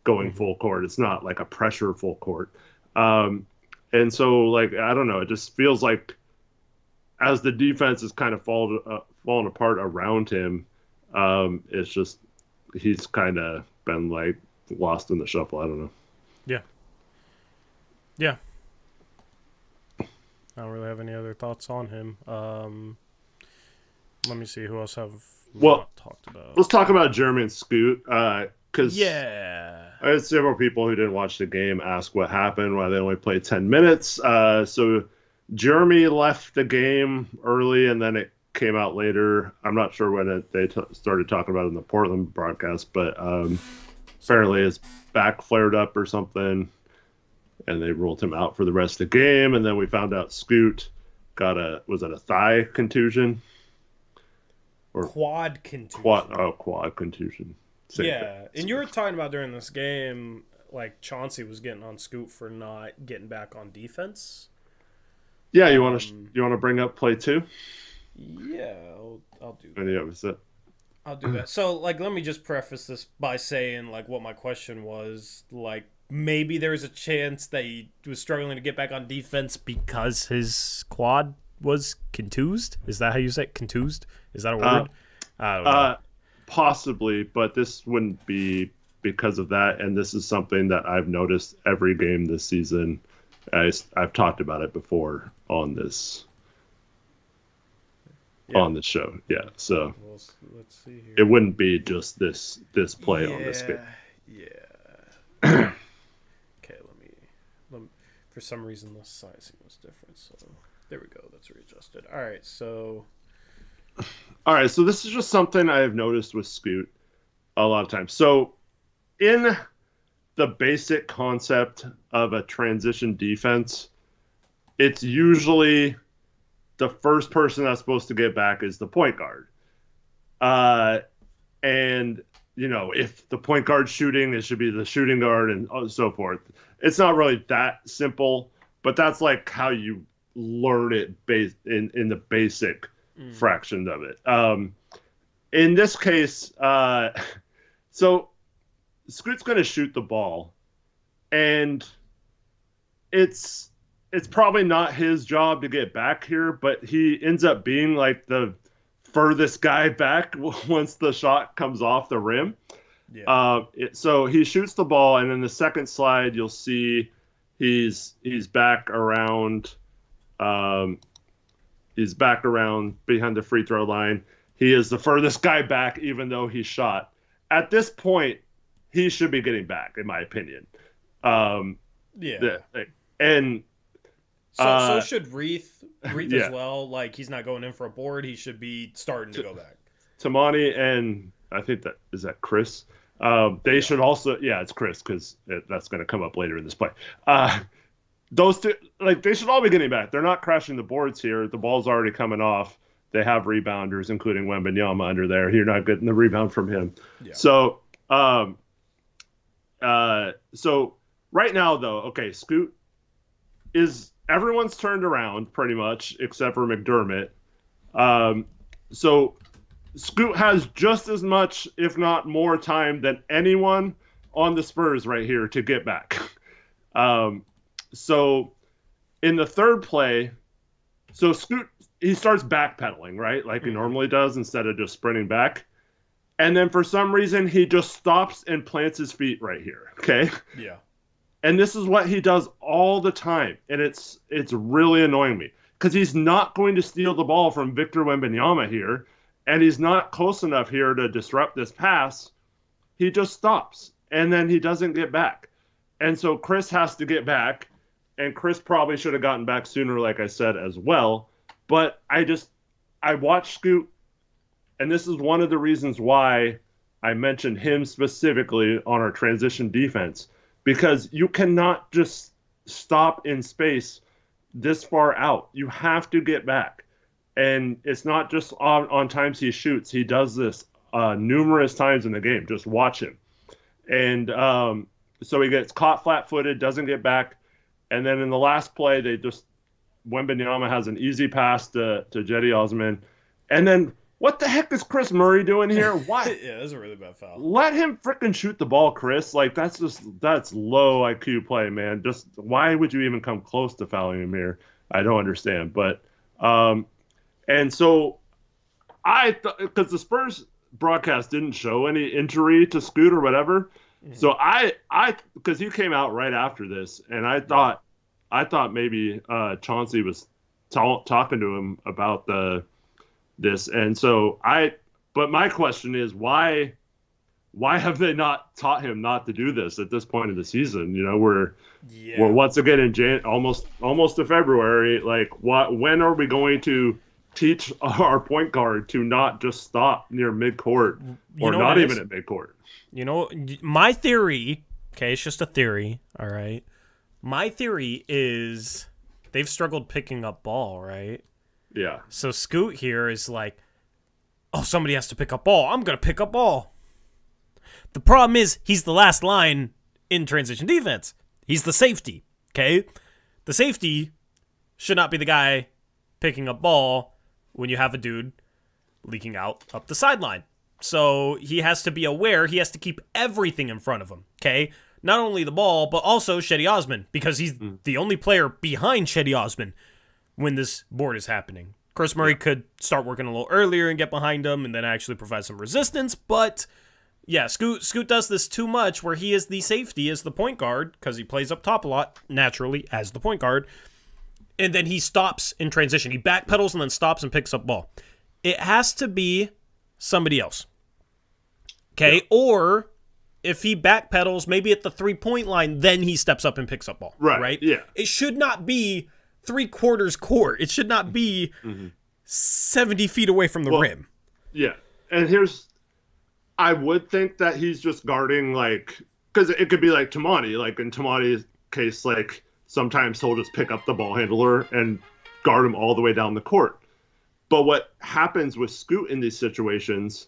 going full court. It's not like a pressure full court. And so, like, I don't know, it just feels like as the defense is kind of falling apart around him, it's just he's kind of been like lost in the shuffle. I don't know. Yeah. I don't really have any other thoughts on him. Let me see who else have we not talked about. Let's talk about Jeremy and Scoot. Because I had several people who didn't watch the game ask what happened, why they only played 10 minutes. So Jeremy left the game early, and then it came out later. I'm not sure when they started talking about it in the Portland broadcast, but apparently his back flared up or something, and they ruled him out for the rest of the game. And then we found out Scoot got was it a thigh contusion? Or quad contusion. Quad contusion. Same thing. And you were talking about during this game, like Chauncey was getting on Scoot for not getting back on defense. Yeah, you want to bring up play 2? Yeah, I'll do that. And yeah, that's it. I'll do that. So, like, let me just preface this by saying, like, what my question was. Like, maybe there's a chance that he was struggling to get back on defense because his quad was contused. Is that how you say it? Contused? Is that a word? I don't know. Possibly, but this wouldn't be because of that. And this is something that I've noticed every game this season. I've talked about it before. on this Yeah. on this show. Yeah, so Well, let's see here. it wouldn't be just this play on this game. Yeah. Okay, let me. For some reason, the sizing was different. So there we go. That's readjusted. All right. So this is just something I have noticed with Scoot a lot of times. So in the basic concept of a transition defense, it's usually the first person that's supposed to get back is the point guard. And, if the point guard's shooting, it should be the shooting guard and so forth. It's not really that simple, but that's like how you learn it in the basic fraction of it. In this case, so Scoot's going to shoot the ball, and it's probably not his job to get back here, but he ends up being like the furthest guy back once the shot comes off the rim. yeah. So he shoots the ball, and in the second slide, you'll see he's back around. He's back around behind the free throw line. He is the furthest guy back, even though he shot. At this point, he should be getting back, in my opinion. Yeah. And so should Reith yeah. as well. Like, he's not going in for a board. He should be starting to go back. Tamani and I think is that Chris. They should also, it's Chris, because that's going to come up later in this play. Those two, they should all be getting back. They're not crashing the boards here. The ball's already coming off. They have rebounders, including Wembanyama under there. You're not getting the rebound from him. Yeah. So, so right now though, okay, Scoot everyone's turned around pretty much except for McDermott. So Scoot has just as much, if not more time than anyone on the Spurs right here to get back. So in the third play, so Scoot, he starts backpedaling, right? Like he normally does instead of just sprinting back. And then for some reason, he just stops and plants his feet right here. Okay. Yeah. And this is what he does all the time. And it's really annoying me because he's not going to steal the ball from Victor Wembanyama here. And he's not close enough here to disrupt this pass. He just stops and then he doesn't get back. And so Chris has to get back, and Chris probably should have gotten back sooner, like I said, as well. But I watched Scoot, and this is one of the reasons why I mentioned him specifically on our transition defense, because you cannot just stop in space this far out. You have to get back. And it's not just on times he shoots. He does this numerous times in the game. Just watch him. And so he gets caught flat-footed, doesn't get back. And then in the last play, Wembanyama has an easy pass to Cedi Osman. And then what the heck is Chris Murray doing here? Why? Yeah, that's a really bad foul. Let him freaking shoot the ball, Chris. That's low IQ play, man. Just why would you even come close to fouling him here? I don't understand. But and so because the Spurs broadcast didn't show any injury to Scoot or whatever. Mm-hmm. So because he came out right after this, and I thought maybe Chauncey was talking to him about this, and so but my question is why have they not taught him not to do this at this point in the season? We're once again in almost to February. When are we going to teach our point guard to not just stop near midcourt or not even at midcourt? My theory, okay, it's just a theory, all right? My theory is they've struggled picking up ball, right? Yeah. So Scoot here is like, oh, somebody has to pick up ball. I'm going to pick up ball. The problem is he's the last line in transition defense. He's the safety, okay? The safety should not be the guy picking up ball when you have a dude leaking out up the sideline. So he has to be aware. He has to keep everything in front of him, okay? Not only the ball, but also Cedi Osman, because he's the only player behind Cedi Osman when this board is happening. Chris Murray could start working a little earlier and get behind him and then actually provide some resistance, but yeah, Scoot does this too much where he is the safety as the point guard because he plays up top a lot, naturally, as the point guard. and then he stops in transition. He backpedals and then stops and picks up ball. It has to be somebody else. Okay? Yeah. Or if he backpedals, maybe at the 3-point line, then he steps up and picks up ball. Right? Yeah. It should not be 3/4 court. It should not be 70 feet away from the rim. Yeah. And I would think that he's just guarding, like, because it could be like Tamani. Like, in Tamani's case, like, sometimes he'll just pick up the ball handler and guard him all the way down the court. But what happens with Scoot in these situations,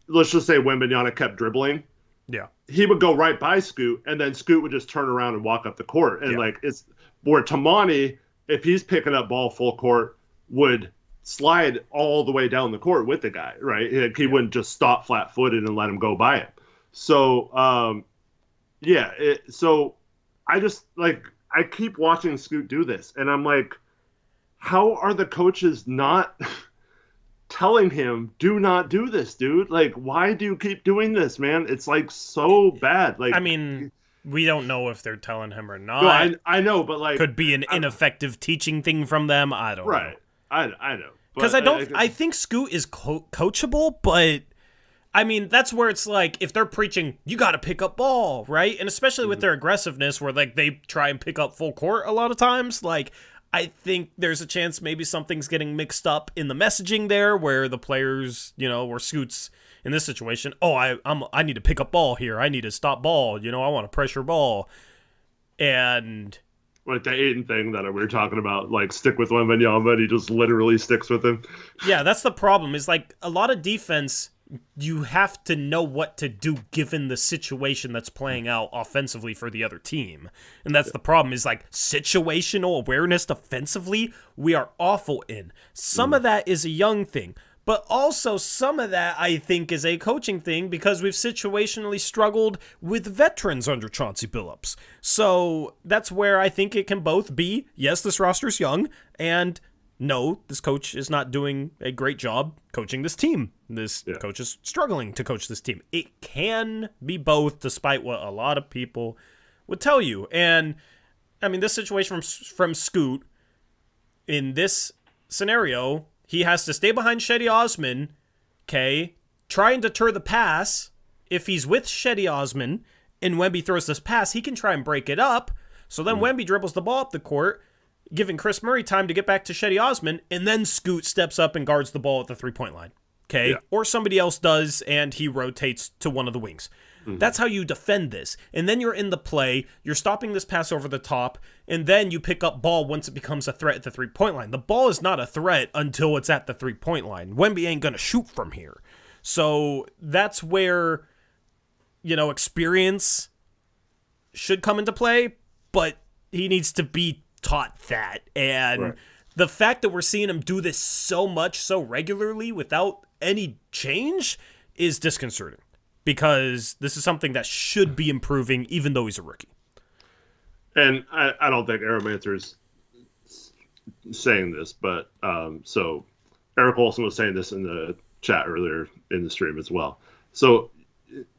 let's just say Wembanyama kept dribbling. Yeah. He would go right by Scoot, and then Scoot would just turn around and walk up the court. And, like, it's where Tamani, if he's picking up ball full court, would slide all the way down the court with the guy, right? Like, he wouldn't just stop flat-footed and let him go by him. So, so I just, like, I keep watching Scoot do this, and I'm like, how are the coaches not telling him, do not do this, dude? Like, why do you keep doing this, man? It's, like, so bad. Like, I mean, we don't know if they're telling him or not. No, I know, but, like, could be an ineffective teaching thing from them. I don't know. Right. I know. Because I think Scoot is coachable, but I mean, that's where it's like, if they're preaching, you got to pick up ball, right? And especially with their aggressiveness, where, like, they try and pick up full court a lot of times, like, I think there's a chance maybe something's getting mixed up in the messaging there, where the players, or Scoot's in this situation, I need to pick up ball here. I need to stop ball. I want to pressure ball. And like the Ayton thing that we were talking about, like, stick with Wembanyama, and he just literally sticks with him. Yeah, that's the problem, is, like, a lot of defense, you have to know what to do given the situation that's playing out offensively for the other team. And that's the problem, is, like, situational awareness defensively, we are awful in. Some of that is a young thing, but also some of that, I think, is a coaching thing, because we've situationally struggled with veterans under Chauncey Billups. So that's where I think it can both be, yes, this roster's young, and no, this coach is not doing a great job coaching this team. This coach is struggling to coach this team. It can be both, despite what a lot of people would tell you. And, I mean, this situation from Scoot, in this scenario, he has to stay behind Shetty Osman, okay, try and deter the pass. If he's with Shetty Osman and Wemby throws this pass, he can try and break it up. So then Wemby dribbles the ball up the court, giving Chris Murray time to get back to Shetty Osman, and then Scoot steps up and guards the ball at the 3-point line, okay? Yeah. Or somebody else does, and he rotates to one of the wings. That's how you defend this. And then you're in the play, you're stopping this pass over the top, and then you pick up ball once it becomes a threat at the 3-point line. The ball is not a threat until it's at the 3-point line. Wemby ain't going to shoot from here. So that's where, experience should come into play, but he needs to be taught that. And the fact that we're seeing him do this so much, so regularly, without any change, is disconcerting. Because this is something that should be improving, even though he's a rookie. And I don't think Aeromancer's saying this, but so Eric Olson was saying this in the chat earlier in the stream as well. So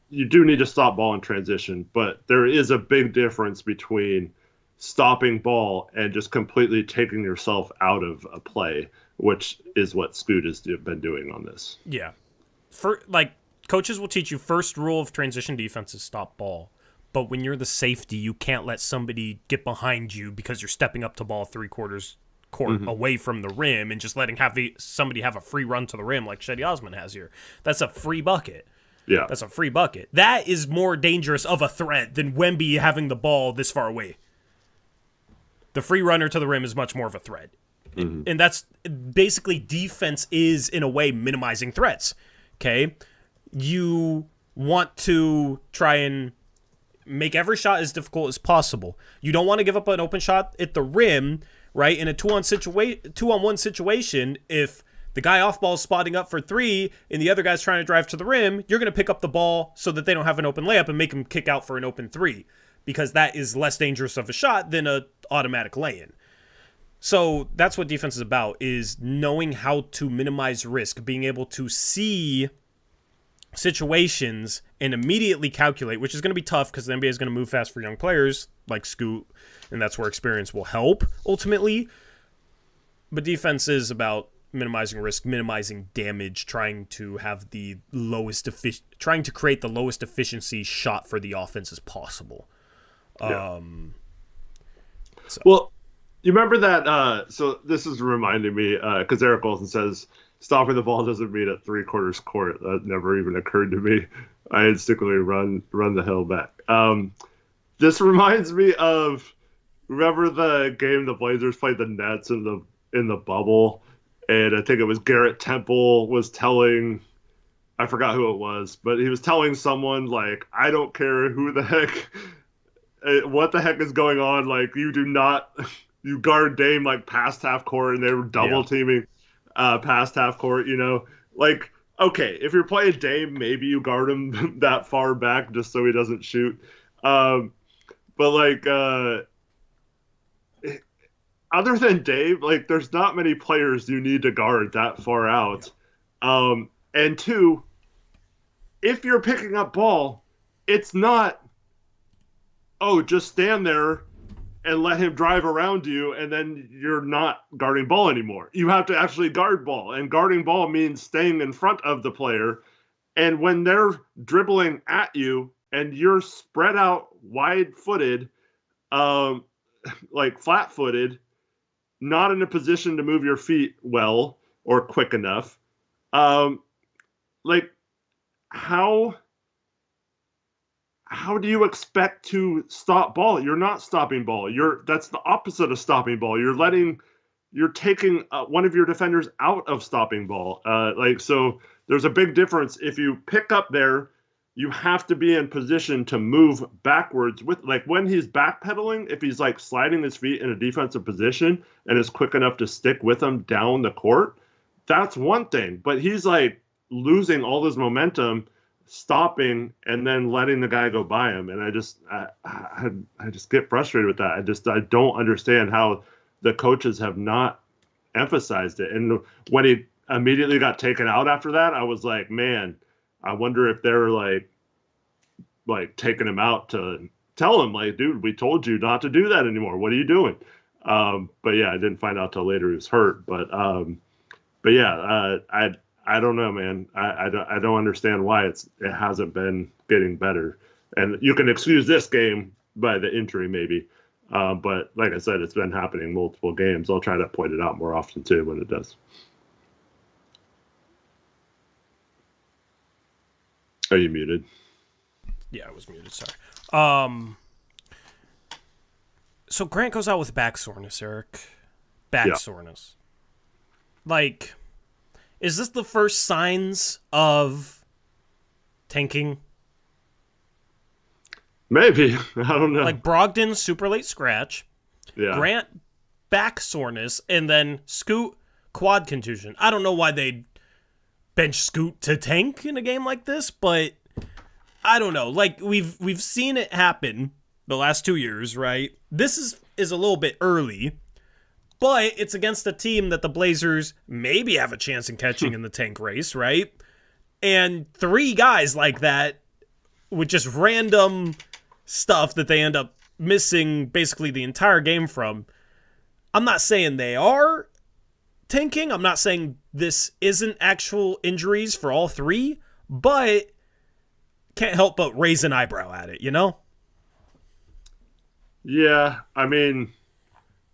you do need to stop ball in transition, but there is a big difference between stopping ball and just completely taking yourself out of a play, which is what Scoot has been doing on this. Yeah. Coaches will teach you, first rule of transition defense is stop ball. But when you're the safety, you can't let somebody get behind you because you're stepping up to ball 3/4 court away from the rim and just letting somebody have a free run to the rim like Shetty Osman has here. That's a free bucket. Yeah. That's a free bucket. That is more dangerous of a threat than Wemby having the ball this far away. The free runner to the rim is much more of a threat. And that's basically, defense is, in a way, minimizing threats. Okay? You want to try and make every shot as difficult as possible. You don't want to give up an open shot at the rim, right? In a two-on-one situation, if the guy off ball is spotting up for three and the other guy's trying to drive to the rim, you're going to pick up the ball so that they don't have an open layup and make them kick out for an open three, because that is less dangerous of a shot than an automatic lay-in. So that's what defense is about, is knowing how to minimize risk, being able to see situations and immediately calculate, which is going to be tough because the NBA is going to move fast for young players like Scoot, and that's where experience will help ultimately. But defense is about minimizing risk, minimizing damage, trying to have the trying to create the lowest efficiency shot for the offense as possible. Yeah. Well, you remember that? So this is reminding me because Eric Olson says stopping the ball doesn't mean at 3/4 court. That never even occurred to me. I instinctively run the hill back. This reminds me of, remember the game the Blazers played the Nets in the bubble, and I think it was Garrett Temple was telling, I forgot who it was, but he was telling someone like, I don't care who the heck, what the heck is going on, like you guard Dame like past half court, and they were double teaming past half court, like, okay, if you're playing Dame, maybe you guard him that far back just so he doesn't shoot. But like, other than Dave, like, there's not many players you need to guard that far out. And two, if you're picking up ball, it's not, just stand there and let him drive around you, and then you're not guarding ball anymore. You have to actually guard ball, and guarding ball means staying in front of the player. And when they're dribbling at you and you're spread out wide-footed, like flat-footed, not in a position to move your feet well or quick enough, like how do you expect to stop ball? You're not stopping ball. That's the opposite of stopping ball. You're taking one of your defenders out of stopping ball. So there's a big difference. If you pick up there, you have to be in position to move backwards with, like, when he's backpedaling, if he's like sliding his feet in a defensive position and is quick enough to stick with him down the court, that's one thing. But he's like losing all his momentum, stopping and then letting the guy go by him, and I just get frustrated with that. I don't understand how the coaches have not emphasized it. And when he immediately got taken out after that, I was like, man, I wonder if they're like taking him out to tell him, like, dude, we told you not to do that anymore. What are you doing? But yeah, I didn't find out till later he was hurt. But yeah, I don't know, man. I don't understand why it hasn't been getting better. And you can excuse this game by the injury, maybe. But like I said, it's been happening multiple games. I'll try to point it out more often too when it does. Are you muted? Yeah, I was muted. Sorry. So Grant goes out with back soreness, Eric. Back soreness. Like, is this the first signs of tanking? Maybe. I don't know. Like Brogdon, super late scratch. Yeah. Grant, back soreness. And then Scoot, quad contusion. I don't know why they'd bench Scoot to tank in a game like this, but I don't know. Like, we've seen it happen the last 2 years, right? This is a little bit early, but it's against a team that the Blazers maybe have a chance in catching in the tank race, right? And 3 guys like that with just random stuff that they end up missing basically the entire game from. I'm not saying they are tanking. I'm not saying this isn't actual injuries for all 3, but can't help but raise an eyebrow at it, you know? Yeah, I mean,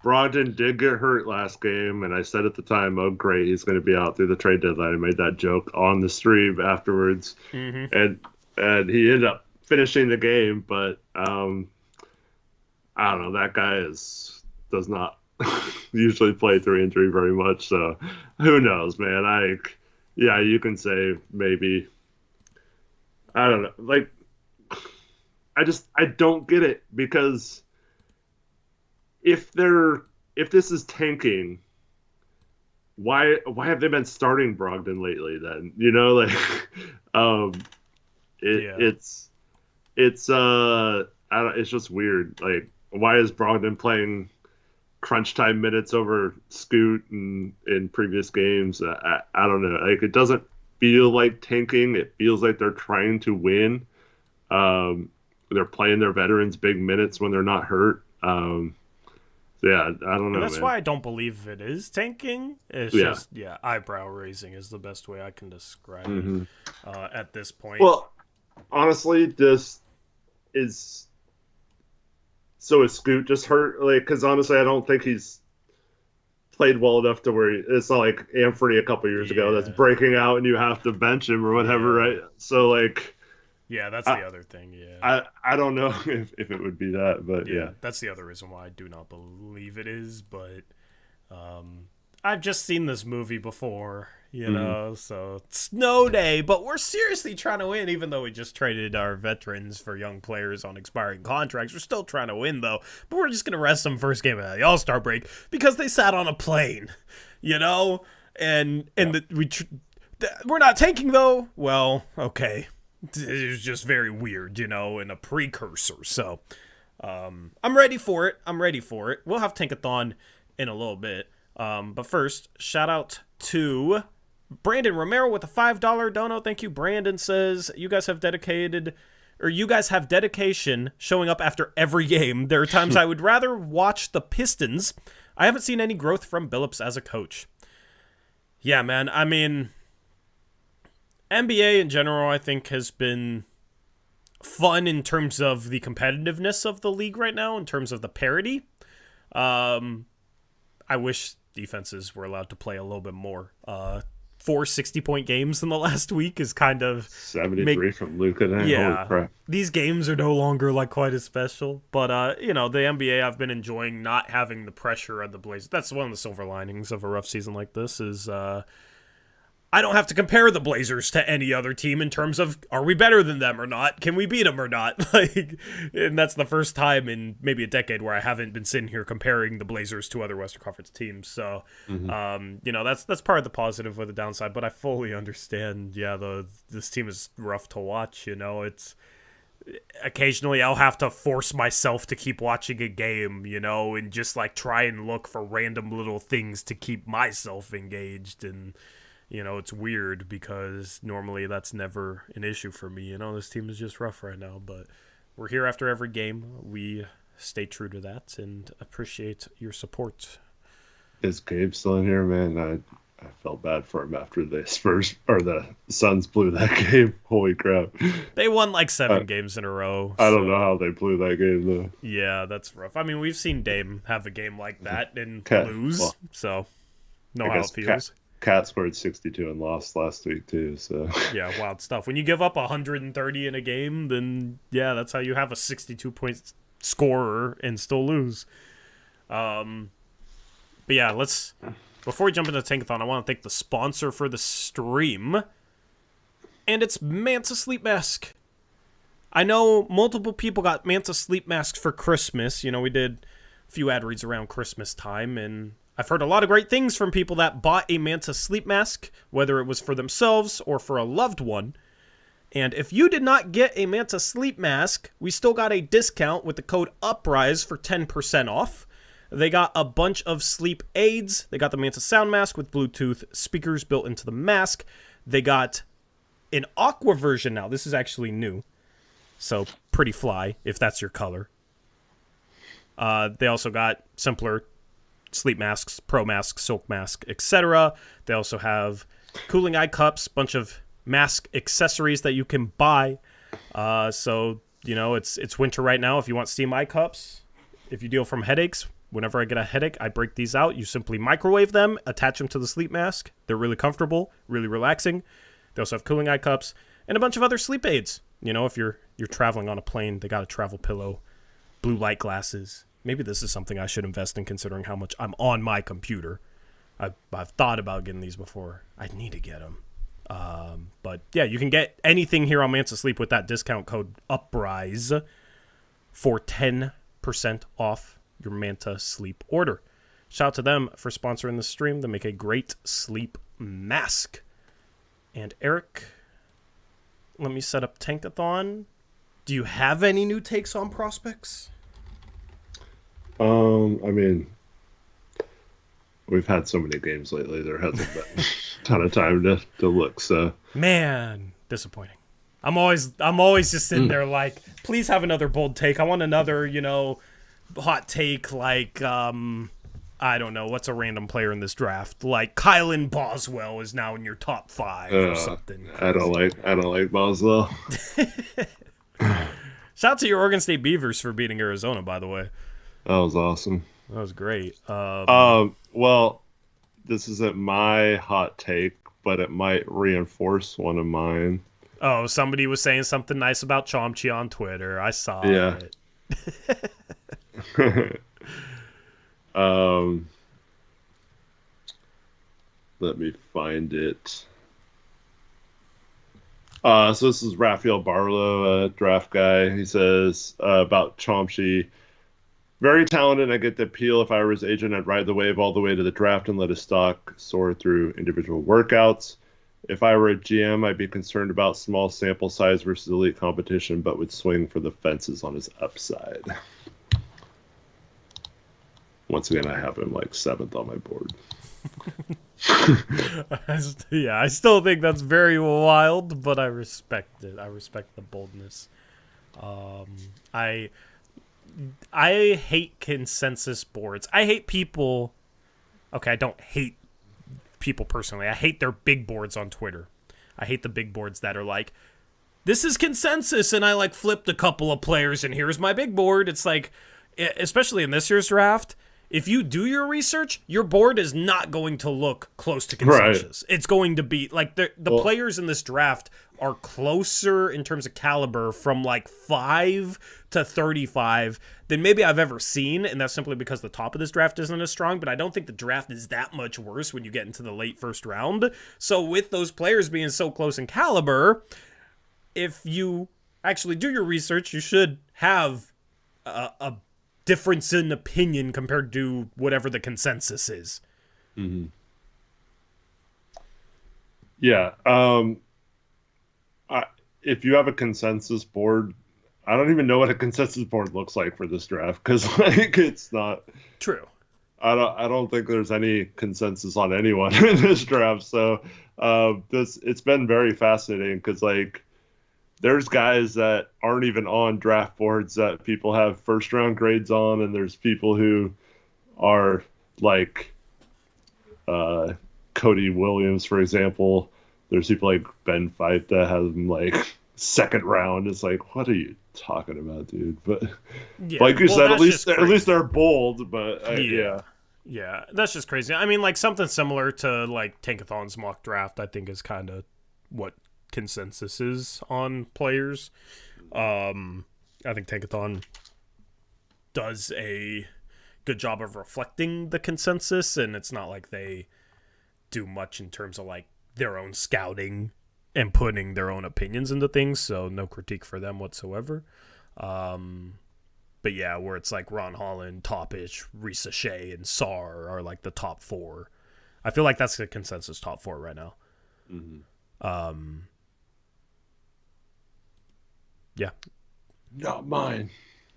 Brogdon did get hurt last game, and I said at the time, oh, great, he's going to be out through the trade deadline. I made that joke on the stream afterwards, and he ended up finishing the game, but I don't know, that guy does not usually play through injury very much, so who knows, man. You can say maybe, I don't know, like, I don't get it, because if this is tanking, why have they been starting Brogdon lately then? You know, like, it's just weird. Like, why is Brogdon playing crunch time minutes over Scoot in previous games? I don't know. Like, it doesn't feel like tanking. It feels like they're trying to win. They're playing their veterans big minutes when they're not hurt. Yeah, I don't know. And that's man. why I don't believe it is tanking. It's just eyebrow raising is the best way I can describe it at this point. Well, honestly, this is so is Scoot just hurt? Like, because honestly, I don't think he's played well enough to where it's not like Anthony a couple years ago that's breaking out and you have to bench him or whatever, right? So like, yeah, that's the other thing. Yeah, I don't know if it would be that, but yeah, that's the other reason why I do not believe it is. But I've just seen this movie before, you know. So snow day, but we're seriously trying to win, even though we just traded our veterans for young players on expiring contracts. We're still trying to win though, but we're just gonna rest them first game of the All-Star break because they sat on a plane, you know, and we're not tanking though. Well, okay. It was just very weird, you know, and a precursor. So, I'm ready for it. We'll have Tankathon in a little bit. But first, shout out to Brandon Romero with a $5 dono. Thank you. Brandon says, you guys have dedication showing up after every game. There are times I would rather watch the Pistons. I haven't seen any growth from Billups as a coach. Yeah, man. I mean, NBA in general, I think, has been fun in terms of the competitiveness of the league right now, in terms of the parity. I wish defenses were allowed to play a little bit more. 4 60-point games in the last week is kind of 73 from Luka. Yeah, holy crap. These games are no longer like quite as special. But you know, the NBA, I've been enjoying not having the pressure of the Blazers. That's one of the silver linings of a rough season like this is I don't have to compare the Blazers to any other team in terms of, are we better than them or not? Can we beat them or not? And that's the first time in maybe a decade where I haven't been sitting here comparing the Blazers to other Western Conference teams. So, you know, that's part of the positive with the downside, but I fully understand. Yeah, this team is rough to watch. You know, it's occasionally I'll have to force myself to keep watching a game, you know, and just like try and look for random little things to keep myself engaged. And you know, it's weird because normally that's never an issue for me. You know, this team is just rough right now, but we're here after every game. We stay true to that and appreciate your support. Is Gabe still in here, man? I felt bad for him after the Spurs or the Suns blew that game. Holy crap. They won like 7 games in a row. I don't know how they blew that game, though. Yeah, that's rough. I mean, we've seen Dame have a game like that and lose, so know how it feels. Cat scored 62 and lost last week too, so yeah, wild stuff. When you give up 130 in a game, then yeah, that's how you have a 62-point scorer and still lose. But yeah, before we jump into Tankathon, I want to thank the sponsor for the stream, and it's Manta Sleep Mask. I know multiple people got Manta Sleep Masks for Christmas. You know, we did a few ad reads around Christmas time, and I've heard a lot of great things from people that bought a Manta sleep mask, whether it was for themselves or for a loved one. And if you did not get a Manta sleep mask, we still got a discount with the code Uprise for 10% off. They got a bunch of sleep aids. They got the Manta sound mask with Bluetooth speakers built into the mask. They got an aqua version now. This is actually new. So pretty fly, if that's your color. They also got simpler sleep masks, pro masks, silk mask, etc. They also have cooling eye cups, bunch of mask accessories that you can buy. So, you know, it's winter right now. If you want steam eye cups, if you deal from headaches, whenever I get a headache, I break these out. You simply microwave them, attach them to the sleep mask. They're really comfortable, really relaxing. They also have cooling eye cups and a bunch of other sleep aids. You know, if you're traveling on a plane, they got a travel pillow, blue light glasses. Maybe this is something I should invest in considering how much I'm on my computer. I've thought about getting these before. I need to get them. But yeah, you can get anything here on Manta Sleep with that discount code Uprise for 10% off your Manta Sleep order. Shout out to them for sponsoring the stream. They make a great sleep mask. And Eric, let me set up Tankathon. Do you have any new takes on prospects? I mean, we've had so many games lately. There hasn't been ton of time to look. So man, disappointing. I'm always just sitting there like, please have another bold take. I want another, hot take like I don't know, what's a random player in this draft? Like Kylan Boswell is now in your top 5 or something. I don't like Boswell. Shout out to your Oregon State Beavers for beating Arizona, by the way. That was awesome. That was great. Well, this isn't my hot take, but it might reinforce one of mine. Oh, somebody was saying something nice about Chomchi on Twitter. I saw it. Let me find it. So this is Raphael Barlow, a draft guy. He says about Chomsky, very talented. I get the appeal. If I were his agent, I'd ride the wave all the way to the draft and let his stock soar through individual workouts. If I were a GM, I'd be concerned about small sample size versus elite competition, but would swing for the fences on his upside. Once again, I have him like 7th on my board. Yeah, I still think that's very wild, but I respect it. I respect the boldness. I hate consensus boards. I hate people. Okay, I don't hate people personally. I hate their big boards on Twitter. I hate the big boards that are like, this is consensus, and I like flipped a couple of players, and here's my big board. It's like, especially in this year's draft, if you do your research, your board is not going to look close to consensus. Right. It's going to be like the players in this draft are closer in terms of caliber from like 5 to 35 than maybe I've ever seen, and that's simply because the top of this draft isn't as strong, but I don't think the draft is that much worse when you get into the late first round. So with those players being so close in caliber, if you actually do your research, you should have a difference in opinion compared to whatever the consensus is. Mm-hmm. Yeah. If you have a consensus board, I don't even know what a consensus board looks like for this draft, because like it's not true. I don't think there's any consensus on anyone in this draft. So it's been very fascinating because like there's guys that aren't even on draft boards that people have first round grades on, and there's people who are like Cody Williams, for example. There's people like Ben Fife that have them like second round. It's like, what are you talking about, dude? But yeah, like you said, at least they're bold. But yeah, that's just crazy. I mean, like something similar to like Tankathon's mock draft, I think is kind of what consensus is on players. I think Tankathon does a good job of reflecting the consensus, and it's not like they do much in terms of like their own scouting and putting their own opinions into things, so no critique for them whatsoever. But yeah, where it's like Ron Holland, Topish, Risa Shea, and Sar are like the top 4. I feel like that's the consensus top 4 right now. Mm-hmm. Yeah. Not mine.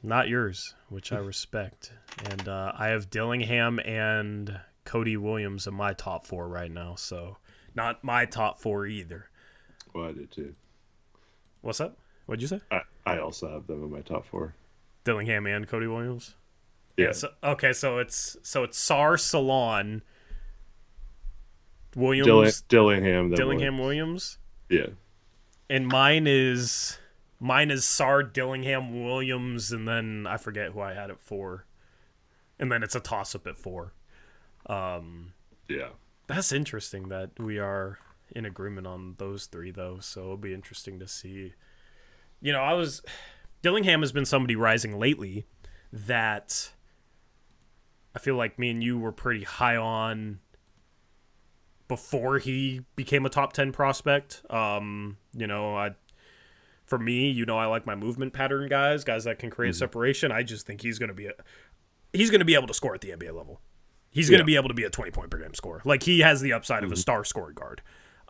Not yours, which I respect. And I have Dillingham and Cody Williams in my top 4 right now, so not my top 4 either. Well, I did too. What's up? What'd you say? I also have them in my top 4. Dillingham and Cody Williams? Yeah. So it's Sar, Salon, Williams, Dillingham, Williams. Yeah. And mine is Sar, Dillingham, Williams, and then I forget who I had it for. And then it's a toss up at 4. Yeah. That's interesting that we are in agreement on those 3, though. So it'll be interesting to see. Dillingham has been somebody rising lately that I feel like me and you were pretty high on before he became a top 10 prospect. For me, I like my movement pattern guys that can create separation. I just think he's going to be able to score at the NBA level. He's going to be able to be a 20-point per game scorer. Like, he has the upside of a star scoring guard.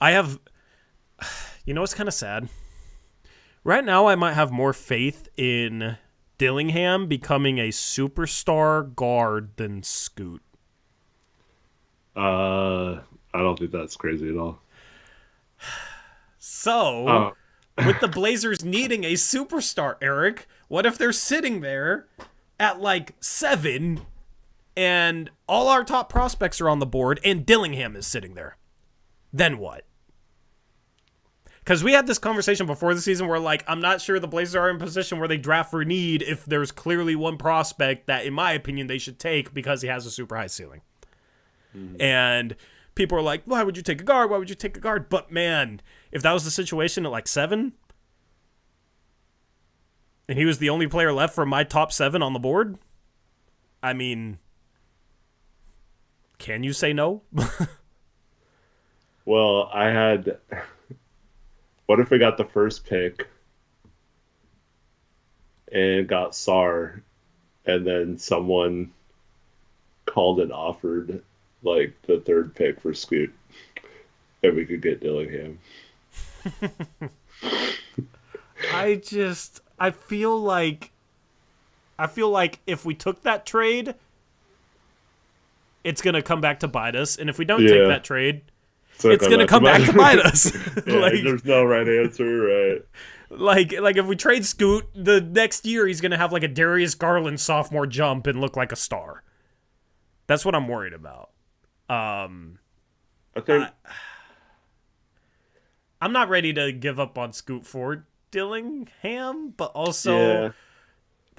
It's kind of sad. Right now, I might have more faith in Dillingham becoming a superstar guard than Scoot. I don't don't think that's crazy at all. So, with the Blazers needing a superstar, Eric, what if they're sitting there at like 7 and all our top prospects are on the board and Dillingham is sitting there? Then what? Because we had this conversation before the season where, like, I'm not sure the Blazers are in a position where they draft for need if there's clearly one prospect that, in my opinion, they should take because he has a super high ceiling. Mm-hmm. And people are like, why would you take a guard? Why would you take a guard? But, man, if that was the situation at, like, 7, and he was the only player left from my top 7 on the board, I mean, can you say no? Well, I had... What if we got the first pick and got Sar, and then someone called and offered like the 3rd pick for Scoot, and we could get Dillingham? I feel like if we took that trade, it's gonna come back to bite us, and if we don't take that trade, it's gonna come back to bite us. Yeah, like, there's no right answer, right? Like if we trade Scoot, the next year he's gonna have like a Darius Garland sophomore jump and look like a star. That's what I'm worried about. I think I'm not ready to give up on Scoot for Dillingham, but also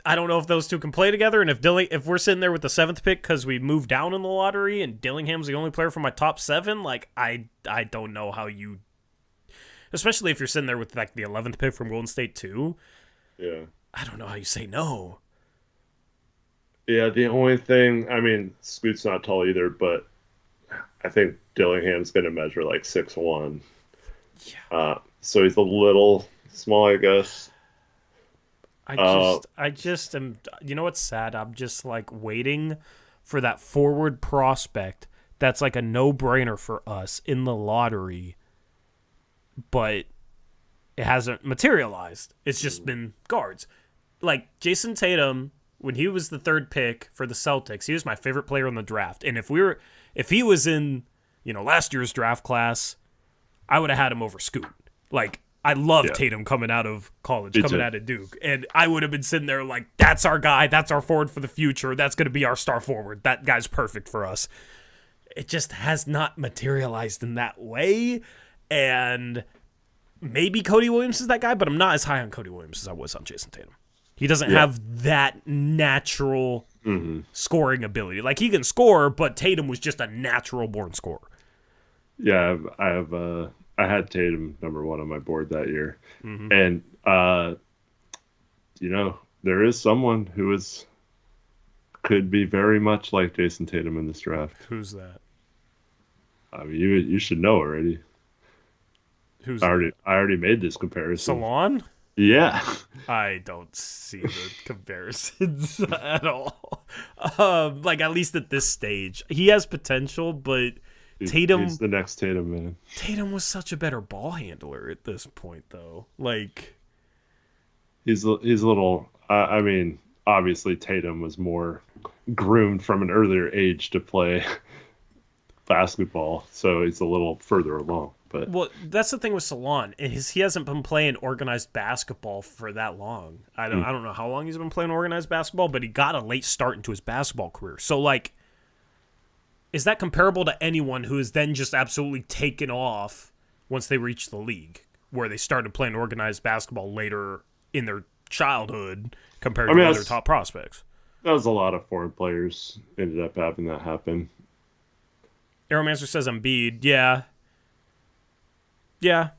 I don't know if those two can play together, and if we're sitting there with the 7th pick because we moved down in the lottery and Dillingham's the only player from my top 7, like I don't know how you, especially if you're sitting there with like the 11th pick from Golden State too. Yeah, I don't know how you say no. Yeah, the only thing, I mean, Scoot's not tall either, but I think Dillingham's going to measure like 6'1". Yeah. So he's a little small, I guess. I just am, you know what's sad? I'm just like waiting for that forward prospect that's like a no-brainer for us in the lottery, but it hasn't materialized. It's just been guards. Like Jason Tatum, when he was the 3rd pick for the Celtics, he was my favorite player in the draft. And if he was in, last year's draft class, I would have had him over Scoot. Like, I love Tatum coming out of college, coming out of Duke. And I would have been sitting there like, that's our guy. That's our forward for the future. That's going to be our star forward. That guy's perfect for us. It just has not materialized in that way. And maybe Cody Williams is that guy, but I'm not as high on Cody Williams as I was on Jason Tatum. He doesn't have that natural scoring ability. Like, he can score, but Tatum was just a natural-born scorer. Yeah, I had Tatum number 1 on my board that year. Mm-hmm. And, there is someone who could be very much like Jason Tatum in this draft. Who's that? I mean, you should know already. I already made this comparison. Salon? Yeah. I don't see the comparisons at all. Like, at least at this stage. He has potential, but Tatum... He's the next Tatum, man. Tatum was such a better ball handler at this point, though. Like... He's a little... I mean, obviously Tatum was more groomed from an earlier age to play basketball, so he's a little further along. But well, that's the thing with Salon. He hasn't been playing organized basketball for that long. I don't know how long he's been playing organized basketball, but he got a late start into his basketball career. So, like, is that comparable to anyone who is then just absolutely taken off once they reach the league, where they started playing organized basketball later in their childhood compared to other top prospects? That was a lot of foreign players ended up having that happen. Aeromancer says Embiid. Yeah. Yeah.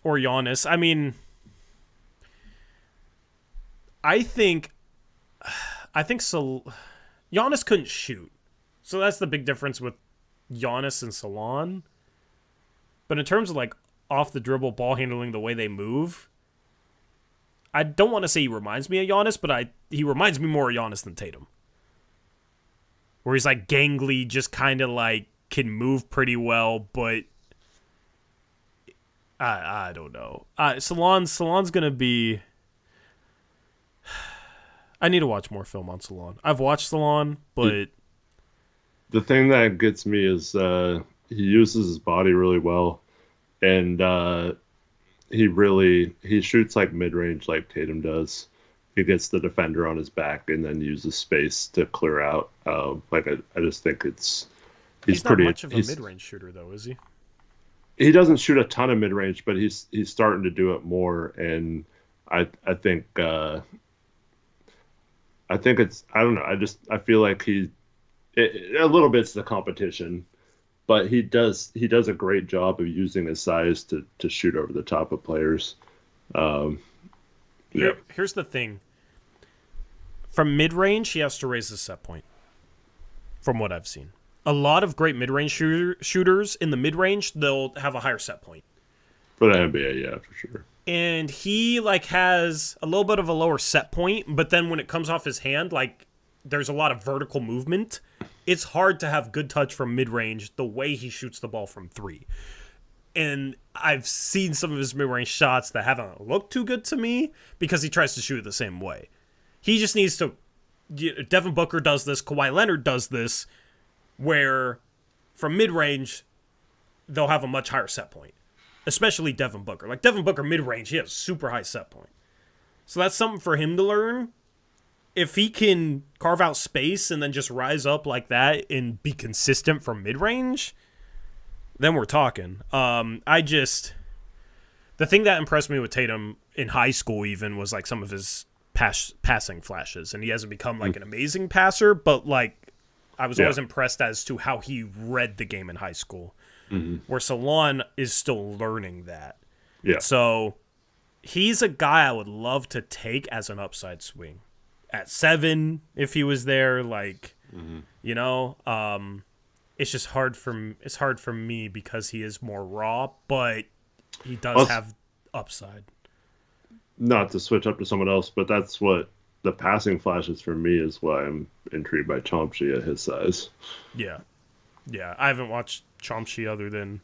Or Giannis. I mean, I think Giannis couldn't shoot. So that's the big difference with Giannis and Salon. But in terms of like off the dribble ball handling, the way they move, I don't want to say he reminds me of Giannis, but he reminds me more of Giannis than Tatum. Where he's like gangly, just kind of like can move pretty well, but I don't know. Salon's gonna be... I need to watch more film on Salon. I've watched Salon, but... The thing that gets me is uses his body really well, and he shoots like mid range like Tatum does. He gets the defender on his back and then uses space to clear out. I just think he's not pretty much of a mid range shooter though, is he? He doesn't shoot a ton of mid range, but he's starting to do it more, and I think it's I don't know. I feel like a little bit's the competition, but he does a great job of using his size to shoot over the top of players. Here's the thing. From mid range, he has to raise his set point. From what I've seen, a lot of great mid range shooters in the mid range, they'll have a higher set point. For the NBA, yeah, for sure. And he has a little bit of a lower set point, but then when it comes off his hand, there's a lot of vertical movement. It's hard to have good touch from mid-range the way he shoots the ball from three. And I've seen some of his mid-range shots that haven't looked too good to me because he tries to shoot it the same way. He just needs to... Devin Booker does this, Kawhi Leonard does this, where from mid-range, they'll have a much higher set point. Especially Devin Booker. Devin Booker mid-range, he has a super high set point. So that's something for him to learn. If he can carve out space and then just rise up like that and be consistent from mid-range, then we're talking. The thing that impressed me with Tatum in high school even was some of his passing flashes. And he hasn't become an amazing passer, but I was always impressed as to how he read the game in high school. Mm-hmm. Where Salon is still learning that. Yeah. So he's a guy I would love to take as an upside swing. At 7, if he was there, it's just hard for me because he is more raw, but he does have upside. Not to switch up to someone else, but that's what the passing flashes for me is why I'm intrigued by Chomsky at his size. Yeah. Yeah, I haven't watched Chomsky other than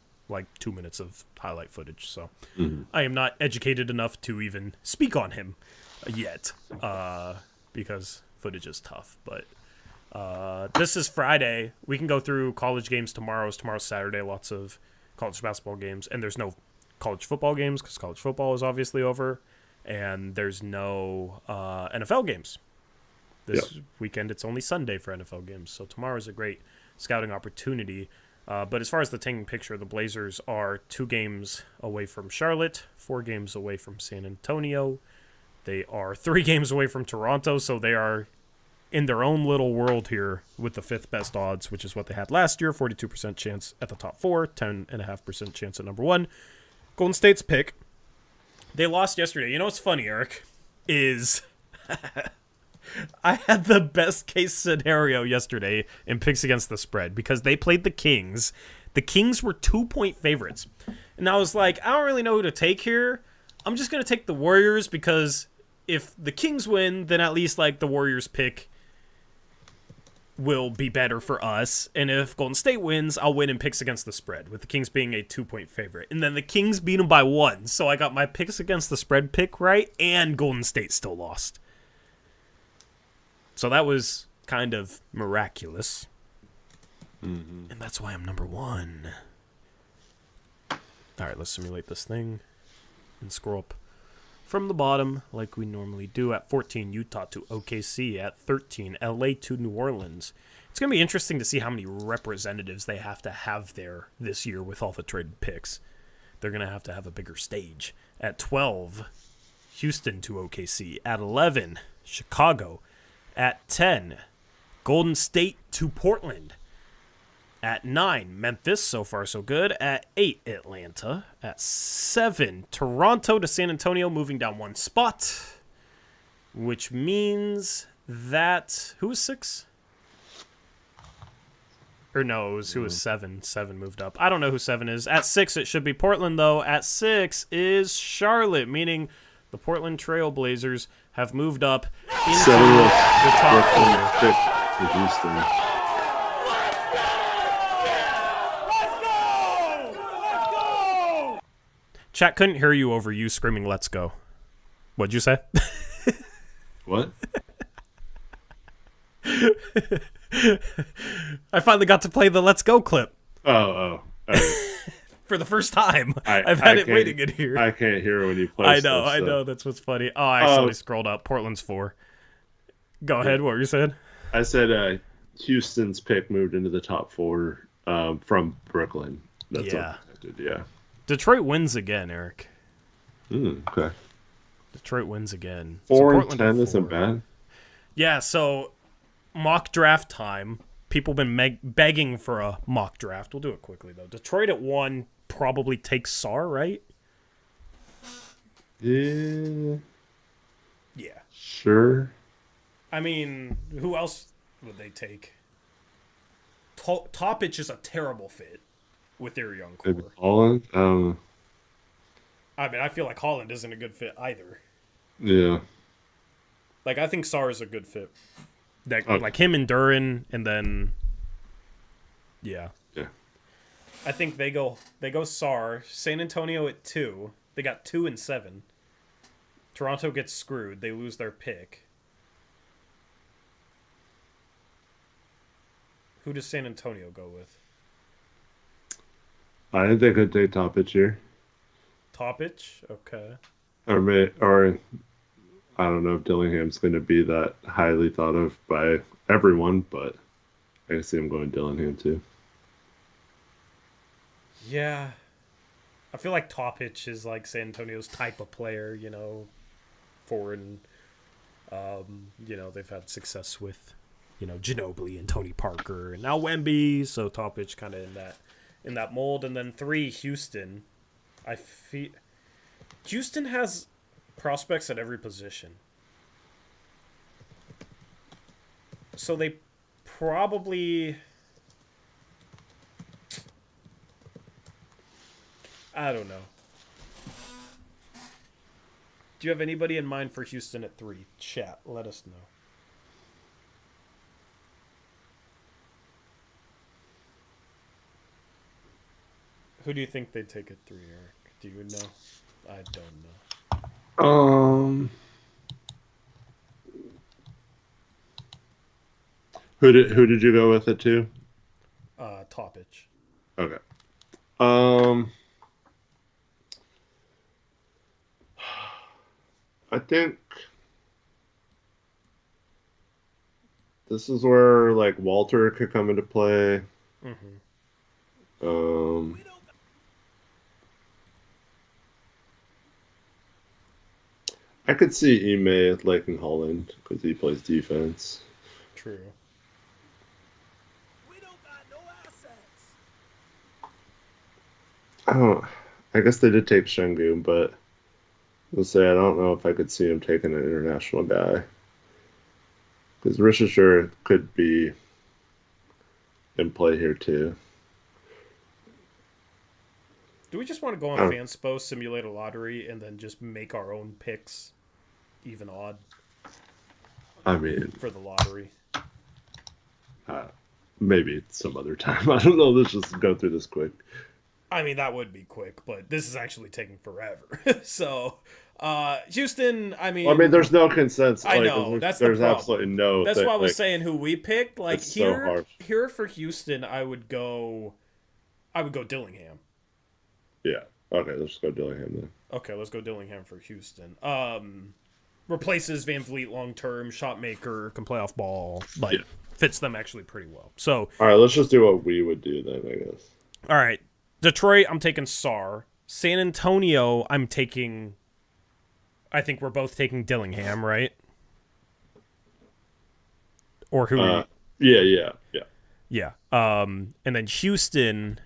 2 minutes of highlight footage, so I am not educated enough to even speak on him yet, because footage is tough. But this is Friday. We can go through college games tomorrow. Tomorrow's Saturday. Lots of college basketball games, and there's no college football games because college football is obviously over, and there's no NFL games. This weekend, it's only Sunday for NFL games, so tomorrow is a great scouting opportunity. But as far as the tanking picture, the Blazers are 2 games away from Charlotte, 4 games away from San Antonio. They are 3 games away from Toronto, so they are in their own little world here with the 5th best odds, which is what they had last year, 42% chance at the top 4, 10.5% chance at number 1. Golden State's pick. They lost yesterday. You know what's funny, Eric, is... I had the best case scenario yesterday in picks against the spread because they played the Kings. The Kings were 2-point favorites. And I was like, I don't really know who to take here. I'm just going to take the Warriors because if the Kings win, then at least the Warriors pick will be better for us. And if Golden State wins, I'll win in picks against the spread with the Kings being a 2-point favorite. And then the Kings beat them by 1. So I got my picks against the spread pick right and Golden State still lost. So that was kind of miraculous. Mm-hmm. And that's why I'm number 1. All right, let's simulate this thing and scroll up from the bottom like we normally do. At 14, Utah to OKC. At 13, LA to New Orleans. It's going to be interesting to see how many representatives they have to have there this year with all the traded picks. They're going to have a bigger stage. At 12, Houston to OKC. At 11, Chicago. At 10, Golden State to Portland. At 9, Memphis, so far so good. At 8, Atlanta. At 7, Toronto to San Antonio, moving down 1 spot. Which means that... Who was 6? Or no, who was 7? 7 moved up. I don't know who 7 is. At 6, it should be Portland, though. At 6 is Charlotte, meaning the Portland Trail Blazers have moved up into the top 4. Houston. Let's go! Chat couldn't hear you over you screaming, "Let's go." What'd you say? What? I finally got to play the "Let's go" clip. Oh. For the first time. I've I had it can't- waiting in here. I can't hear when you play. I know. That's what's funny. Oh, I actually scrolled up. Portland's 4. Go ahead. What were you saying? I said Houston's pick moved into the top 4 from Brooklyn. That's unexpected, yeah. Detroit wins again, Eric. Okay. Detroit wins again. 4-10 isn't bad. Yeah, so mock draft time. People have been begging for a mock draft. We'll do it quickly, though. Detroit at 1 probably takes Sar, right? Yeah. Yeah. Sure. I mean, who else would they take? Topic is a terrible fit with their young core. Maybe Holland? I mean, I feel like Holland isn't a good fit either. Yeah. Like, I think Sar is a good fit. Like him and Duran, and then... Yeah. Yeah. I think they go Sar. San Antonio at 2. They got 2 and 7. Toronto gets screwed. They lose their pick. Who does San Antonio go with? I think they could take Topic here. Topic? Okay. Or I don't know if Dillingham's going to be that highly thought of by everyone, but I can see him going Dillingham too. Yeah. I feel like Topic is like San Antonio's type of player, you know, foreign. You know, they've had success with, you know, Ginobili and Tony Parker and now Wemby, so Topic kind of in that mold. And then 3, Houston. I feel Houston has prospects at every position. So they probably... I don't know. Do you have anybody in mind for Houston at 3? Chat, let us know. Who do you think they'd take at 3, Eric? Do you know? I don't know. Who did you go with at 2? Topic. Okay. I think this is where like Walter could come into play. I could see Ime liking Holland because he plays defense. True. I guess they did take Şengün, but I'll say I don't know if I could see him taking an international guy. Because Rishashur could be in play here too. Do we just want to go on Fanspo, simulate a lottery, and then just make our own picks even odd? I mean, for the lottery. Maybe some other time. I don't know. Let's just go through this quick. I mean, that would be quick, but this is actually taking forever. So, Houston, I mean, there's no consensus. I know, that's the problem. There's absolutely no... That's why I was saying who we picked. Like, here for Houston, I would go Dillingham. Yeah. Okay, let's go Dillingham then. Okay, let's go Dillingham for Houston. Replaces Van Vliet long term, shot maker, can play off ball. Like, fits them actually pretty well. So, all right, let's just do what we would do then, I guess. All right, Detroit, I'm taking Sar. San Antonio, I'm taking. I think we're both taking Dillingham, right? Or who? Yeah. Yeah. And then Houston.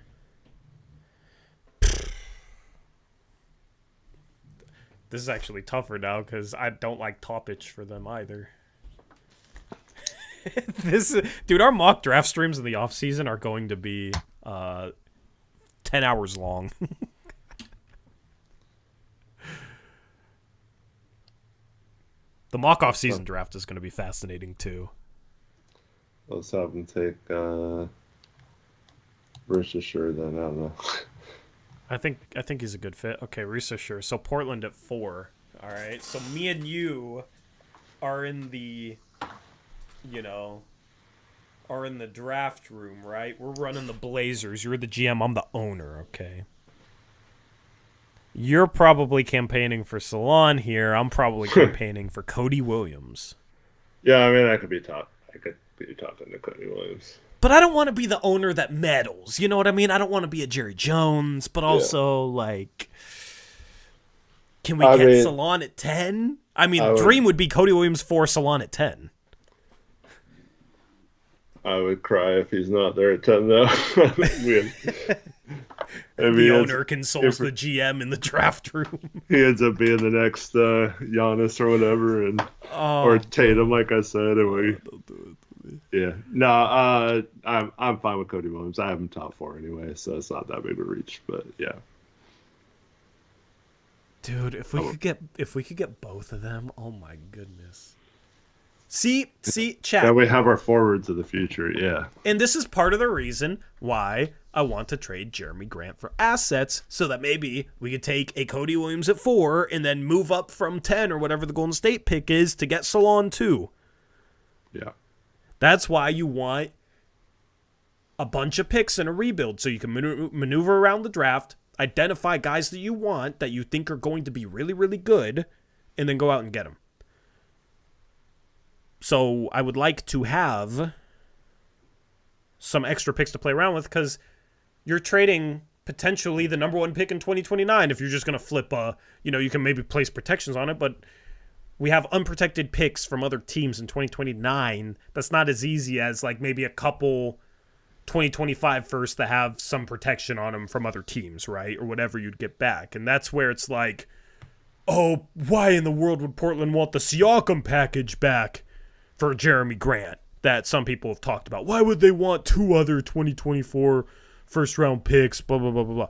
This is actually tougher now because I don't like Topic for them either. Dude, our mock draft streams in the off season are going to be 10 hours long. The mock off season draft is going to be fascinating too. Let's have them take Rishashur then. I don't know. I think he's a good fit. Okay, Rishashur. So Portland at 4. All right. So me and you are in the, are in the draft room, right? We're running the Blazers. You're the GM. I'm the owner, okay? You're probably campaigning for Salon here. I'm probably campaigning for Cody Williams. Yeah, I mean, I could be talking to Cody Williams. But I don't want to be the owner that meddles. You know what I mean? I don't want to be a Jerry Jones, but also, like, can we get Salon at 10? I mean, dream would be Cody Williams for Salon at 10. I would cry if he's not there at 10, though. The owner consoles the GM in the draft room. He ends up being the next Giannis or whatever, or Tatum, like I said. And don't do it. Yeah, no, I'm fine with Cody Williams. I have him top 4 anyway, so it's not that big of a reach. But yeah, dude, if we could get both of them, oh my goodness. See, chat. That we have our forwards of the future. Yeah, and this is part of the reason why I want to trade Jeremy Grant for assets, so that maybe we could take a Cody Williams at 4 and then move up from 10 or whatever the Golden State pick is to get Salon 2. Yeah. That's why you want a bunch of picks in a rebuild, so you can maneuver around the draft, identify guys that you want that you think are going to be really, really good, and then go out and get them. So I would like to have some extra picks to play around with, because you're trading potentially the number 1 pick in 2029 if you're just going to flip you can maybe place protections on it, but we have unprotected picks from other teams in 2029. That's not as easy as like maybe a couple 2025 firsts that have some protection on them from other teams, right? Or whatever you'd get back. And that's where it's like, oh, why in the world would Portland want the Siakam package back for Jeremy Grant that some people have talked about? Why would they want 2 other 2024 first-round picks, blah, blah, blah, blah, blah.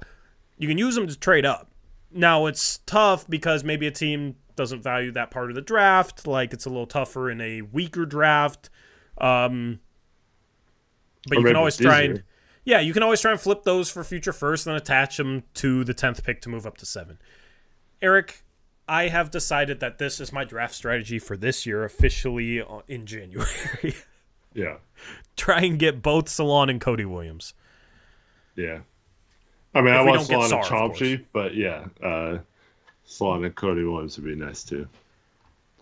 You can use them to trade up. Now, it's tough because maybe a team doesn't value that part of the draft. Like, it's a little tougher in a weaker draft. But you can always try and... Yeah, you can always try and flip those for future first and then attach them to the 10th pick to move up to 7. Eric, I have decided that this is my draft strategy for this year, officially in January. Yeah. Try and get both Salon and Cody Williams. Yeah. I mean, I want Salon and Chomsky, but yeah, Salon and Cody Williams would be nice too.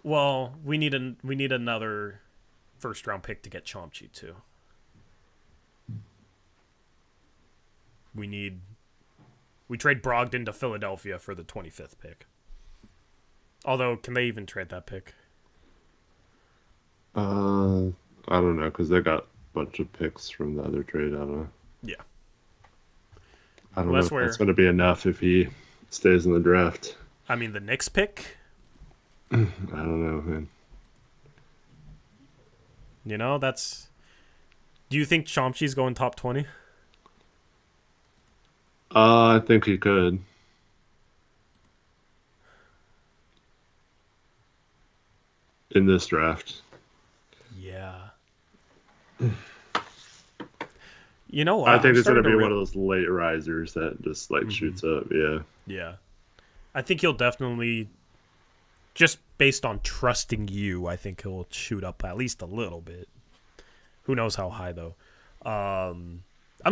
Well, we need another first-round pick to get Chomsky too. We trade Brogdon to Philadelphia for the 25th pick. Although, can they even trade that pick? I don't know, because they got a bunch of picks from the other trade. I don't know. Yeah. I don't know if that's going to be enough if he stays in the draft. I mean, the Knicks pick? I don't know, man. You know, that's... Do you think Chomsky's going top 20? I think he could. In this draft. Yeah. You know what? I think it's going to be one of those late risers that just shoots up. Yeah. Yeah. I think he'll definitely, just based on trusting you, I think he'll shoot up at least a little bit. Who knows how high, though. I'm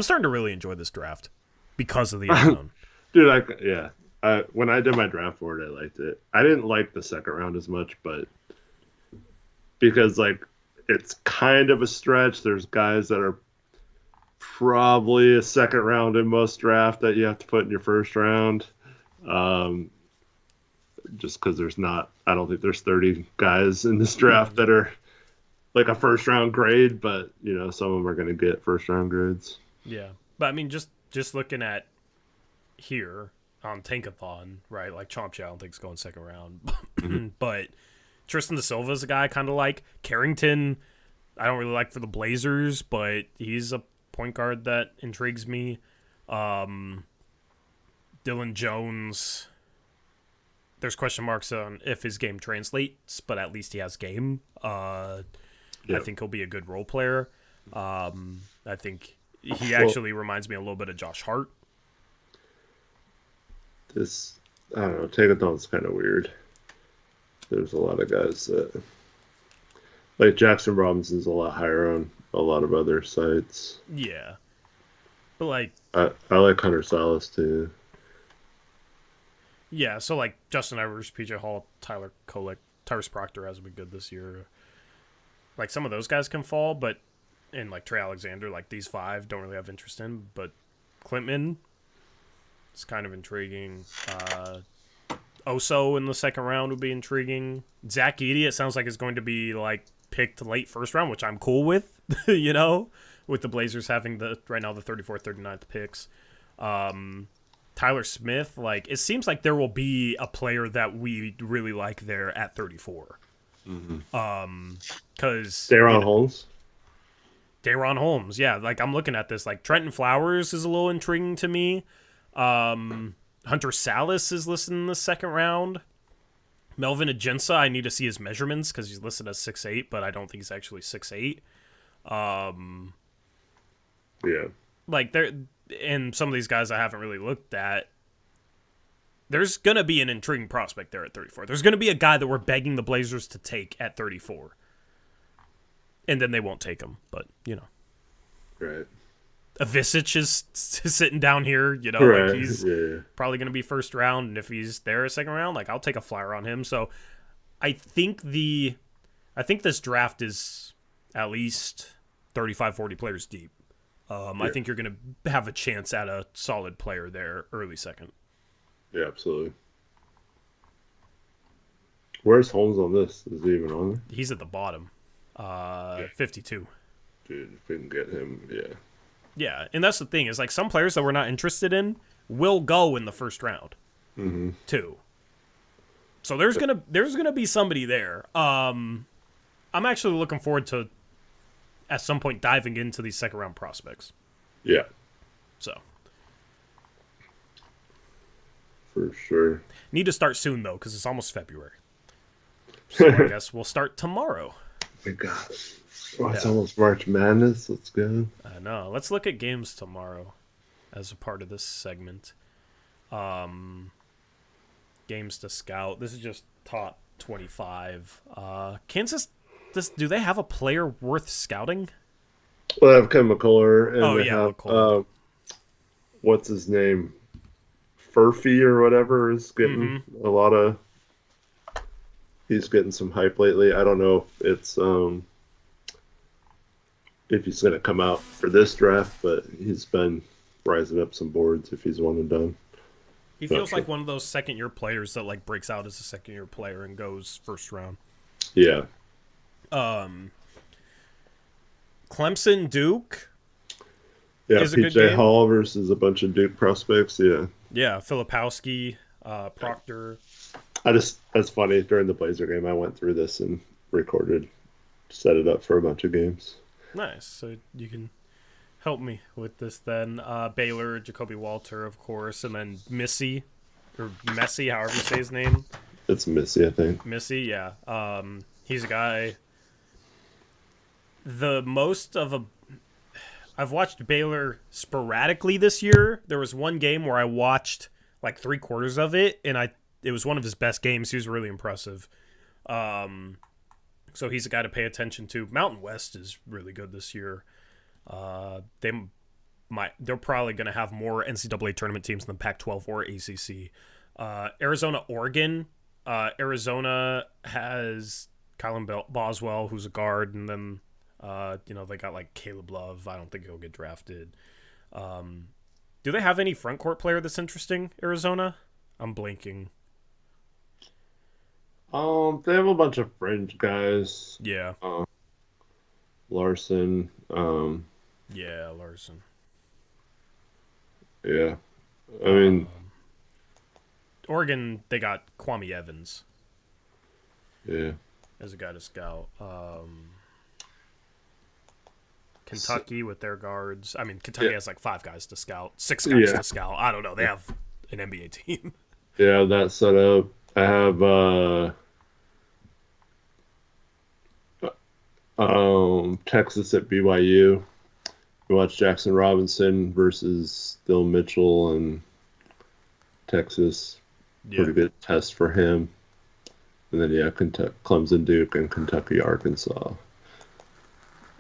starting to really enjoy this draft because of the unknown. Dude, when I did my draft board, I liked it. I didn't like the second round as much, but because, it's kind of a stretch. There's guys that are probably a second round in most draft that you have to put in your first round. Just because I don't think there's 30 guys in this draft that are like a first round grade, but some of them are going to get first round grades. Yeah. But I mean, just looking at here on Tankathon, right? Like Chomsky, I don't think is going second round, but Tristan da Silva is a guy I kind of like. Carrington, I don't really like for the Blazers, but he's a point guard that intrigues me. Dylan Jones, there's question marks on if his game translates, but at least he has game. I think he'll be a good role player. I think he actually reminds me a little bit of Josh Hart. I don't know, Tankathon's kind of weird. There's a lot of guys that, like Jackson Robinson's a lot higher on a lot of other sites. Yeah. But, like... I like Hunter Salas, too. Yeah, so, like, Justin Evers, PJ Hall, Tyler Kolek, Tyrese Proctor hasn't been good this year. Like, some of those guys can fall, but... And, like, Trey Alexander, like, these 5 don't really have interest in. But Klintman, it's kind of intriguing. Oso in the second round would be intriguing. Zach Edey, it sounds like it's going to be, like, picked late first round, which I'm cool with, you know, with the Blazers having right now the 34th, 39th picks. Tyler Smith, like, it seems like there will be a player that we really like there at 34. Mm-hmm. Because Daron Holmes. Daron Holmes, yeah. Like, I'm looking at this. Like, Trenton Flowers is a little intriguing to me. Hunter Salas is listed in the second round. Melvin Aginsa, I need to see his measurements because he's listed as 6'8", but I don't think he's actually 6'8". Yeah. Like, and some of these guys I haven't really looked at. There's going to be an intriguing prospect there at 34. There's going to be a guy that we're begging the Blazers to take at 34. And then they won't take him, but, you know. Right. Avicic is sitting down here, you know, right. like he's probably going to be first round, and if he's there second round, like I'll take a flyer on him. So I think this draft is at least 35, 40 players deep. I think you're going to have a chance at a solid player there early second. Yeah, absolutely. Where's Holmes on this? Is he even on there? He's at the bottom. 52. Dude, if we can get him, yeah. Yeah, and that's the thing, is like some players that we're not interested in will go in the first round, too. So there's gonna be somebody there. I'm actually looking forward to at some point diving into these second round prospects. Yeah, so for sure. Need to start soon though, because it's almost February. So I guess we'll start tomorrow. We got it. Oh, it's almost March Madness. Let's go. I know. Let's look at games tomorrow as a part of this segment. Games to scout. This is just top 25. Kansas, do they have a player worth scouting? Well, I have Ken McCullough. And McCullough. What's his name? Furphy or whatever is getting a lot of... He's getting some hype lately. I don't know if it's... if he's going to come out for this draft, but he's been rising up some boards if he's one and done. He feels like one of those second-year players that like breaks out as a second-year player and goes first round. Yeah. Clemson, Duke. Yeah, is a good PJ game. Hall versus a bunch of Duke prospects. Yeah. Yeah, Filipowski, Proctor. That's funny. During the Blazer game, I went through this and set it up for a bunch of games. Nice. So you can help me with this then. Baylor, Jacoby Walter, of course, and then Missy, or Messi, however you say his name. It's Missy, I think. Missy, yeah. He's a guy. I've watched Baylor sporadically this year. There was one game where I watched like 3/4 of it, and it was one of his best games. He was really impressive. So he's a guy to pay attention to. Mountain West is really good this year. They're probably going to have more NCAA tournament teams than Pac-12 or ACC. Arizona, Oregon. Arizona has Kylan Boswell, who's a guard, and then they got like Caleb Love. I don't think he'll get drafted. Do they have any front court player that's interesting? Arizona, I'm blanking. They have a bunch of fringe guys. Yeah. Larson. Yeah, Larson. Yeah. I mean, Oregon, they got Kwame Evans. Yeah. As a guy to scout. Kentucky with their guards. I mean, Kentucky has like 5 guys to scout, 6 guys to scout. I don't know. They have an NBA team. Yeah, that's set up. I have Texas at BYU. We watched Jackson Robinson versus Bill Mitchell and Texas. Pretty good test for him. And then Clemson, Duke, and Kentucky, Arkansas.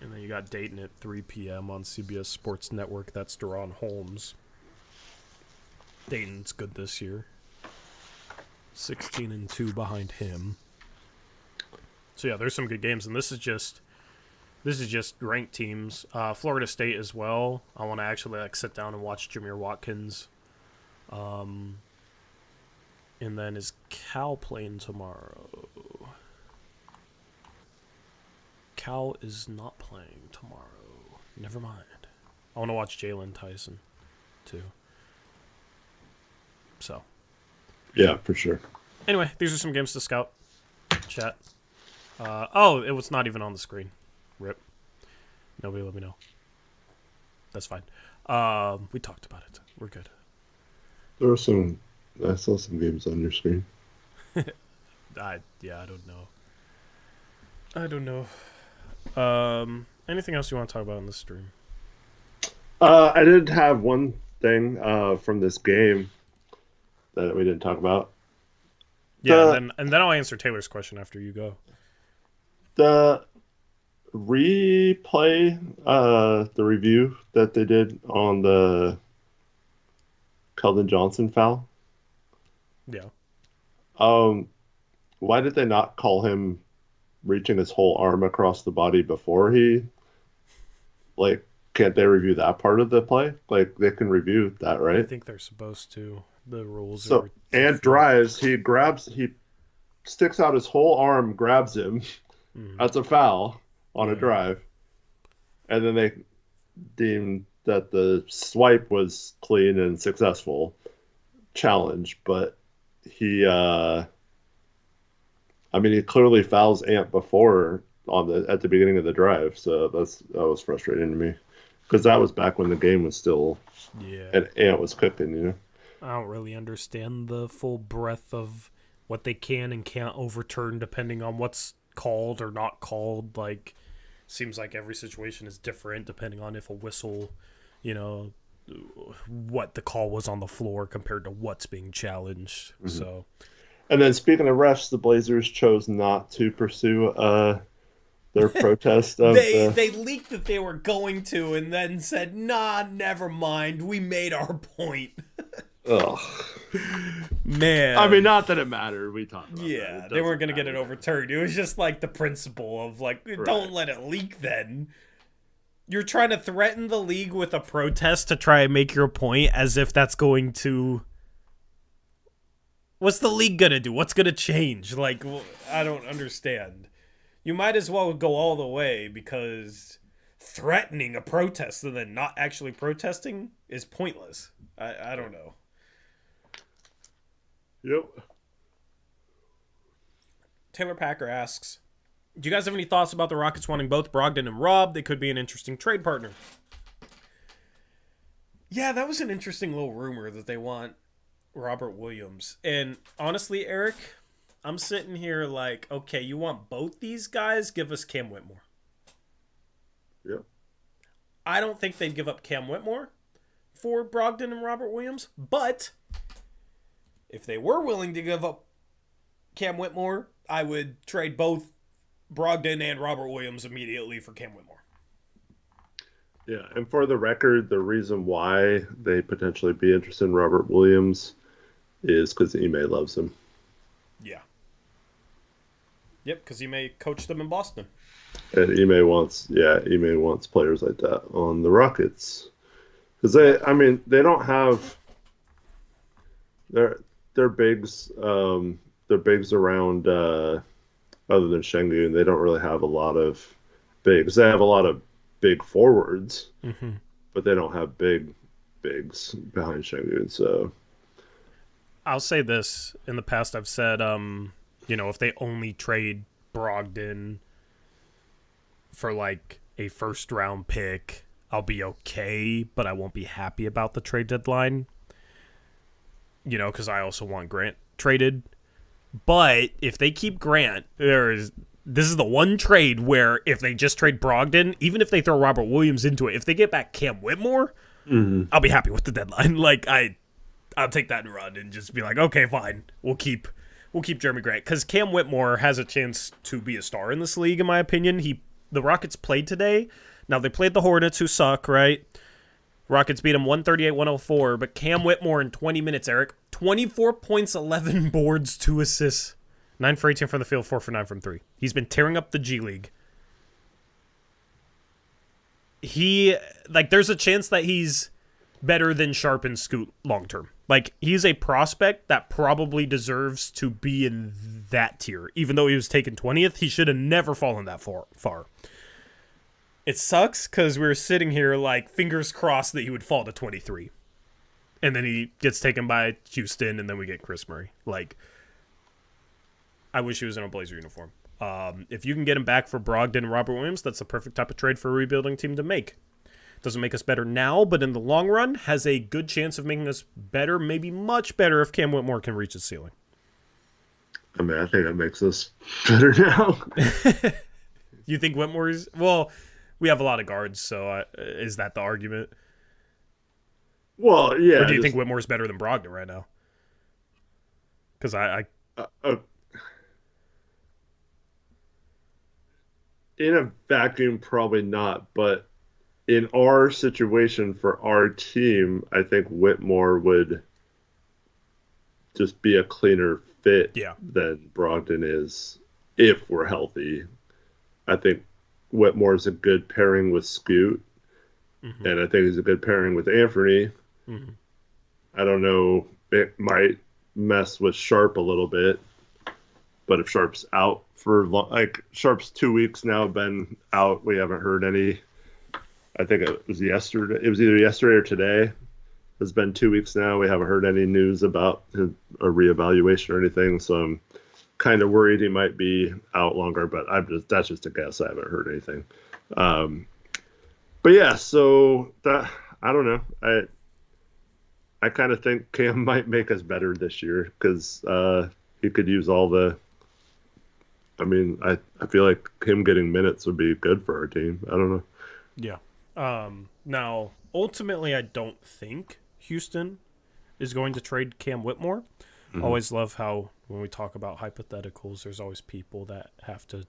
And then you got Dayton at 3 p.m. on CBS Sports Network. That's Deron Holmes. Dayton's good this year. 16-2 behind him. So yeah, there's some good games, and this is just ranked teams. Florida State as well. I want to actually sit down and watch Jameer Watkins. And then is Cal playing tomorrow? Cal is not playing tomorrow. Never mind. I want to watch Jalen Tyson, too. So. Yeah, for sure. Anyway, these are some games to scout. Chat. It was not even on the screen. Rip. Nobody let me know. That's fine. We talked about it. We're good. There were some... I saw some games on your screen. I don't know. Anything else you want to talk about in this stream? I did have one thing from this game that we didn't talk about. Yeah, and then I'll answer Taylor's question after you go. The replay, the review that they did on the Keldon Johnson foul. Yeah. Why did they not call him reaching his whole arm across the body before he, like, can't they review that part of the play? Like, they can review that, right? I think they're supposed to. The rules so, are... And drives, he sticks out his whole arm, grabs him. That's a foul on a drive. And then they deemed that the swipe was clean and successful challenge, but he he clearly fouls Ant before at the beginning of the drive, so that was frustrating to me because that was back when the game was still and Ant was cooking. I don't really understand the full breadth of what they can and can't overturn depending on what's called or not called. Like, seems like every situation is different depending on if a whistle, what the call was on the floor compared to what's being challenged. Mm-hmm. So, and then speaking of refs, the Blazers chose not to pursue their protest of they leaked that they were going to and then said, nah, never mind, we made our point. Ugh. Man. I mean, not that it mattered. We talked about that. They weren't going to get it overturned. It was just like the principle of, like, don't let it leak then. You're trying to threaten the league with a protest to try and make your point as if that's going to... What's the league going to do? What's going to change? Like, I don't understand. You might as well go all the way because threatening a protest and then not actually protesting is pointless. I don't know. Yep. Taylor Packer asks, do you guys have any thoughts about the Rockets wanting both Brogdon and Rob? They could be an interesting trade partner. Yeah, that was an interesting little rumor that they want Robert Williams. And honestly, Eric, I'm sitting here like, okay, you want both these guys? Give us Cam Whitmore. Yep. I don't think they'd give up Cam Whitmore for Brogdon and Robert Williams, but if they were willing to give up Cam Whitmore, I would trade both Brogdon and Robert Williams immediately for Cam Whitmore. Yeah, and for the record, the reason why they potentially be interested in Robert Williams is because Ime loves him. Yeah. Yep, because Ime coached them in Boston. And Ime wants players like that on the Rockets. Because they don't have their bigs around other than Şengün. They don't really have a lot of bigs. They have a lot of big forwards, but they don't have bigs behind Şengün. So I'll say this: in the past, I've said, if they only trade Brogdon for like a first round pick, I'll be okay, but I won't be happy about the trade deadline. Because I also want Grant traded. But if they keep Grant, this is the one trade where if they just trade Brogdon, even if they throw Robert Williams into it, if they get back Cam Whitmore, I'll be happy with the deadline. Like, I'll take that and run and just be like, okay, fine, we'll keep Jeremy Grant, because Cam Whitmore has a chance to be a star in this league, in my opinion. He the Rockets played today. Now, they played the Hornets, who suck, right? Rockets beat them 138-104, but Cam Whitmore in 20 minutes, Eric, 24 points, 11 boards, 2 assists, 9 for 18 from the field, 4 for 9 from 3. He's been tearing up the G League. There's a chance that he's better than Sharp and Scoot long term. Like, he's a prospect that probably deserves to be in that tier. Even though he was taken 20th, he should have never fallen that far. It sucks because we were sitting here like fingers crossed that he would fall to 23. And then he gets taken by Houston, and then we get Chris Murray. Like, I wish he was in a Blazer uniform. If you can get him back for Brogdon and Robert Williams, that's the perfect type of trade for a rebuilding team to make. Doesn't make us better now, but in the long run, has a good chance of making us better, maybe much better, if Cam Whitmore can reach his ceiling. I mean, I think that makes us better now. You think Whitmore's... Well, we have a lot of guards, so is that the argument? Well, yeah. Or do you think Whitmore's better than Brogdon right now? Because in a vacuum, probably not, but in our situation for our team, I think Whitmore would just be a cleaner fit than Brogdon is if we're healthy. I think Whitmore is a good pairing with Scoot, and I think he's a good pairing with Anthony. Mm-hmm. I don't know, it might mess with Sharp a little bit, but if Sharp's out for Sharp's 2 weeks now been out, we haven't heard any. I think it was yesterday. It was either yesterday or today. It's been 2 weeks now. We haven't heard any news about a reevaluation or anything. So I'm kind of worried he might be out longer. But that's just a guess. I haven't heard anything. But yeah, so that I don't know. I kind of think Cam might make us better this year because he could use all the. I mean, I feel like him getting minutes would be good for our team. I don't know. Yeah. Now, ultimately, I don't think Houston is going to trade Cam Whitmore. Mm-hmm. Always love how when we talk about hypotheticals, there's always people that have to,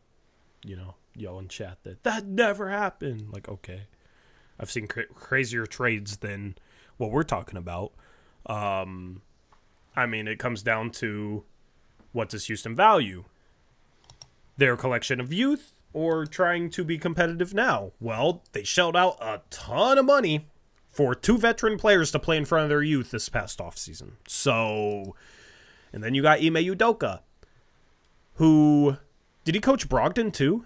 yell in chat that never happened. Like, okay, I've seen crazier trades than what we're talking about. I mean, it comes down to what does Houston value? Their collection of youth or trying to be competitive now? Well, they shelled out a ton of money for 2 veteran players to play in front of their youth this past offseason. So, and then you got Ime Udoka, who, did he coach Brogdon too?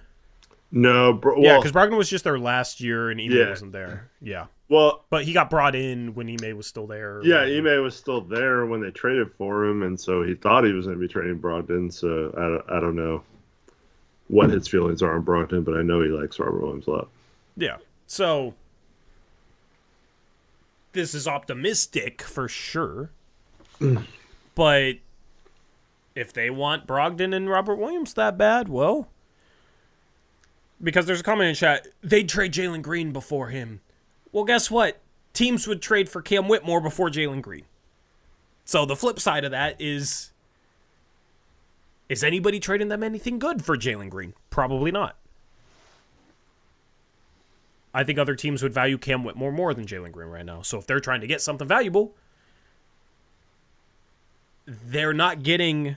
No. Yeah, because Brogdon was just there last year and Ime wasn't there. Yeah. Well, but he got brought in when Ime was still there. Yeah, Ime was still there when they traded for him, and so he thought he was going to be trading Brogdon, so I don't know what his feelings are on Brogdon, but I know he likes Robert Williams a lot. Yeah. So, this is optimistic for sure. But if they want Brogdon and Robert Williams that bad, well, because there's a comment in chat, they'd trade Jalen Green before him. Well, guess what? Teams would trade for Cam Whitmore before Jalen Green. So the flip side of that is anybody trading them anything good for Jalen Green? Probably not. I think other teams would value Cam Whitmore more than Jalen Green right now. So if they're trying to get something valuable, they're not getting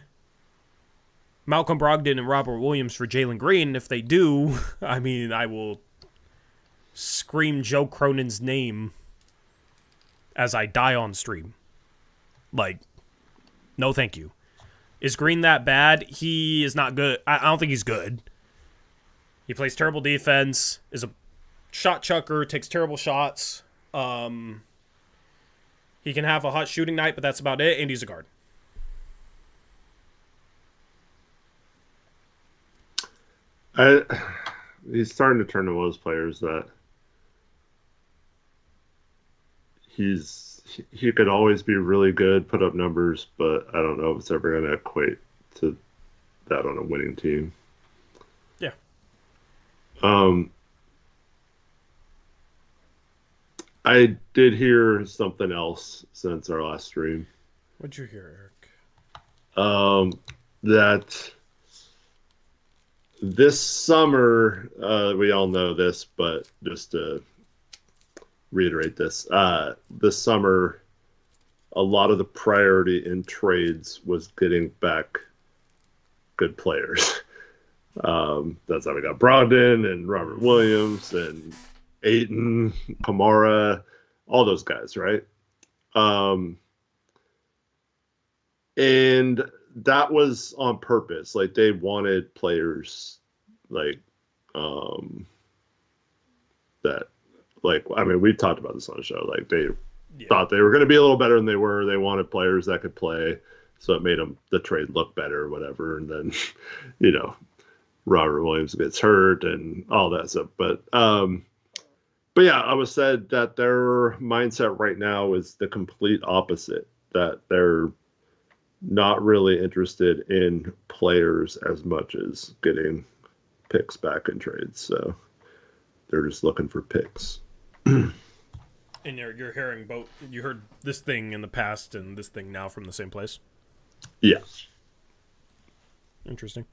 Malcolm Brogdon and Robert Williams for Jalen Green. If they do, I mean, I will scream Joe Cronin's name as I die on stream. Like, no thank you. Is Green that bad? He is not good. I don't think he's good. He plays terrible defense, is a shot chucker, takes terrible shots. He can have a hot shooting night, but that's about it, and he's a guard. He's starting to turn to one of those players that he could always be really good, put up numbers, but I don't know if it's ever going to equate to that on a winning team. Yeah. I did hear something else since our last stream. What'd you hear, Eric? That this summer, we all know this, but just to reiterate this, this summer, a lot of the priority in trades was getting back good players. That's how we got Brogdon and Robert Williams and Ayton, Camara, all those guys, right? And that was on purpose. Like, they wanted players like that. Like, I mean, we've talked about this on the show. Like, they thought they were going to be a little better than they were. They wanted players that could play, so it made the trade look better or whatever. And then, Robert Williams gets hurt and all that stuff. But yeah, I was said that their mindset right now is the complete opposite. That they're not really interested in players as much as getting picks back in trades. So they're just looking for picks. And you're hearing both. You heard this thing in the past and this thing now from the same place. Yeah. Interesting.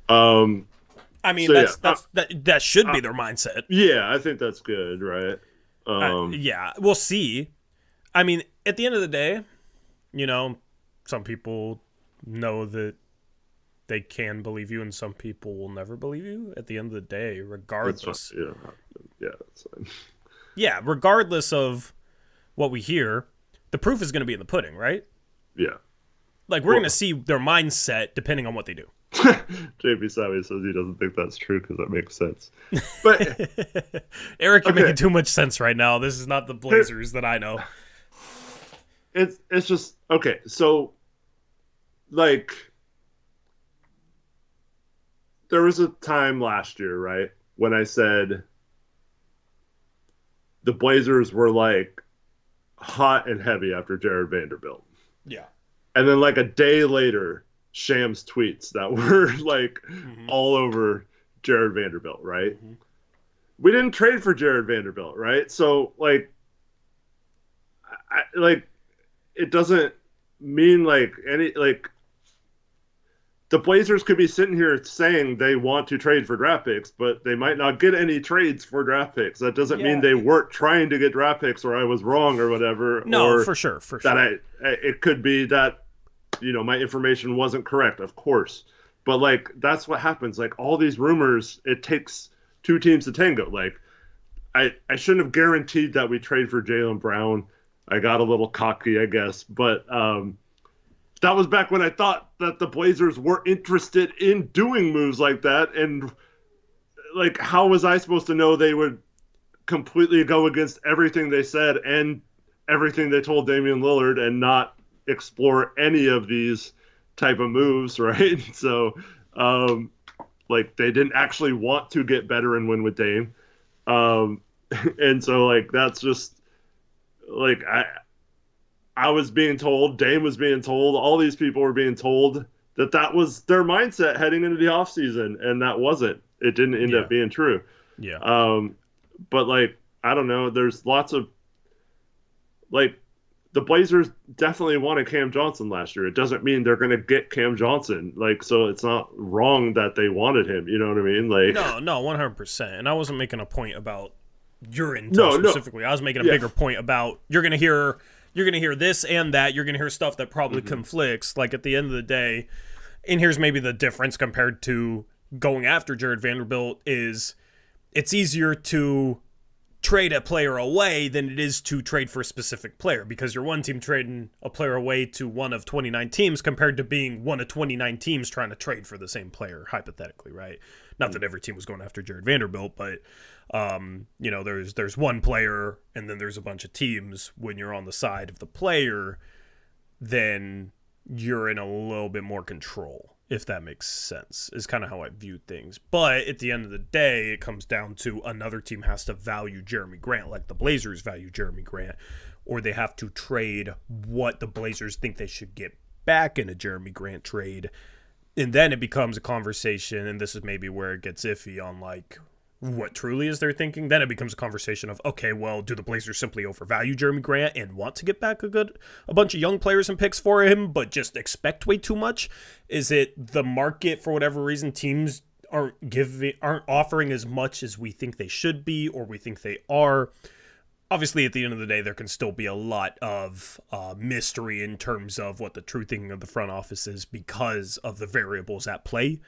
I mean, so that should be their mindset. Yeah, I think that's good, right? Yeah, we'll see. I mean, at the end of the day, some people know that they can believe you, and some people will never believe you. At the end of the day, regardless. That's fine. Yeah, regardless of what we hear, the proof is going to be in the pudding, right? Yeah. Like, we're going to see their mindset depending on what they do. JP Sammy says he doesn't think that's true because that makes sense. But Eric, you're making too much sense right now. This is not the Blazers that I know. It's just okay. So, like, there was a time last year, right, when I said the Blazers were like hot and heavy after Jared Vanderbilt. Yeah. And then like a day later, Shams tweets that were like all over Jared Vanderbilt, right? Mm-hmm. We didn't trade for Jared Vanderbilt, right? So like, it doesn't mean like any, like, the Blazers could be sitting here saying they want to trade for draft picks, but they might not get any trades for draft picks. That doesn't mean they weren't trying to get draft picks, or I was wrong or whatever. No, or for sure. That it could be that, my information wasn't correct, of course. But like, that's what happens. Like, all these rumors, it takes two teams to tango. Like, I shouldn't have guaranteed that we trade for Jaylen Brown. I got a little cocky, I guess, but that was back when I thought that the Blazers were interested in doing moves like that. And like, how was I supposed to know they would completely go against everything they said and everything they told Damian Lillard and not explore any of these type of moves, right? So, like, they didn't actually want to get better and win with Dame. And so, like, that's just, like, I was being told, Dame was being told, all these people were being told that was their mindset heading into the offseason, and that wasn't. It didn't end up being true. Yeah. But, like, I don't know. There's lots of, like, the Blazers definitely wanted Cam Johnson last year. It doesn't mean they're going to get Cam Johnson. Like, so it's not wrong that they wanted him. You know what I mean? Like, no, 100%. And I wasn't making a point about your intel specifically. I was making a bigger point about you're going to hear this and that. You're going to hear stuff that probably conflicts. Like, at the end of the day, and here's maybe the difference compared to going after Jared Vanderbilt, is it's easier to trade a player away than it is to trade for a specific player, because you're one team trading a player away to one of 29 teams compared to being one of 29 teams trying to trade for the same player, hypothetically, right? Not that every team was going after Jared Vanderbilt, but there's one player and then there's a bunch of teams. When you're on the side of the player, then you're in a little bit more control, if that makes sense, is kind of how I view things. But at the end of the day, it comes down to another team has to value Jeremy Grant like the Blazers value Jeremy Grant, or they have to trade what the Blazers think they should get back in a Jeremy Grant trade. And then it becomes a conversation, and this is maybe where it gets iffy on, like, what truly is their thinking, then it becomes a conversation of, okay, well, do the Blazers simply overvalue Jeremy Grant and want to get back a bunch of young players and picks for him, but just expect way too much? Is it the market, for whatever reason, teams aren't offering as much as we think they should be, or we think they are? Obviously, at the end of the day, there can still be a lot of mystery in terms of what the true thinking of the front office is because of the variables at play.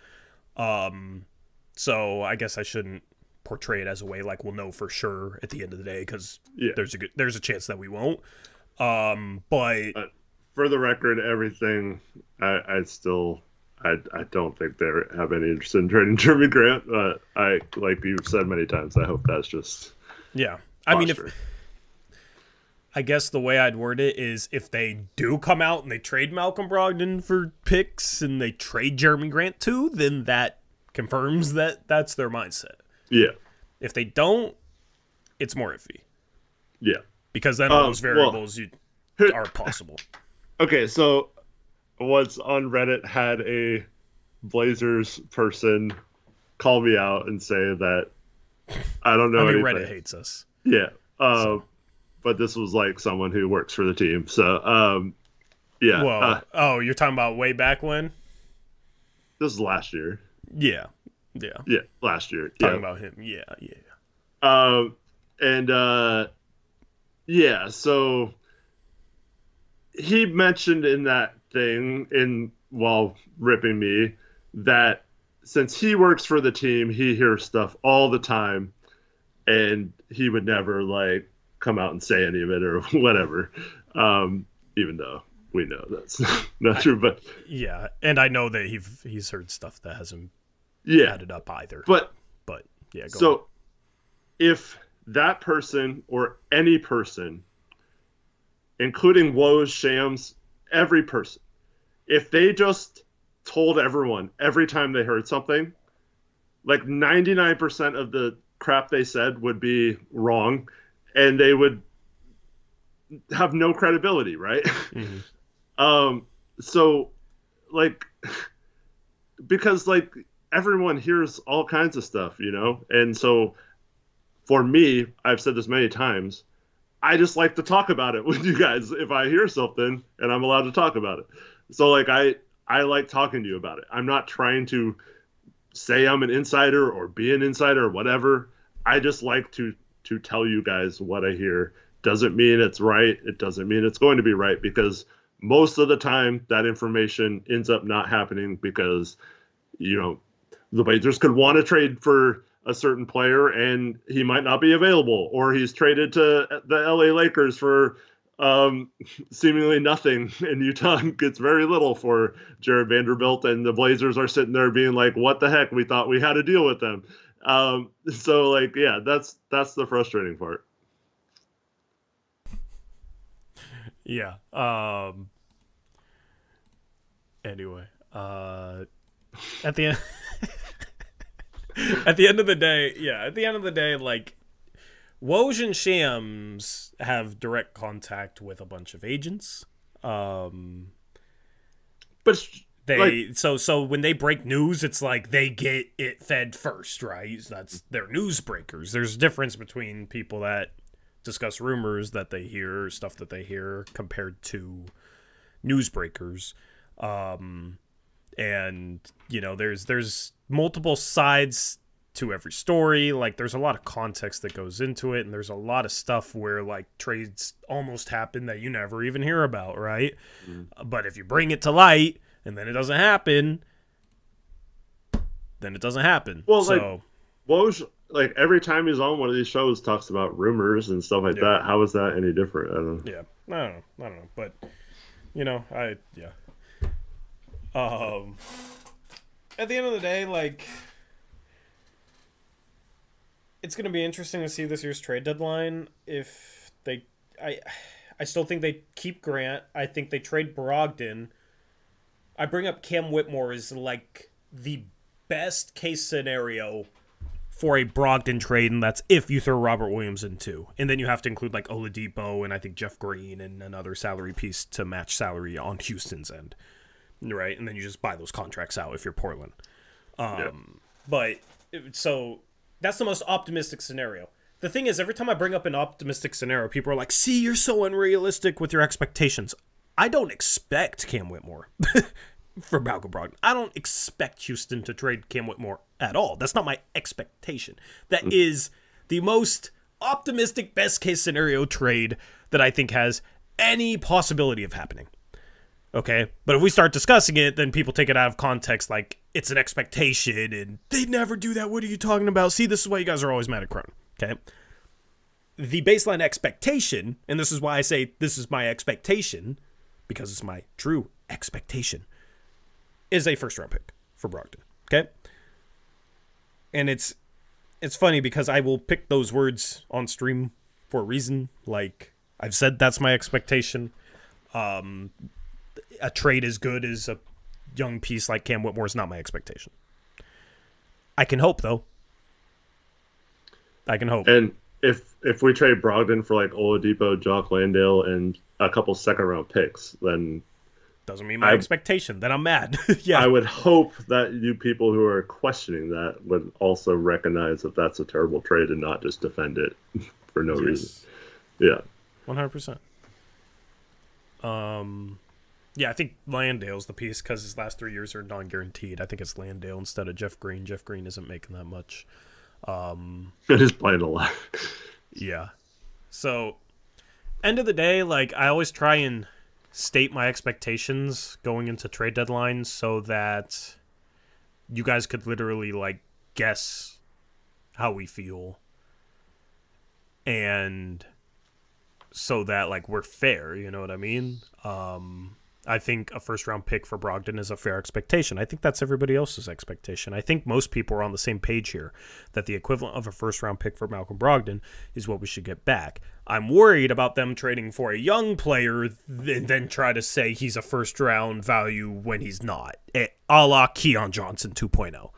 So I guess I shouldn't portray it as a way like we'll know for sure at the end of the day, because there's a chance that we won't. But for the record, everything I don't think they have any interest in trading Jeremy Grant. But like you've said many times, I hope that's just yeah. posture. I mean, I guess the way I'd word it is, if they do come out and they trade Malcolm Brogdon for picks and they trade Jeremy Grant too, then that confirms that that's their mindset. Yeah. If they don't, it's more iffy. Yeah. Because then all those variables are possible. Okay, so once on Reddit had a Blazers person call me out and say that I don't know anything. Reddit hates us. Yeah. But this was like someone who works for the team. So, yeah. Well, you're talking about way back when? This is last year. Yeah. Yeah, last year. Talking about him. Yeah. Yeah, so he mentioned in that thing while ripping me that since he works for the team, he hears stuff all the time, and he would never like come out and say any of it or whatever, even though we know that's not true. But yeah, and I know that he's heard stuff that hasn't added up either. But yeah, go on. If that person or any person, including woes, shams, every person, if they just told everyone every time they heard something, like 99% of the crap they said would be wrong, and they would have no credibility, right? Mm-hmm. So, like, because, like, everyone hears all kinds of stuff, you know? And so, for me, I've said this many times, I just like to talk about it with you guys if I hear something and I'm allowed to talk about it. So, like, I like talking to you about it. I'm not trying to say I'm an insider or be an insider or whatever. I just like to tell you guys what I hear. Doesn't mean it's right. It doesn't mean it's going to be right, because most of the time that information ends up not happening because, you know, the Blazers could want to trade for a certain player and he might not be available, or he's traded to the LA Lakers for seemingly nothing, and Utah gets very little for Jared Vanderbilt, and the Blazers are sitting there being like, what the heck? We thought we had to deal with them. So, like, yeah, that's the frustrating part. Yeah. Anyway, at the end, at the end of the day, like, Woj and Shams have direct contact with a bunch of agents. But so when they break news, it's like they get it fed first, right? That's they're news breakers. There's a difference between people that discuss rumors that they hear, stuff that they hear, compared to news breakers. And you know, there's multiple sides to every story. Like, there's a lot of context that goes into it, and there's a lot of stuff where, like, trades almost happen that you never even hear about, right? But if you bring it to light and then it doesn't happen, then it doesn't happen. Well, so, like, Woj, like, every time he's on one of these shows, talks about rumors and stuff like that. How is that any different? I don't know. Yeah, I don't know. But, you know, at the end of the day, like, it's going to be interesting to see this year's trade deadline. If they, I still think they keep Grant. I think they trade Brogdon. I bring up Cam Whitmore as, like, the best case scenario for a Brogdon trade, and that's if you throw Robert Williams in too. And then you have to include, like, Oladipo and I think Jeff Green and another salary piece to match salary on Houston's end, right? And then you just buy those contracts out if you're Portland. But so That's the most optimistic scenario. The thing is, every time I bring up an optimistic scenario, people are like, see, you're so unrealistic with your expectations. I don't expect Cam Whitmore for Malcolm Brogdon. I don't expect Houston to trade Cam Whitmore at all. That's not my expectation. That is the most optimistic, best case scenario trade that I think has any possibility of happening. Okay? But if we start discussing it, then people take it out of context like it's an expectation and they'd never do that. What are you talking about? See, this is why you guys are always mad at Cronin. Okay? The baseline expectation, and this is why I say this is my expectation, because it's my true expectation, is a first round pick for Brogdon. Okay? And it's funny because I will pick those words on stream for a reason. Like, I've said that's my expectation. A trade as good as a young piece like Cam Whitmore is not my expectation. I can hope, though. I can hope. And if we trade Brogdon for like Oladipo, Jock Landale, and a couple second round picks, then doesn't mean my expectation. Then I'm mad. Yeah. I would hope that you people who are questioning that would also recognize that that's a terrible trade and not just defend it for no reason. Yeah. 100%. Yeah, I think Landale's the piece because his last 3 years are non-guaranteed. I think it's Landale instead of Jeff Green. Jeff Green isn't making that much. It is playing a lot. Yeah. So, end of the day, like, I always try and state my expectations going into trade deadlines so that you guys could literally, like, guess how we feel. And so that, like, we're fair, you know what I mean? I think a first-round pick for Brogdon is a fair expectation. I think that's everybody else's expectation. I think most people are on the same page here, that the equivalent of a first-round pick for Malcolm Brogdon is what we should get back. I'm worried about them trading for a young player and then try to say he's a first-round value when he's not. A la Keon Johnson 2.0,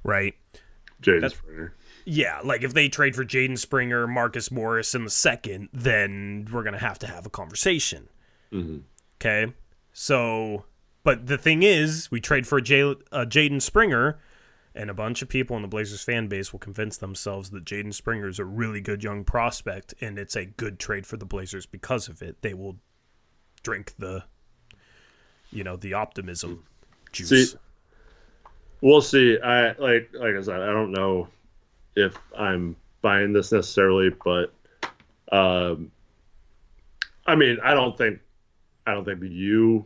right? Jaden Springer. Yeah, like if they trade for Jaden Springer, Marcus Morris in the second, then we're going to have a conversation. Mm-hmm. Okay? So, but the thing is, we trade for Jaden Springer, and a bunch of people in the Blazers fan base will convince themselves that Jaden Springer is a really good young prospect, and it's a good trade for the Blazers because of it. They will drink the optimism juice. See, we'll see. Like I said, I don't know if I'm buying this necessarily, but I mean, I don't think you're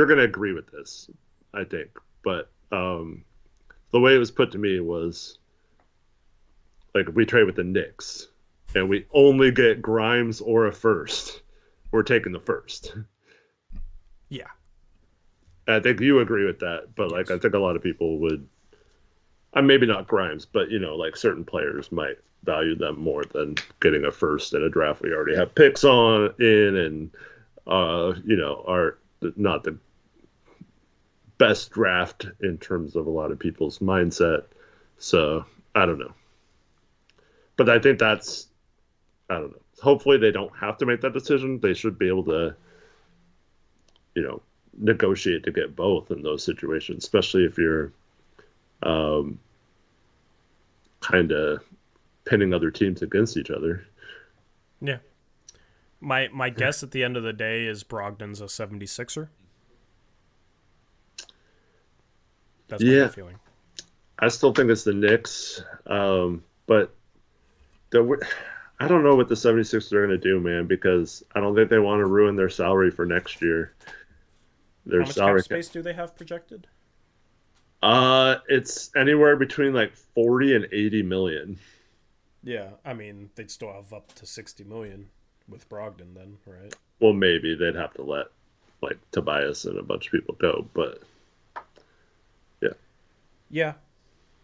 going to agree with this, I think. But the way it was put to me was, like, if we trade with the Knicks and we only get Grimes or a first, we're taking the first. Yeah. I think you agree with that, but, like, I think a lot of people would, maybe not Grimes, but, like, certain players might value them more than getting a first in a draft we already have picks and are not the best draft in terms of a lot of people's mindset. So I don't know, but I think I don't know. Hopefully they don't have to make that decision. They should be able to, negotiate to get both in those situations, especially if you're kind of pinning other teams against each other. Yeah. My guess at the end of the day is Brogdon's a 76er. That's my feeling. I still think it's the Knicks, but I don't know what the 76ers are going to do, man, because I don't think they want to ruin their salary for next year. How much cap space do they have projected? It's anywhere between like 40 and 80 million. Yeah, I mean, they'd still have up to 60 million with Brogdon then, right? Well, maybe they'd have to let, like, Tobias and a bunch of people go, but yeah. Yeah.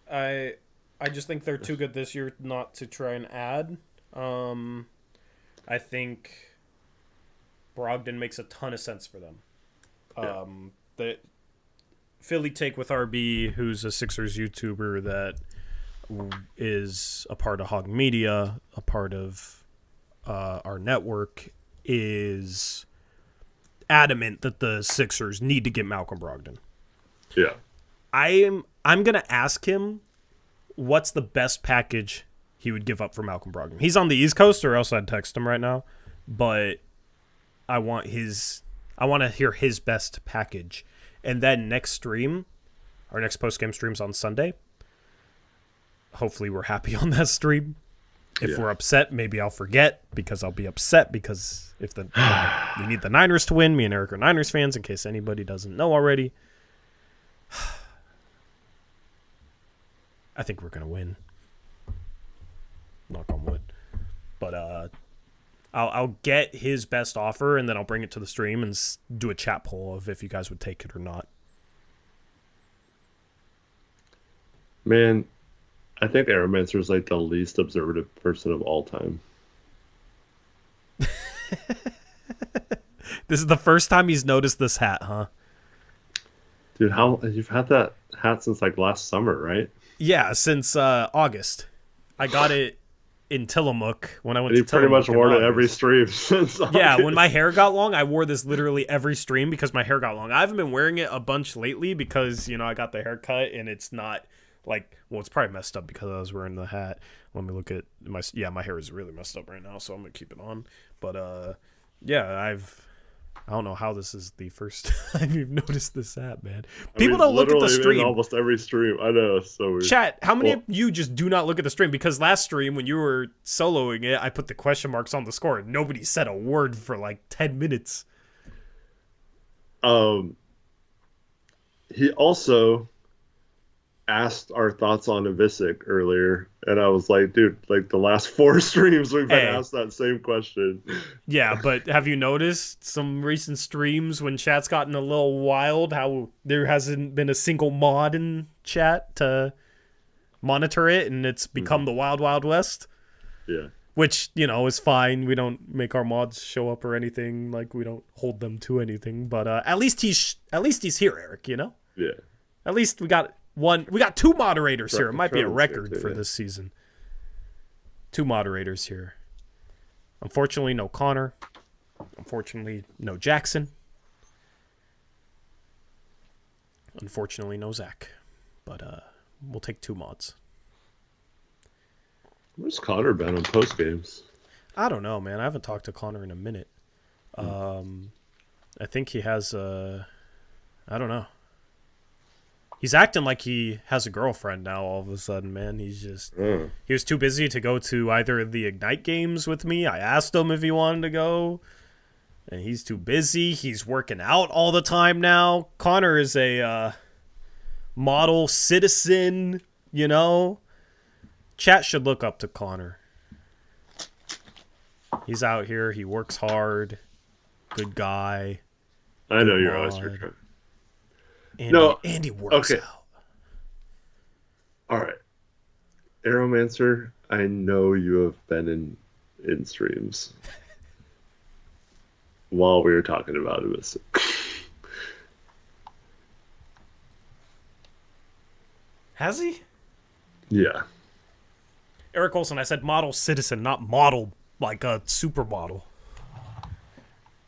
I just think they're too good this year not to try and add. I think Brogdon makes a ton of sense for them. The Philly take with RB, who's a Sixers YouTuber that is a part of Hog Media, a part of our network, is adamant that the Sixers need to get Malcolm Brogdon. Yeah. I'm gonna ask him what's the best package he would give up for Malcolm Brogdon. He's on the East Coast, or else I'd text him right now. But I want to hear his best package. And then next stream, our next post-game stream's on Sunday. Hopefully we're happy on that stream. If we're upset, maybe I'll forget, because I'll be upset because if we need the Niners to win. Me and Eric are Niners fans, in case anybody doesn't know already. I think we're going to win. Knock on wood. But I'll get his best offer, and then I'll bring it to the stream and do a chat poll of if you guys would take it or not. Man, I think Aeromancer is like the least observative person of all time. This is the first time he's noticed this hat, huh? Dude, you've had that hat since like last summer, right? Yeah, since August. I got it in Tillamook when I went to Tillamook. You pretty much worn it every stream since August. Yeah, when my hair got long, I wore this literally every stream because my hair got long. I haven't been wearing it a bunch lately because, I got the haircut and it's not it's probably messed up because I was wearing the hat. Let me look at my hair is really messed up right now, so I'm going to keep it on. But, I don't know how this is the first time you've noticed this hat, man. People don't look at the stream. In almost every stream. I know, it's so weird. Chat, how many of you just do not look at the stream? Because last stream, when you were soloing it, I put the question marks on the score, and nobody said a word for like 10 minutes. He also asked our thoughts on Avicic earlier, and I was like, dude, like the last 4 streams we've been asked that same question. Yeah, but have you noticed some recent streams when chat's gotten a little wild, how there hasn't been a single mod in chat to monitor it, and it's become the wild, wild west? Yeah. Which, is fine. We don't make our mods show up or anything. Like, we don't hold them to anything. But at least he's here, Eric, Yeah. At least we got 2 moderators here. It might be a record for this season. 2 moderators here. Unfortunately, no Connor. Unfortunately, no Jackson. Unfortunately, no Zach. But we'll take 2 mods. Where's Connor been on post games? I don't know, man. I haven't talked to Connor in a minute. I think he has I don't know. He's acting like he has a girlfriend now all of a sudden, man. He's just... He was too busy to go to either of the Ignite games with me. I asked him if he wanted to go, and he's too busy. He's working out all the time now. Connor is a model citizen, Chat should look up to Connor. He's out here. He works hard. Good guy. I know you're always for Andy works out. All right. Aeromancer, I know you have been in streams while we were talking about it. Has he? Yeah. Eric Olson, I said model citizen, not model like a supermodel.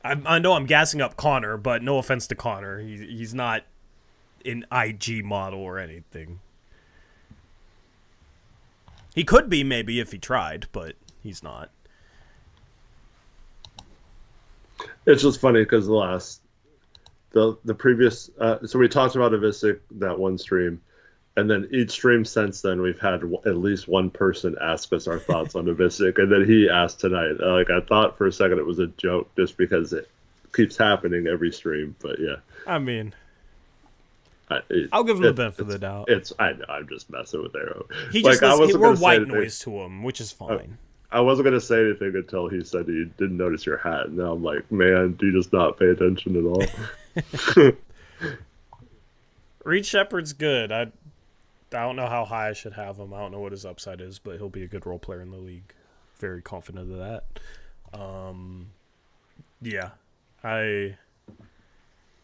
I know I'm gassing up Connor, but no offense to Connor. He's not an IG model or anything. He could be, maybe, if he tried, but he's not. It's just funny because the previous so we talked about Avicic that one stream, and then each stream since then we've had at least one person ask us our thoughts on Avicic, and then he asked tonight. Like, I thought for a second it was a joke just because it keeps happening every stream, but yeah. I mean, I'll give him the benefit of the doubt. I know, I'm just messing with Arrow. He just we're white noise to him, which is fine. I wasn't going to say anything until he said he didn't notice your hat. And now I'm like, man, do you just not pay attention at all? Reed Shepard's good. I don't know how high I should have him. I don't know what his upside is, but he'll be a good role player in the league. Very confident of that. Yeah.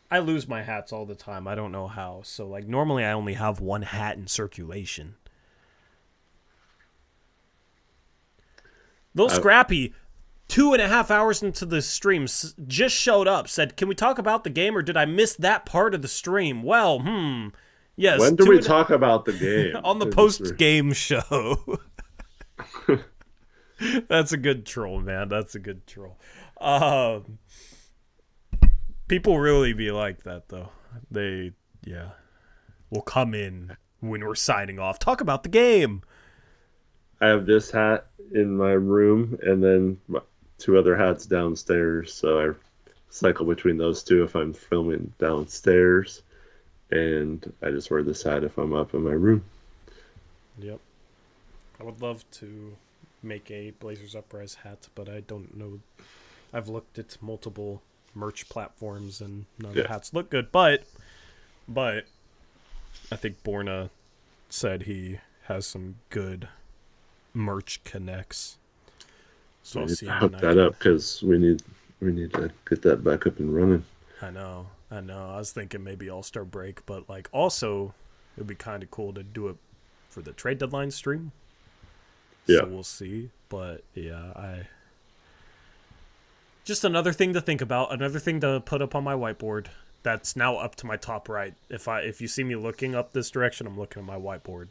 I lose my hats all the time. I don't know how. So, like, normally I only have one hat in circulation. Little Scrappy, 2.5 hours into the stream, just showed up, said, can we talk about the game, or did I miss that part of the stream? Well, Yes. When do we talk about the game? On the post-game show. That's a good troll, man. That's a good troll. People really be like that, though. They, will come in when we're signing off. Talk about the game. I have this hat in my room and then 2 other hats downstairs. So I cycle between those 2 if I'm filming downstairs. And I just wear this hat if I'm up in my room. Yep. I would love to make a Blazers Uprise hat, but I don't know. I've looked at multiple merch platforms and none of the hats look good. But I think Borna said he has some good merch connects. So I'll see. Hook that up because we need to get that back up and running. I know. I was thinking maybe All-Star break, but like also it would be kind of cool to do it for the trade deadline stream. Yeah. So we'll see. But yeah, just another thing to think about, another thing to put up on my whiteboard that's now up to my top right. If you see me looking up this direction, I'm looking at my whiteboard.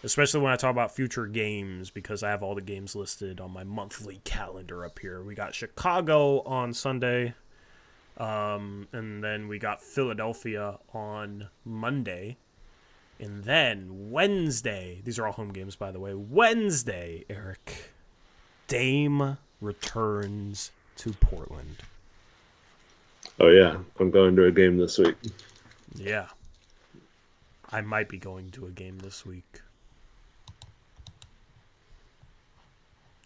Especially when I talk about future games, because I have all the games listed on my monthly calendar up here. We got Chicago on Sunday. And then we got Philadelphia on Monday. And then Wednesday, these are all home games, by the way. Wednesday, Eric, Dame returns to Portland. Oh, yeah. I'm going to a game this week. Yeah. I might be going to a game this week.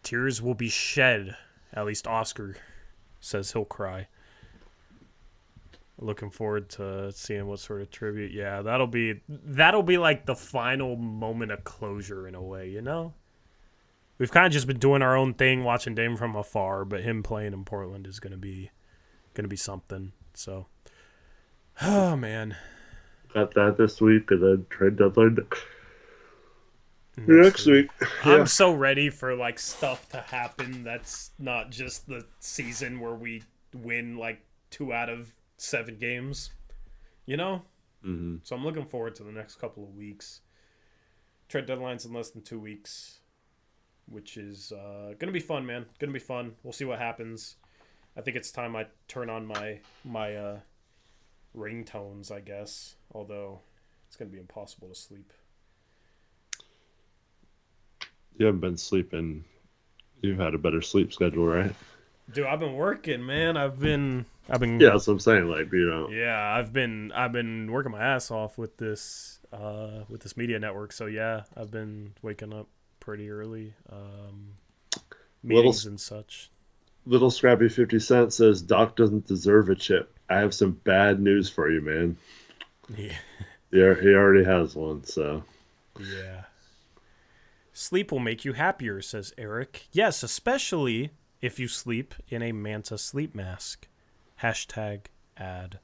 Tears will be shed. At least Oscar says he'll cry. Looking forward to seeing what sort of tribute. Yeah, that'll be like the final moment of closure in a way, you know? We've kind of just been doing our own thing, watching Dame from afar, but him playing in Portland is gonna be something. So, oh man, got that this week, and then trade deadline next week. Yeah. I'm so ready for like stuff to happen. That's not just the season where we win like 2 out of 7 games, you know? Mm-hmm. So I'm looking forward to the next couple of weeks. Trade deadline's in less than 2 weeks, which is going to be fun, man. Going to be fun. We'll see what happens. I think it's time I turn on my ringtones, I guess, although it's going to be impossible to sleep. You haven't been sleeping. You've had a better sleep schedule, right? Dude, I've been working, man. I've been. Yeah, that's what I'm saying. Like, you know. Yeah, I've been working my ass off with this media network. So yeah, I've been waking up pretty early, meetings and such. Little Scrappy 50 Cent says Doc doesn't deserve a chip. I have some bad news for you, man. Yeah. He already has one. So. Yeah. Sleep will make you happier, says Eric. Yes, especially if you sleep in a Manta sleep mask. #ad.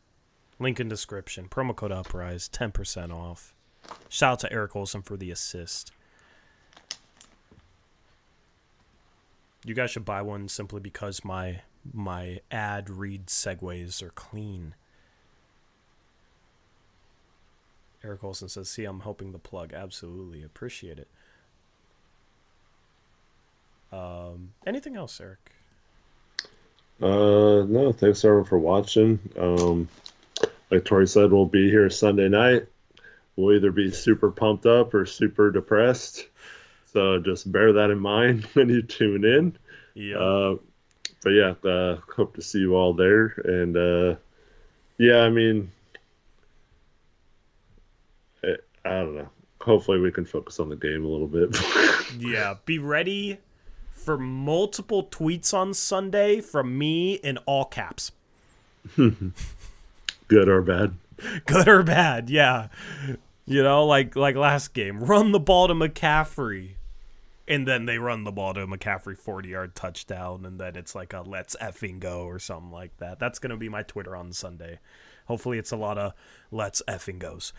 Link in description. Promo code Uprise. 10% off. Shout out to Eric Olson for the assist. You guys should buy one simply because my ad read segues are clean. Eric Olson says, see, I'm helping the plug. Absolutely. Appreciate it. Anything else, Eric? No, thanks everyone for watching. Like Tori said, we'll be here Sunday night. We'll either be super pumped up or super depressed. So just bear that in mind when you tune in. Yeah. But yeah, hope to see you all there. And yeah, I mean, I don't know. Hopefully we can focus on the game a little bit. Yeah, be ready for multiple tweets on Sunday from me in all caps. Good or bad? Good or bad, yeah. You know, like last game. Run the ball to McCaffrey. And then they run the ball to McCaffrey 40-yard touchdown, and then it's like a let's effing go or something like that. That's going to be my Twitter on Sunday. Hopefully it's a lot of let's effing goes.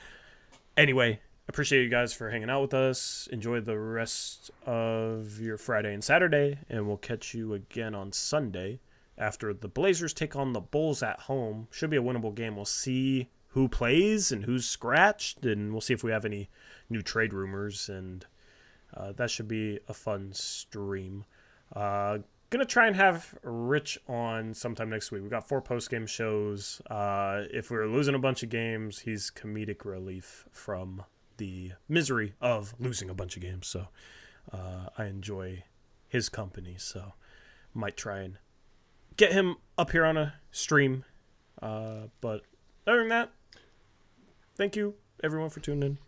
Anyway, appreciate you guys for hanging out with us. Enjoy the rest of your Friday and Saturday, and we'll catch you again on Sunday after the Blazers take on the Bulls at home. Should be a winnable game. We'll see who plays and who's scratched, and we'll see if we have any new trade rumors, and that should be a fun stream. Gonna try and have Rich on sometime next week. We got 4 post-game shows. If we're losing a bunch of games, he's comedic relief from the misery of losing a bunch of games. So I enjoy his company. So might try and get him up here on a stream. But other than that, thank you everyone for tuning in.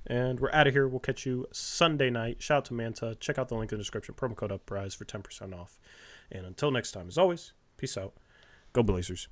And we're out of here. We'll catch you Sunday night. Shout out to Manta. Check out the link in the description. Promo code Uprise for 10% off. And until next time, as always, peace out. Go Blazers.